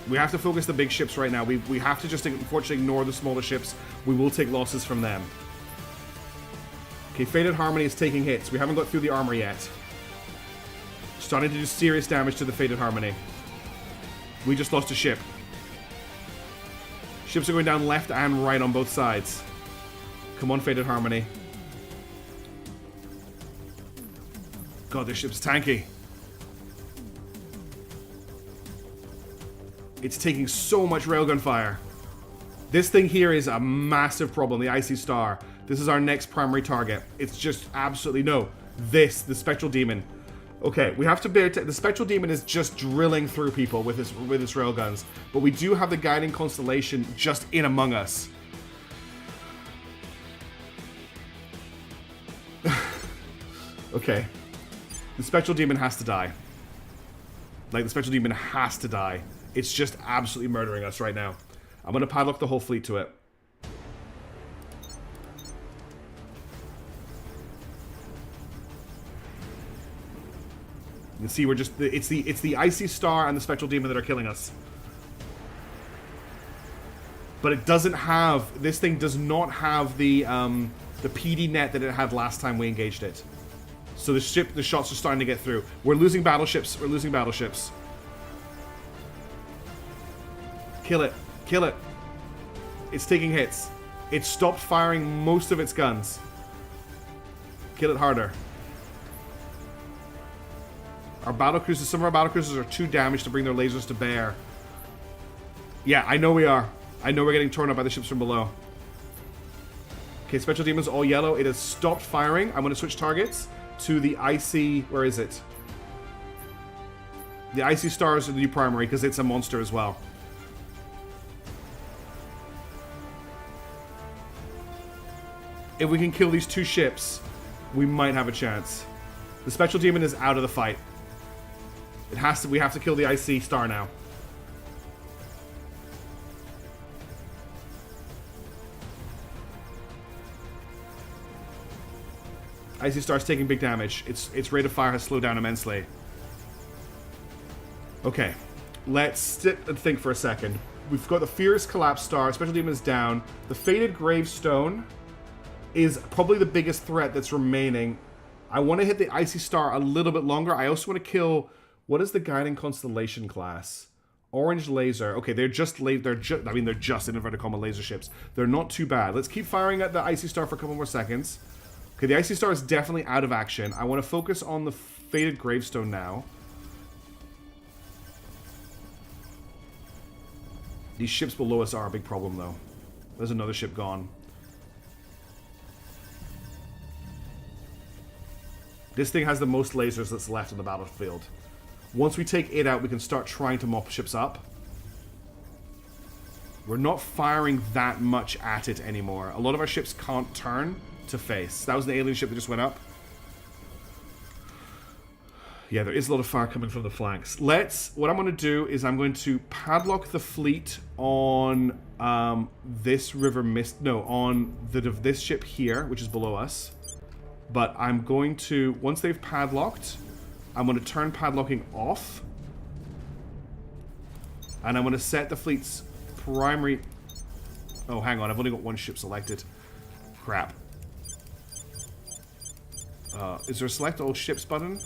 We have to focus the big ships right now. We have to just unfortunately ignore the smaller ships. We will take losses from them. Okay, Fated Harmony is taking hits. We haven't got through the armor yet. Starting to do serious damage to the Fated Harmony. We just lost a ship. Ships are going down left and right on both sides. Come on, Fated Harmony. God, this ship's tanky. It's taking so much railgun fire. This thing here is a massive problem, the Icy Star. This is our next primary target. It's just absolutely no. The Spectral Demon. Okay, we have to bear the Spectral Demon is just drilling through people with its railguns. But we do have the Guiding Constellation just in among us. Okay. The Spectral Demon has to die. Like, the Spectral Demon has to die. It's just absolutely murdering us right now. I'm going to padlock the whole fleet to it. You can see we're just... It's the Icy Star and the Spectral Demon that are killing us. But it doesn't have... This thing does not have the PD net that it had last time we engaged it. So the shots are starting to get through. We're losing battleships. We're losing battleships. Kill it. Kill it. It's taking hits. It stopped firing most of its guns. Kill it harder. Our battlecruisers, some of our battlecruisers are too damaged to bring their lasers to bear. Yeah, I know we are. I know we're getting torn up by the ships from below. Okay, Spectral Demon's all yellow. It has stopped firing. I'm going to switch targets to the Icy... Where is it? The Icy Star is the new primary because it's a monster as well. If we can kill these 2 ships, we might have a chance. The Spectral Demon is out of the fight. It has to. We have to kill the Icy Star now. Icy Star's taking big damage. Its rate of fire has slowed down immensely. Okay, let's sit and think for a second. We've got the Fierce Collapse Star. Spectral Demon is down. The Fated Gravestone is probably the biggest threat that's remaining. I want to hit the Icy Star a little bit longer. I also want to kill... What is the Guiding Constellation class Orange laser. Okay, they're just I mean, they're just in inverted comma laser ships. They're not too bad. Let's keep firing at the Icy Star for a couple more seconds. Okay, the Icy Star is definitely out of action. I want to focus on the Fated Gravestone now. These ships below us are a big problem, though. There's another ship gone. This thing has the most lasers that's left on the battlefield. Once we take it out, we can start trying to mop ships up. We're not firing that much at it anymore. A lot of our ships can't turn to face. That was an alien ship that just went up. Yeah, there is a lot of fire coming from the flanks. What I'm going to do is I'm going to padlock the fleet on this river mist. No, on this ship here, which is below us. But I'm going to, once they've padlocked, I'm going to turn padlocking off. And I'm going to set the fleet's primary... Oh, hang on, I've only got one ship selected. Crap. Is there a select all ships button?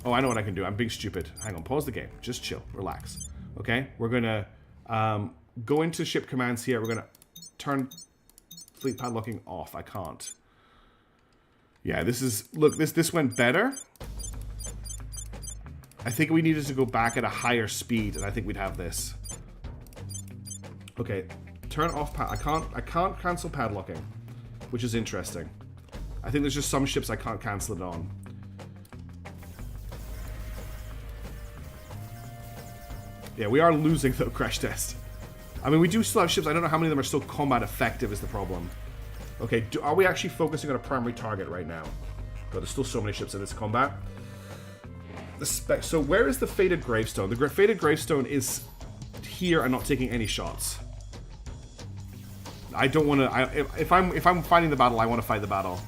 Oh, I know what I can do. I'm being stupid. Hang on, pause the game. Just chill, relax. Okay, we're going to go into ship commands here. We're going to turn fleet padlocking off. I can't. Yeah, this is... Look, this went better. I think we needed to go back at a higher speed, and I think we'd have this. Okay, turn off I can't cancel padlocking, which is interesting. I think there's just some ships I can't cancel it on. Yeah, we are losing though, crash test. I mean, we do still have ships. I don't know how many of them are still combat effective is the problem. Okay, are we actually focusing on a primary target right now? God, there's still so many ships in this combat. So where is the Fated Gravestone? The Fated Gravestone is here and not taking any shots. I don't want to... If I'm fighting the battle, I want to fight the battle.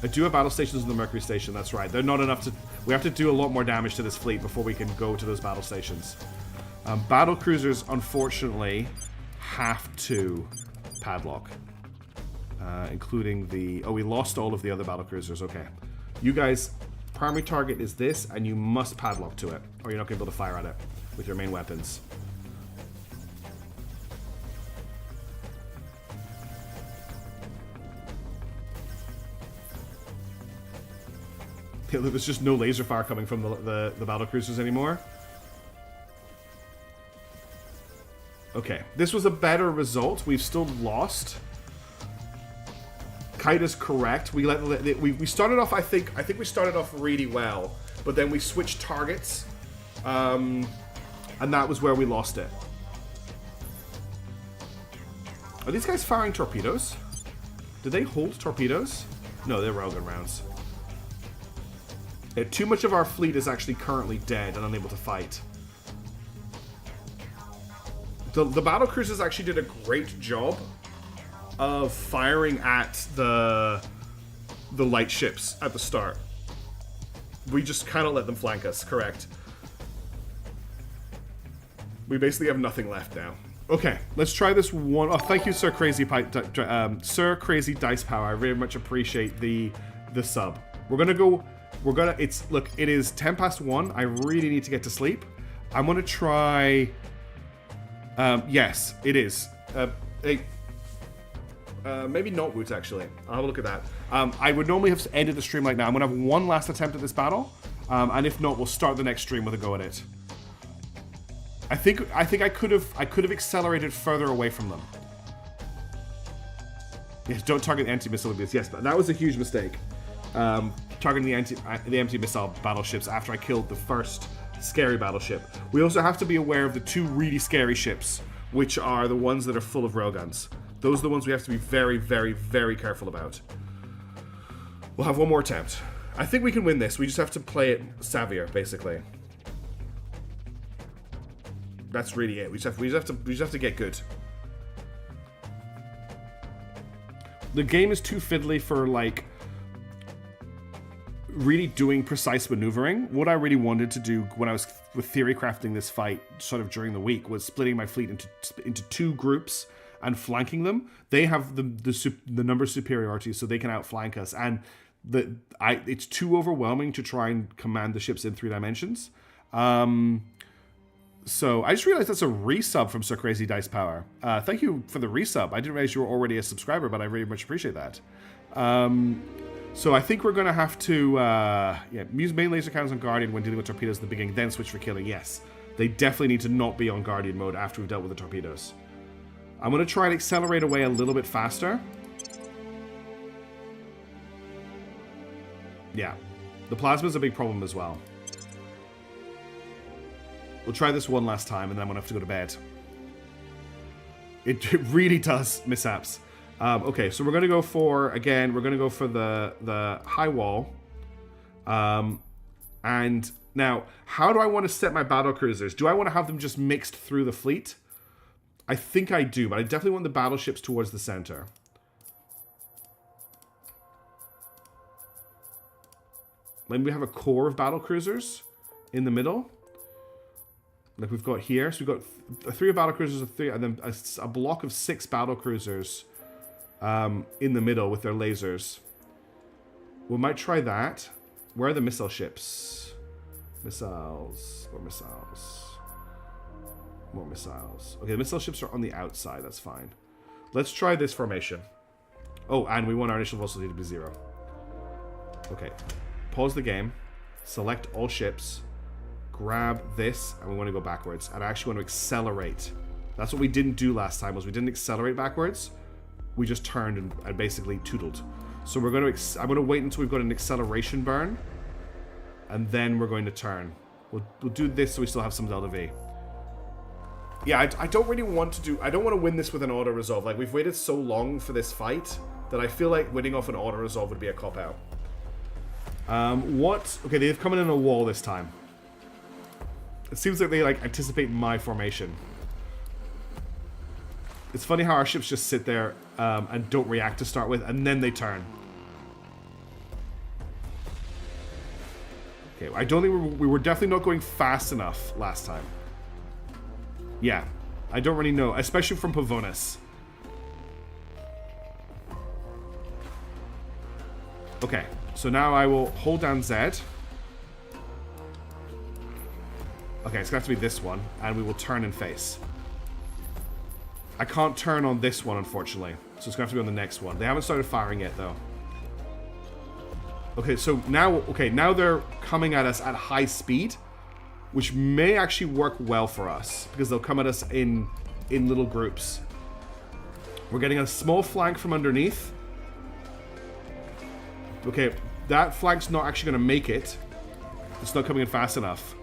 I do have battle stations in the Mercury station, that's right. They're not enough to... We have to do a lot more damage to this fleet before we can go to those battle stations. Battle cruisers, unfortunately, have to padlock. Including the... Oh, we lost all of the other battle cruisers, okay. You guys, primary target is this, and you must padlock to it, or you're not going to be able to fire at it with your main weapons. There's just no laser fire coming from the battle cruisers anymore. Okay, this was a better result. We've still lost. Kaida's correct. We started off. I think we started off really well, but then we switched targets, and that was where we lost it. Are these guys firing torpedoes? Do they hold torpedoes? No, they're railgun rounds. Yeah, too much of our fleet is actually currently dead and unable to fight. The battle cruisers actually did a great job of firing at the light ships at the start. We just kind of let them flank us, correct. We basically have nothing left now. Okay, let's try this one. Oh, thank you, Sir Crazy Sir Crazy Dice Power. I very much appreciate the sub. Look, it is 10 past 1. I really need to get to sleep. I'm gonna try... yes, it is. Maybe not Woot, actually. I'll have a look at that. I would normally have ended the stream like now. I'm gonna have one last attempt at this battle. And if not, we'll start the next stream with a go at it. I think I could have accelerated further away from them. Yes, don't target the anti-missile abuse. Yes, but that was a huge mistake. Targeting the anti-missile battleships after I killed the first scary battleship. We also have to be aware of the two really scary ships, which are the ones that are full of railguns. Those are the ones we have to be very, very, very careful about. We'll have one more attempt. I think we can win this. We just have to play it savvier, basically. That's really it. We just have to get good. The game is too fiddly for, like, really doing precise maneuvering. What I really wanted to do when I was with theory crafting this fight sort of during the week was splitting my fleet into two groups and flanking them. They have the number superiority, so they can outflank us, and It's too overwhelming to try and command the ships in 3 dimensions. So I just realized that's a resub from Sir Crazy Dice Power. Thank you for the resub. I didn't realize you were already a subscriber, but I very much appreciate that. So I think we're going to have to use main laser cannons on Guardian when dealing with torpedoes at the beginning, then switch for killing. Yes, they definitely need to not be on Guardian mode after we've dealt with the torpedoes. I'm going to try and accelerate away a little bit faster. Yeah, the plasma's a big problem as well. We'll try this one last time, and then I'm going to have to go to bed. It really does mishaps. Okay, so we're going to go for, again, we're going to go for the high wall. And now, how do I want to set my battle cruisers? Do I want to have them just mixed through the fleet? I think I do, but I definitely want the battleships towards the center. Maybe we have a core of battle cruisers in the middle. Like we've got here. So we've got 3 battle cruisers, and then a block of 6 battle cruisers in the middle with their lasers. We might try that. Where are the missile ships? Missiles. More missiles. More missiles. Okay, the missile ships are on the outside. That's fine. Let's try this formation. Oh, and we want our initial velocity to be 0. Okay. Pause the game. Select all ships. Grab this, and we want to go backwards. And I actually want to accelerate. That's what we didn't do last time, was we didn't accelerate backwards. We just turned and basically tootled. So we're going to, I'm going to wait until we've got an acceleration burn. And then we're going to turn. We'll do this so we still have some Delta V. Yeah, I don't really want to do, I don't want to win this with an auto-resolve. Like, we've waited so long for this fight that I feel like winning off an auto-resolve would be a cop-out. Okay, they've come in a wall this time. It seems like they, like, anticipate my formation. It's funny how our ships just sit there and don't react to start with, and then they turn. Okay, I don't think we were definitely not going fast enough last time. Yeah, I don't really know, especially from Pavonis. Okay, so now I will hold down Z. Okay, it's gonna have to be this one, and we will turn and face. I can't turn on this one, unfortunately, so it's gonna have to be on the next one. They haven't started firing yet, though. Okay, so now they're coming at us at high speed, which may actually work well for us, because they'll come at us in little groups. We're getting a small flank from underneath. Okay, that flank's not actually going to make it. It's not coming in fast enough.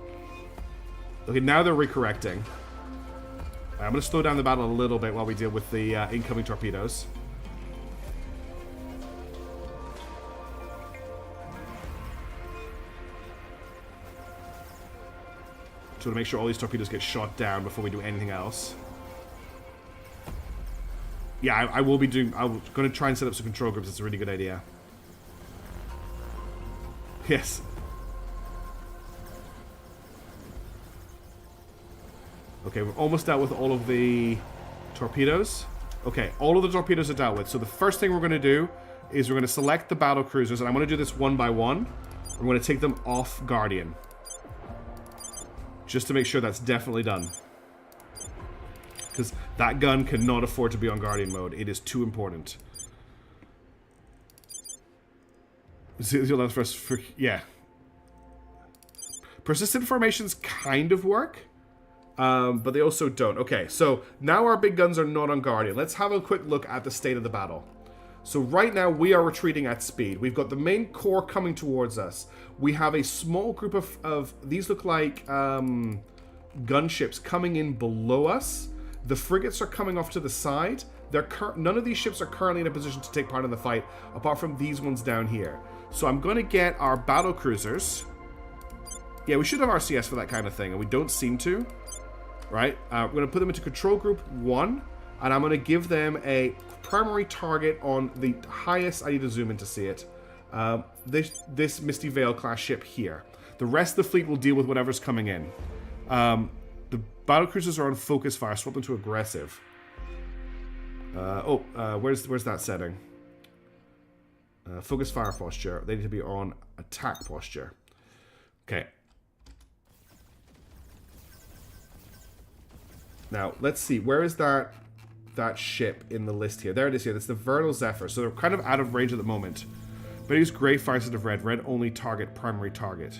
Okay, now they're recorrecting. I'm going to slow down the battle a little bit while we deal with the incoming torpedoes. So to make sure all these torpedoes get shot down before we do anything else. Yeah, I'm going to try and set up some control groups. It's a really good idea. Yes. Okay, we're almost dealt with all of the torpedoes. Okay, all of the torpedoes are dealt with. So the first thing we're going to do is we're going to select the battle cruisers, and I'm going to do this one by one. I'm going to take them off Guardian. Just to make sure that's definitely done. Because that gun cannot afford to be on Guardian mode. It is too important. Yeah. Persistent formations kind of work. But they also don't. Okay, so now our big guns are not on Guardian. Let's have a quick look at the state of the battle. So right now we are retreating at speed. We've got the main core coming towards us. We have a small group of these look like gunships coming in below us. The frigates are coming off to the side. None of these ships are currently in a position to take part in the fight, apart from these ones down here. So I'm going to get our battle cruisers. Yeah, we should have RCS for that kind of thing, and we don't seem to. Right? We're going to put them into control group 1, and I'm going to give them a primary target on the highest. I need to zoom in to see it. This Misty Veil class ship here. The rest of the fleet will deal with whatever's coming in. The battle cruisers are on focus fire. Swap them to aggressive. Where's that setting? Focus fire posture. They need to be on attack posture. Okay. Now, let's see. Where is that ship in the list here? There it is here. That's the Vernal Zephyr. So they're kind of out of range at the moment. But use Grey Fire instead of Red. Red only target primary target.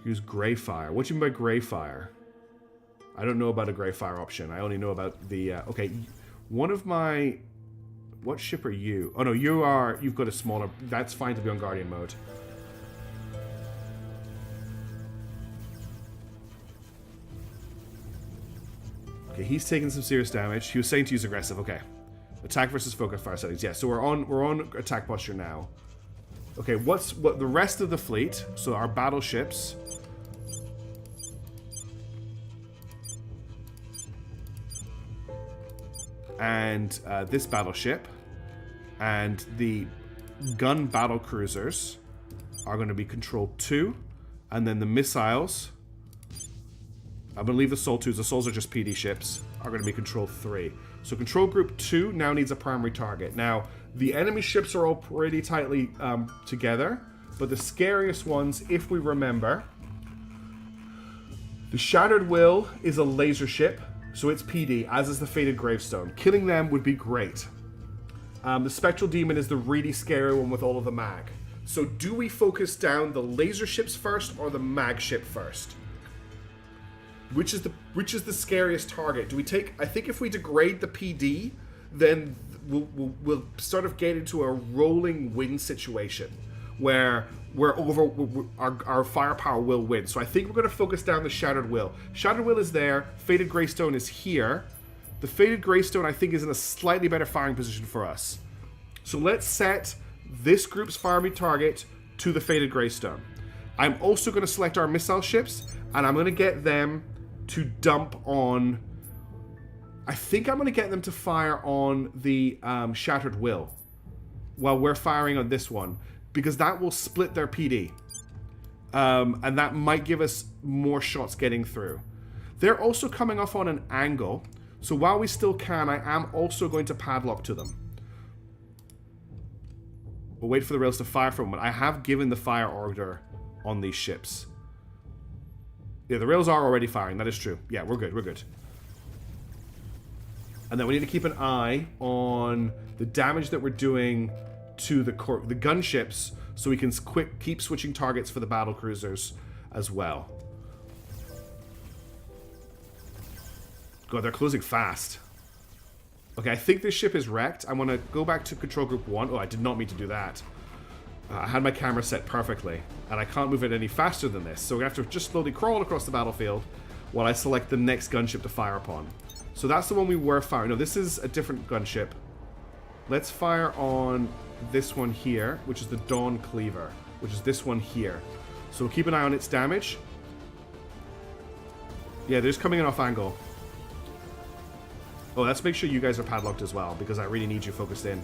Use Grey Fire. What do you mean by Grey Fire? I don't know about a Grey Fire option. I only know about the... okay, one of my... What ship are you? Oh no, you've got a smaller... That's fine to be on Guardian mode. Okay, he's taking some serious damage. He was saying to use aggressive. Okay, attack versus focus fire settings. Yeah, so we're on attack posture now. Okay, what the rest of the fleet? So our battleships. And this battleship. And the gun battle cruisers are going to be control 2. And then the missiles... I believe the Sol 2s, the Sols are just PD ships, are going to be control 3. So control group 2 now needs a primary target. Now, the enemy ships are all pretty tightly together, but the scariest ones, if we remember, the Shattered Will is a laser ship, so it's PD, as is the Fated Gravestone. Killing them would be great. The Spectral Demon is the really scary one with all of the mag. So do we focus down the laser ships first or the mag ship first? Which is the scariest target? Do we take... I think if we degrade the PD, then we'll sort of get into a rolling win situation where our firepower will win. So I think we're going to focus down the Shattered Will. Shattered Will is there. Fated Greystone is here. The Fated Greystone, I think, is in a slightly better firing position for us. So let's set this group's firing target to the Fated Greystone. I'm also going to select our missile ships, and I'm going to get them to dump on... I think I'm going to get them to fire on the Shattered Will while we're firing on this one, because that will split their PD. And that might give us more shots getting through. They're also coming off on an angle, so while we still can, I am also going to padlock to them. We'll wait for the rails to fire for a moment. I have given the fire order on these ships. Yeah, the rails are already firing. That is true. Yeah, we're good. We're good. And then we need to keep an eye on the damage that we're doing to the gunships, so we can keep switching targets for the battle cruisers as well. God, they're closing fast. Okay, I think this ship is wrecked. I want to go back to control group 1. Oh, I did not mean to do that. I had my camera set perfectly, and I can't move it any faster than this. So we're going to have to just slowly crawl across the battlefield while I select the next gunship to fire upon. So that's the one we were firing. No, this is a different gunship. Let's fire on this one here, which is the Dawn Cleaver, which is this one here. So we'll keep an eye on its damage. Yeah, they're just coming in off angle. Oh, let's make sure you guys are padlocked as well, because I really need you focused in.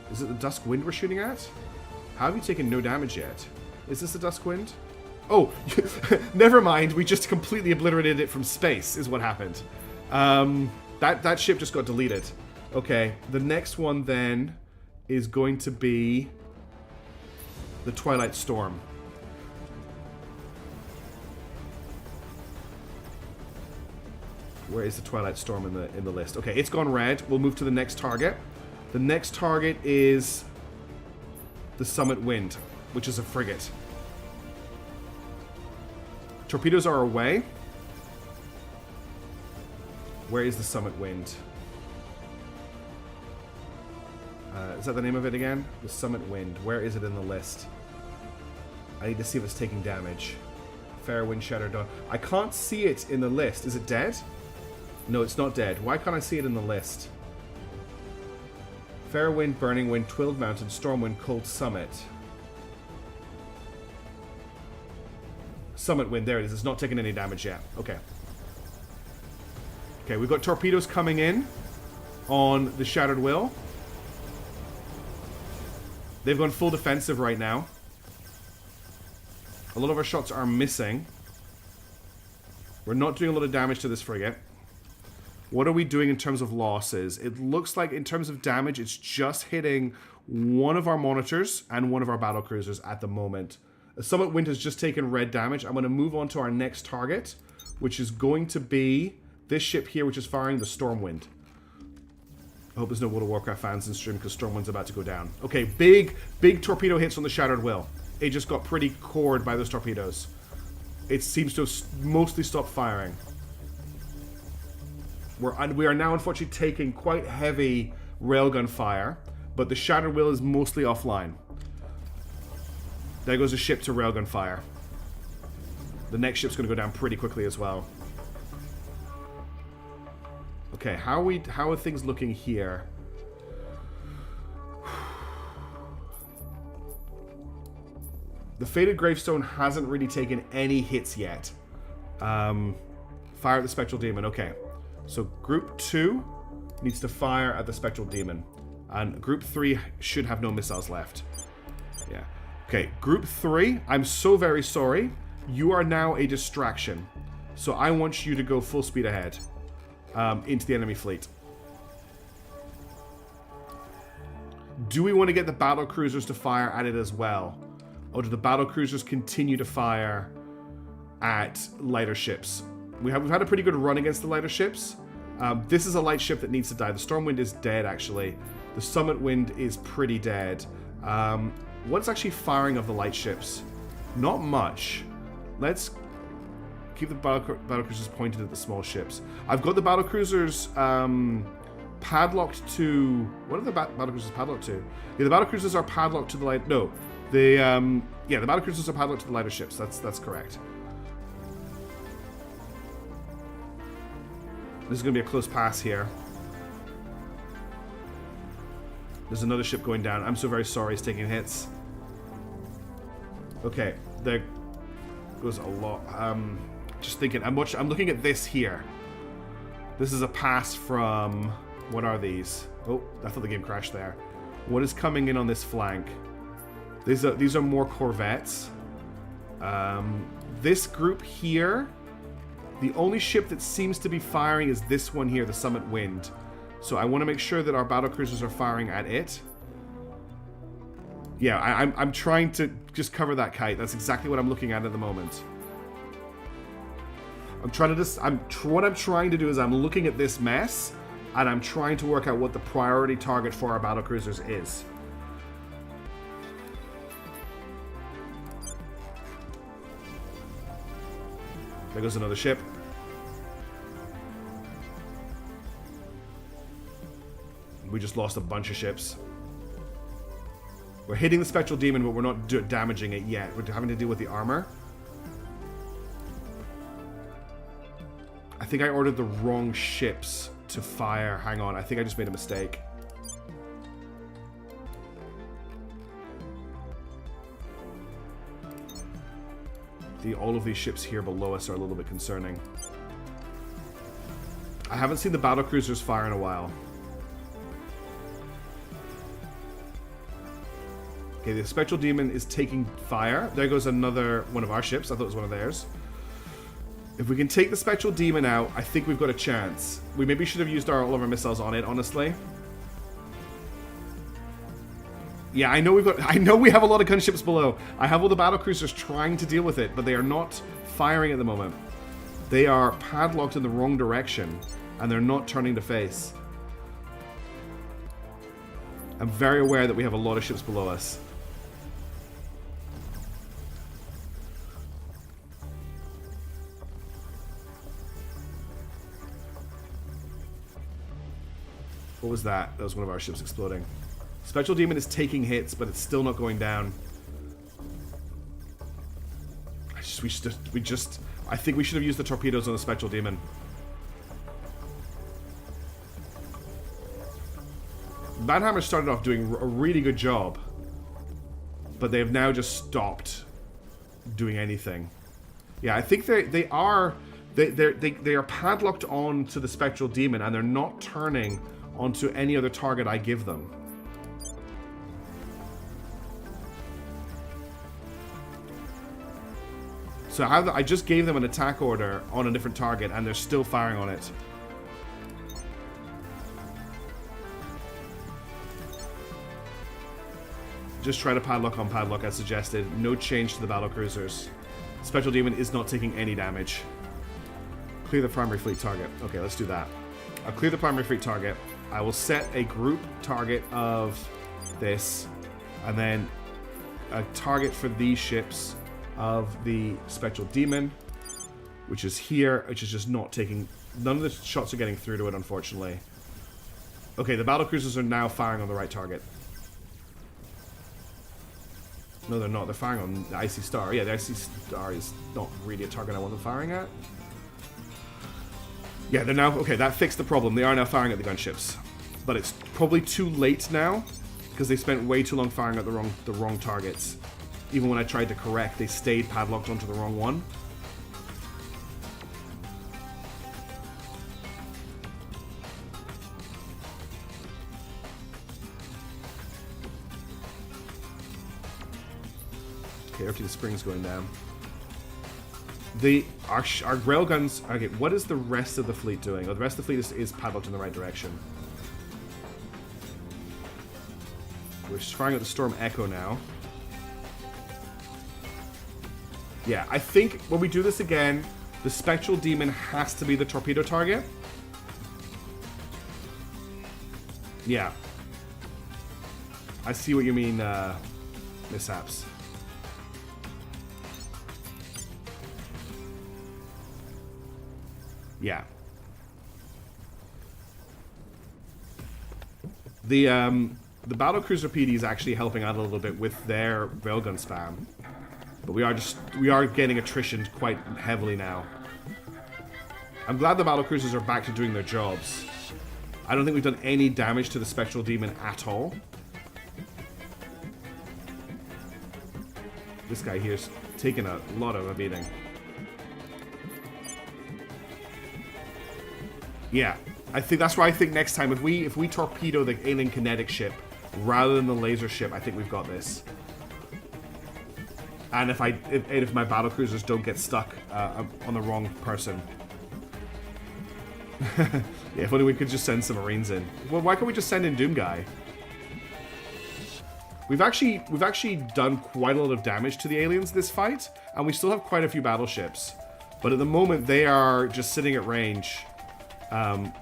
Is it the Dusk Wind we're shooting at? How have you taken no damage yet? Is this the Dusk Wind? Oh, never mind. We just completely obliterated it from space, is what happened. That ship just got deleted. Okay, the next one then is going to be the Twilight Storm. Where is the Twilight Storm in the list? Okay, it's gone red. We'll move to the next target. The next target is the Summit Wind, which is a frigate. Torpedoes are away. Where is the Summit Wind? Is that the name of it again? The Summit Wind. Where is it in the list? I need to see if it's taking damage. Fair Wind, Shattered Dawn. I can't see it in the list. Is it dead? No, it's not dead. Why can't I see it in the list? Fair Wind, Burning Wind, Twilled Mountain, Storm Wind, Cold Summit. Summit Wind, there it is. It's not taking any damage yet. Okay. Okay, we've got torpedoes coming in on the Shattered Will. They've gone full defensive right now. A lot of our shots are missing. We're not doing a lot of damage to this frigate. What are we doing in terms of losses? It looks like in terms of damage, it's just hitting one of our monitors and one of our battle cruisers at the moment. Summit Wind has just taken red damage. I'm going to move on to our next target, which is going to be this ship here, which is firing the Stormwind. I hope there's no World of Warcraft fans in stream because Stormwind's about to go down. Okay, big torpedo hits on the Shattered Will. It just got pretty cored by those torpedoes. It seems to have mostly stopped firing. We are now unfortunately taking quite heavy railgun fire, but the Shattered Will is mostly offline. There goes a ship to railgun fire. The next ship's going to go down pretty quickly as well. Okay, how are things looking here? The Fated Gravestone hasn't really taken any hits yet. Fire at the Spectral Demon. Okay, so Group 2 needs to fire at the Spectral Demon. And Group 3 should have no missiles left. Yeah. Okay, Group 3, I'm so very sorry. You are now a distraction. So I want you to go full speed ahead into the enemy fleet. Do we want to get the battle cruisers to fire at it as well? Or do the battle cruisers continue to fire at lighter ships? We've had a pretty good run against the lighter ships. This is a light ship that needs to die. The Stormwind is dead, actually. The Summit Wind is pretty dead. What's actually firing of the light ships? Not much. Let's keep the battle cruisers pointed at the small ships. I've got the battle cruisers padlocked to... What are the battle cruisers padlocked to? Yeah, the battle cruisers are padlocked to the light... No. The battle cruisers are padlocked to the lighter ships. That's correct. This is going to be a close pass here. There's another ship going down. I'm so very sorry it's taking hits. Okay, there goes a lot. Just thinking, I'm looking at this here. This is a pass from... What are these? Oh, I thought the game crashed there. What is coming in on this flank? These are more corvettes. This group here, the only ship that seems to be firing is this one here, the Summit Wind. So I want to make sure that our battle cruisers are firing at it. Yeah, I'm trying to just cover that kite. That's exactly what I'm looking at the moment. What I'm trying to do is I'm looking at this mess, and I'm trying to work out what the priority target for our battle cruisers is. There goes another ship. We just lost a bunch of ships. We're hitting the Spectral Demon, but we're not damaging it yet. We're having to deal with the armor. I think I ordered the wrong ships to fire. Hang on, I think I just made a mistake. All of these ships here below us are a little bit concerning. I haven't seen the battle cruisers fire in a while. Okay, the Spectral Demon is taking fire. There goes another one of our ships. I thought it was one of theirs. If we can take the Spectral Demon out, I think we've got a chance. We maybe should have used all of our missiles on it, honestly. Yeah, I know we have a lot of gunships below. I have all the battle cruisers trying to deal with it, but they are not firing at the moment. They are padlocked in the wrong direction, and they're not turning to face. I'm very aware that we have a lot of ships below us. What was that? That was one of our ships exploding. Spectral Demon is taking hits, but it's still not going down. I think we should have used the torpedoes on the Spectral Demon. Banhammer started off doing a really good job, but they have now just stopped doing anything. Yeah, I think they are padlocked on to the Spectral Demon, and they're not turning onto any other target I give them. So I just gave them an attack order on a different target, and they're still firing on it. Just try to padlock on padlock as suggested. No change to the battle cruisers. Spectral Demon is not taking any damage. Clear the primary fleet target. Okay, let's do that. I'll clear the primary fleet target. I will set a group target of this, and then a target for these ships of the Spectral Demon, which is here, which is just not taking... None of the shots are getting through to it, unfortunately. Okay, the battle cruisers are now firing on the right target. No, they're not. They're firing on the Icy Star. Yeah, the Icy Star is not really a target I want them firing at. Yeah, they're now... Okay, that fixed the problem. They are now firing at the gunships. But it's probably too late now, because they spent way too long firing at the wrong targets. Even when I tried to correct, they stayed padlocked onto the wrong one. Okay, okay, the spring's going down. Our railguns... Okay, what is the rest of the fleet doing? Oh, the rest of the fleet is padlocked in the right direction. We're just firing at the Storm Echo now. Yeah, I think when we do this again, the Spectral Demon has to be the torpedo target. Yeah. I see what you mean, mishaps. Yeah. The battlecruiser PD is actually helping out a little bit with their railgun spam. But we are getting attrition quite heavily now. I'm glad the battlecruisers are back to doing their jobs. I don't think we've done any damage to the Spectral Demon at all. This guy here's taken a lot of a beating. Yeah, I think that's why I think next time if we torpedo the alien kinetic ship rather than the laser ship, I think we've got this. And if my battlecruisers don't get stuck on the wrong person. Yeah, if only we could just send some Marines in. Well, why can't we just send in Doom Guy? We've actually done quite a lot of damage to the aliens this fight, and we still have quite a few battleships. But at the moment, they are just sitting at range,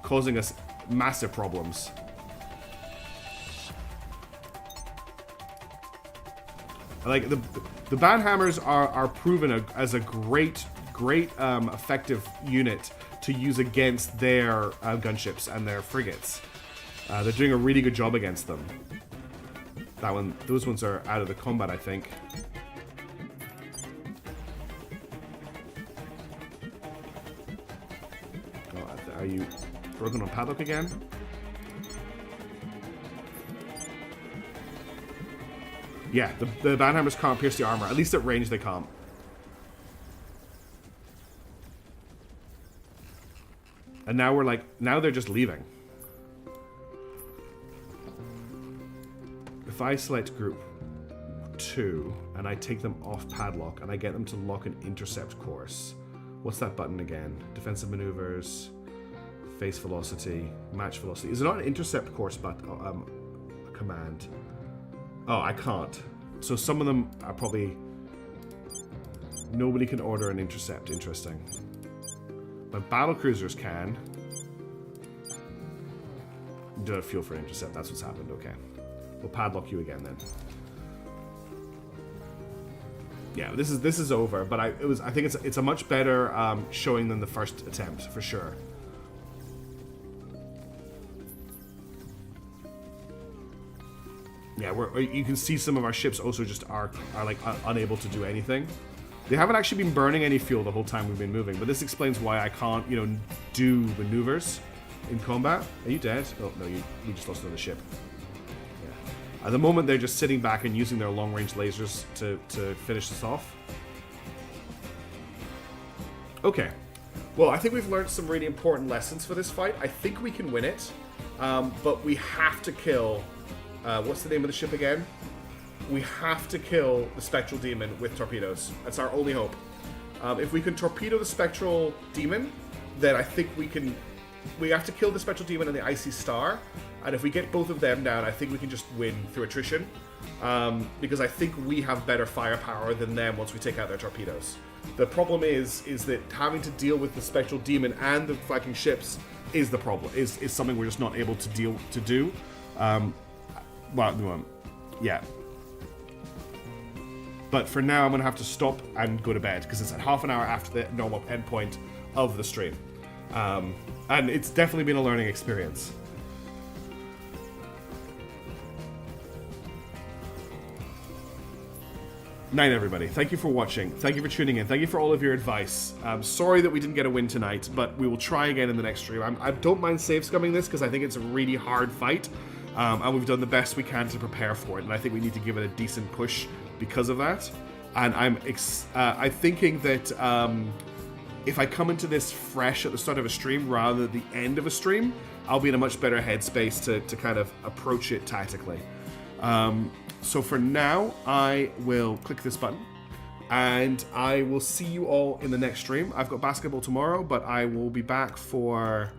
causing us massive problems. Like the Banhammers are proven as a great effective unit to use against their gunships and their frigates. They're doing a really good job against them. Those ones are out of the combat, I think. Oh, are you broken on padlock again? Yeah, the Banhammers can't pierce the armor. At least at range they can't. And now now they're just leaving. If I select group 2 and I take them off padlock and I get them to lock an intercept course, what's that button again? Defensive maneuvers, face velocity, match velocity. Is it not an intercept course but command? Oh, I can't. So some of them are probably... Nobody can order an intercept. Interesting. But battlecruisers can. Do a fuel for an intercept. That's what's happened. Okay. We'll padlock you again then. Yeah, this is over. But I think it's a much better showing than the first attempt for sure. Yeah, you can see some of our ships also just are like unable to do anything. They haven't actually been burning any fuel the whole time we've been moving, but this explains why I can't, do maneuvers in combat. Are you dead? Oh no, we just lost another ship. Yeah. At the moment, they're just sitting back and using their long-range lasers to finish this off. Okay. Well, I think we've learned some really important lessons for this fight. I think we can win it, but we have to kill. What's the name of the ship again? We have to kill the Spectral Demon with torpedoes. That's our only hope. If we can torpedo the Spectral Demon, then I think we can... We have to kill the Spectral Demon and the Icy Star, And if we get both of them down, I think we can just win through attrition. Because I think we have better firepower than them once we take out their torpedoes. The problem is that having to deal with the Spectral Demon and the flanking ships is the problem. Is something we're just not able to do. Yeah. But for now, I'm going to have to stop and go to bed because it's at half an hour after the normal endpoint of the stream. And it's definitely been a learning experience. Night, everybody. Thank you for watching. Thank you for tuning in. Thank you for all of your advice. I'm sorry that we didn't get a win tonight, but we will try again in the next stream. I don't mind save scumming this because I think it's a really hard fight, and we've done the best we can to prepare for it, and I think we need to give it a decent push because of that. And I'm thinking that if I come into this fresh at the start of a stream rather than the end of a stream, I'll be in a much better headspace to kind of approach it tactically. So for now, I will click this button, and I will see you all in the next stream. I've got basketball tomorrow, but I will be back for...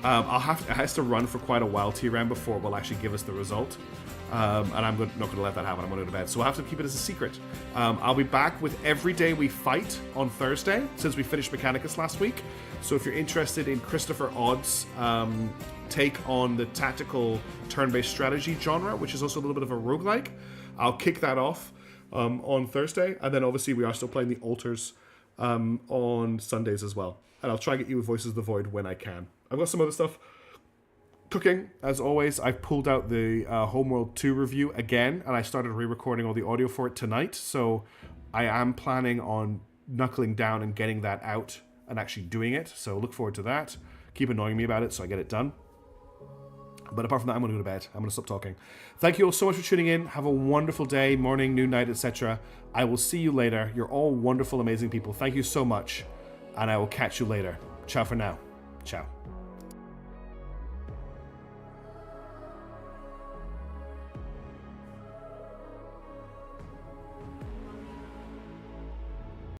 it has to run for quite a while, T-Ram, before it will actually give us the result. And I'm not going to let that happen. I'm going to go to bed. So we'll have to keep it as a secret. I'll be back with Every Day We Fight on Thursday, since we finished Mechanicus last week. So if you're interested in Christopher Odd's take on the tactical turn-based strategy genre, which is also a little bit of a roguelike, I'll kick that off on Thursday. And then obviously we are still playing the Altars on Sundays as well. And I'll try and get you with Voices of the Void when I can. I've got some other stuff cooking, as always. I've pulled out the Homeworld 2 review again, and I started re-recording all the audio for it tonight, so I am planning on knuckling down and getting that out and actually doing it, so look forward to that. Keep annoying me about it so I get it done. But apart from that, I'm going to go to bed. I'm going to stop talking. Thank you all so much for tuning in. Have a wonderful day, morning, noon, night, etc. I will see you later. You're all wonderful, amazing people. Thank you so much, and I will catch you later. Ciao for now. Ciao.